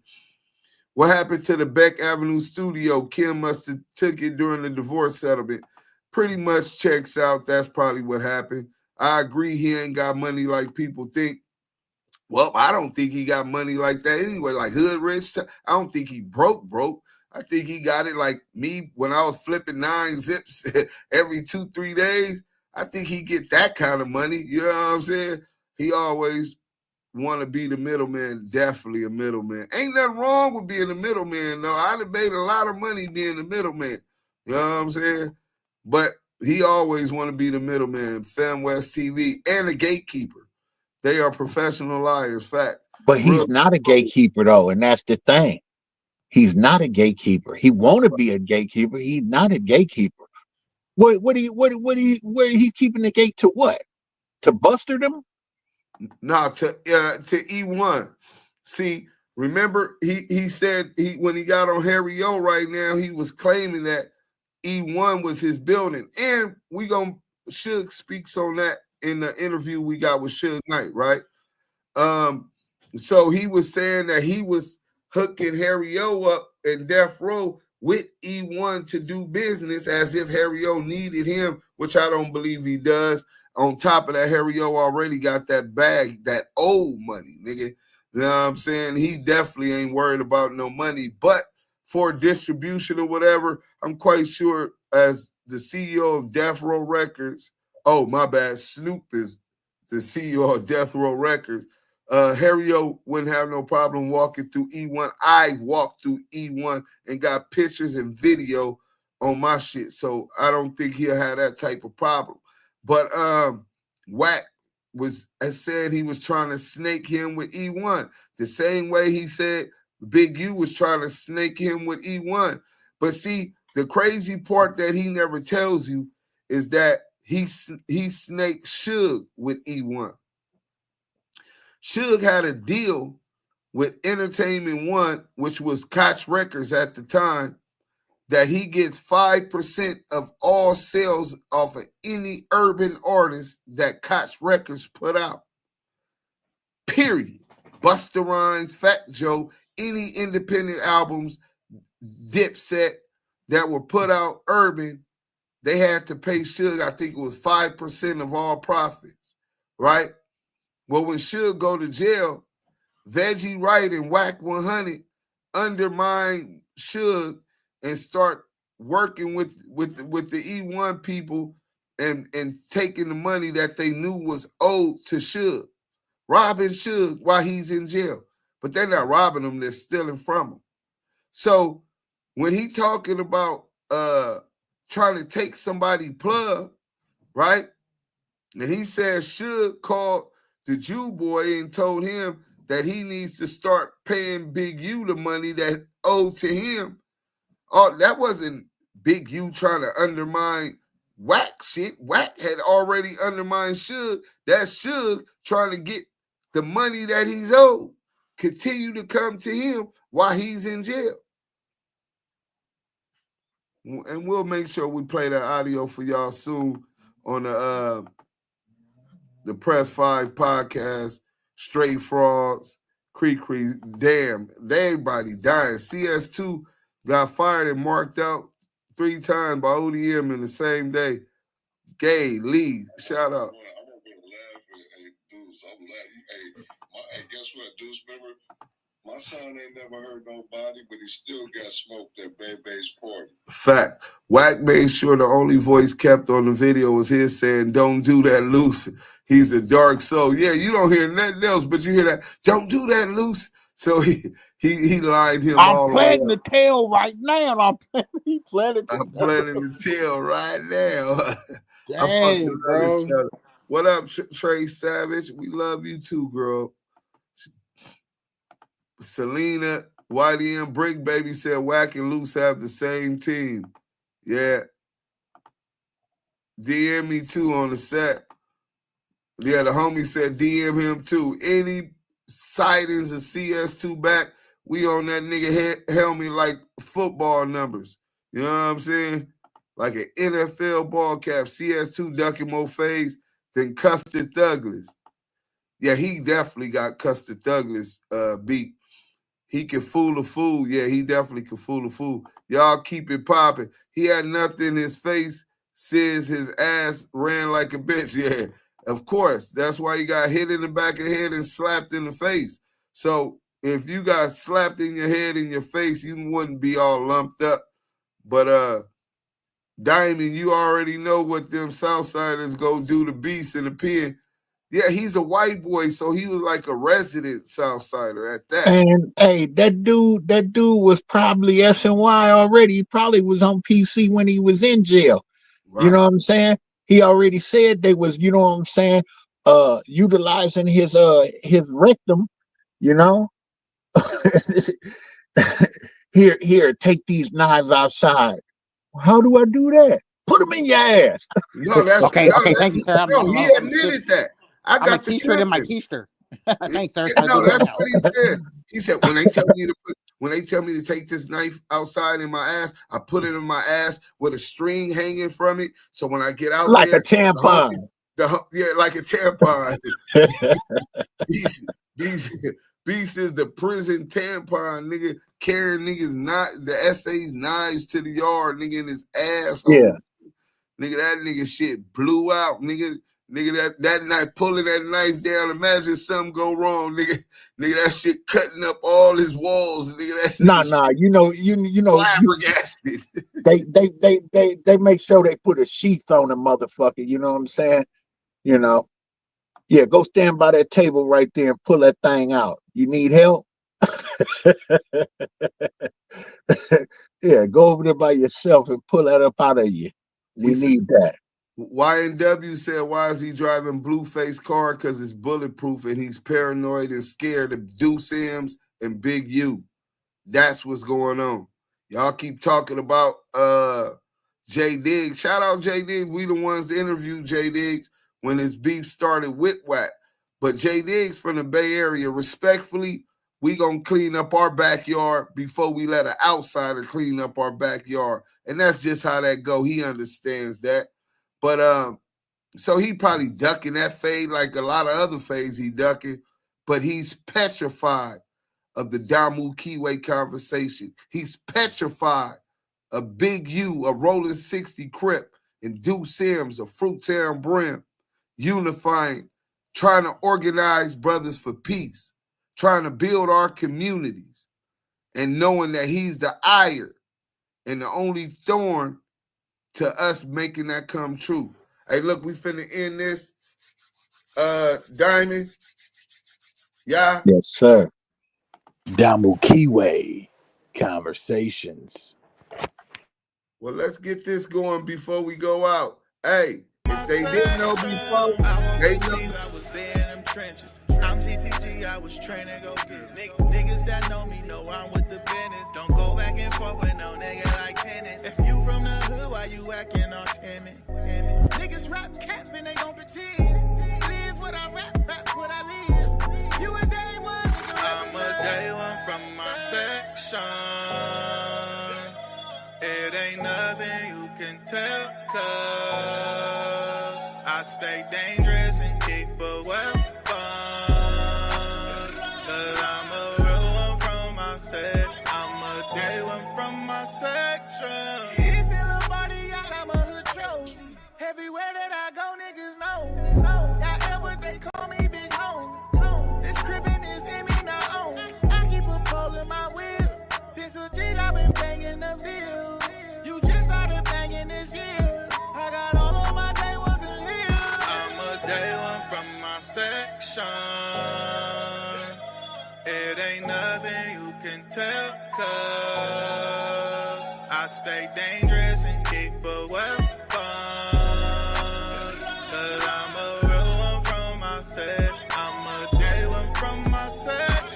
What happened to the Beck Avenue studio? Kim must have took it during the divorce settlement. Pretty much checks out. That's probably what happened. I agree he ain't got money like people think. Well, I don't think he got money like that anyway, like hood rich. I don't think he broke. I think he got it like me when I was flipping 9 zips every 2-3 days. I think he get that kind of money. You know what I'm saying? He always want to be the middleman. Definitely a middleman. Ain't nothing wrong with being a middleman, though. I'd have made a lot of money being the middleman. You know what I'm saying? But he always want to be the middleman. FemWest TV and a gatekeeper. They are professional liars, fact. But he's not a gatekeeper, though, and that's the thing. He's not a gatekeeper. He want to be a gatekeeper. He's not a gatekeeper. What he keeping the gate to what? To Buster them? No, to E1. See, remember he said when he got on Harry O right now, he was claiming that E1 was his building. And Suge speaks on that in the interview we got with Suge Knight, right? So he was saying that he was hooking Harry O up in Death Row with E1 to do business as if Harry O needed him, which I don't believe he does. On top of that, Harry O already got that bag, that old money, nigga. You know what I'm saying? He definitely ain't worried about no money. But for distribution or whatever, I'm quite sure as the CEO of Death Row Records, oh, my bad, Snoop is the CEO of Death Row Records, Harry O wouldn't have no problem walking through E1. I walked through E1 and got pictures and video on my shit. So I don't think he'll have that type of problem. But Wack said he was trying to snake him with E1. The same way he said Big U was trying to snake him with E1. But see, the crazy part that he never tells you is that he snaked Suge with E1. Suge had a deal with Entertainment One, which was Koch Records at the time, that he gets 5% of all sales off of any urban artist that Koch Records put out. Period. Busta Rhymes, Fat Joe, any independent albums, Dipset that were put out urban, they had to pay Suge, I think it was 5% of all profits, right? Well, when Suge go to jail, Veggie Wright and Wack100 undermine Suge and start working with the E1 people and taking the money that they knew was owed to Suge, robbing Suge while he's in jail. But they're not robbing him, they're stealing from him. So when he talking about trying to take somebody plug, right? And he says Suge called the Jew boy and told him that he needs to start paying Big U the money that owed to him. Oh, that wasn't Big U trying to undermine Wack shit. Wack had already undermined Suge. That's Suge trying to get the money that he's owed continue to come to him while he's in jail. And we'll make sure we play that audio for y'all soon on the Press 5 podcast, Straight Frauds, Creek. Damn, everybody dying. CS2 got fired and marked out 3 times by ODM in the same day. Gay, Lee, shout out. Hey, guess what, Deuce? Remember, my son ain't never hurt nobody, but he still got smoked at Bebe's party. Fact. Wack made sure the only voice kept on the video was his saying, "Don't do that, Luce. He's a dark soul." Yeah, you don't hear nothing else, but you hear that, "Don't do that, Luce." So he lined him all the way. I'm planting the tail right now. He planted the I'm planting the tail right now. Dang, bro. What up, Trey Savage? We love you too, girl. Selena, YDM Brick Baby said Wack and Luce have the same team. Yeah. DM me too on the set. Yeah, the homie said DM him too. Any sightings of CS2 back, we on that nigga helmet like football numbers. You know what I'm saying? like an NFL ball cap. CS2 ducking more fades than Custard Douglas. Yeah, he definitely got Custard Douglas beat. He can fool a fool. Yeah, he definitely can fool a fool. Y'all keep it popping. He had nothing in his face. Says his ass ran like a bitch. Yeah, of course. That's why he got hit in the back of the head and slapped in the face. So if you got slapped in your head and your face, you wouldn't be all lumped up. But Diamond, you already know what them Southsiders go do to Beast in the pen. Yeah, he's a white boy, so he was like a resident Southsider at that. And hey, that dude was probably SNY already. He probably was on PC when he was in jail. Right. You know what I'm saying? He already said they was, you know what I'm saying, utilizing his rectum, you know. Here, take these knives outside. How do I do that? Put them in your ass. No, that's okay. Thank you, sir. He admitted that. I got the keister in my keister. Thanks, sir. No, that's what he said. He said when they tell me to take this knife outside in my ass, I put it in my ass with a string hanging from it. So when I get out like there, a tampon. Like a tampon. Beast is the prison tampon, nigga, carrying niggas the essays knives to the yard, nigga, in his asshole. Yeah. Nigga, that nigga shit blew out, nigga. Nigga, that knife, pulling that knife down, imagine something go wrong, nigga. Nigga, that shit cutting up all his walls, nigga. That nah, you know, flabbergasted. They make sure they put a sheath on the motherfucker, you know what I'm saying? You know. Yeah, go stand by that table right there and pull that thing out. You need help? Yeah, go over there by yourself and pull that up out of you. We need that. YNW said, why is he driving Blueface car? Because it's bulletproof and he's paranoid and scared of Duse M's and Big U. That's what's going on. Y'all keep talking about J Diggs. Shout out J Diggs. We the ones that interviewed J Diggs when his beef started with Wack. But J Diggs from the Bay Area, respectfully, we gonna clean up our backyard before we let an outsider clean up our backyard. And that's just how that go. He understands that. But so he probably ducking that fade like a lot of other fades he ducking, but he's petrified of the Damu Keyway conversation. He's petrified of Big U, a Rolling 60 Crip, and Duse M's, a Fruittown Brim, unifying, trying to organize brothers for peace, trying to build our communities, and knowing that he's the ire and the only thorn to us making that come true. Hey, look, we finna end this. Diamond. Yeah. Yes, sir. Damu Keyway conversations. Well, let's get this going before we go out. Hey, if they didn't know before, they know. I was there in them trenches. I'm GTG, I was trained to go get niggas that know me know I'm with the business. Don't go back and forth with no nigga like tennis. If you from the hood, why you acting all timid? Niggas rap cap and they gon' pretend. Live what I rap what I live. You a day one, nigga. I'm a day one from my section. It ain't nothing you can tell, cause I stay dangerous and keep a weapon. Cause I'm a real one from my section. I'm a day one from my section. It's still a party out, I'm a hood trophy. Everywhere that I go, niggas know me. Y'all ever they call me Big Homie. This crippin' is in me, not on. I keep a pole in my wheel. Since a G, I've been banging the field. You just started banging this year. I got all of my day ones in here. I'm a day one from my section. It ain't nothing you can tell, cause I stay dangerous and keep a weapon. Cause I'm a real one from my section. I'm a day one from my section.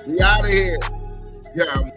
We out of here. Yeah.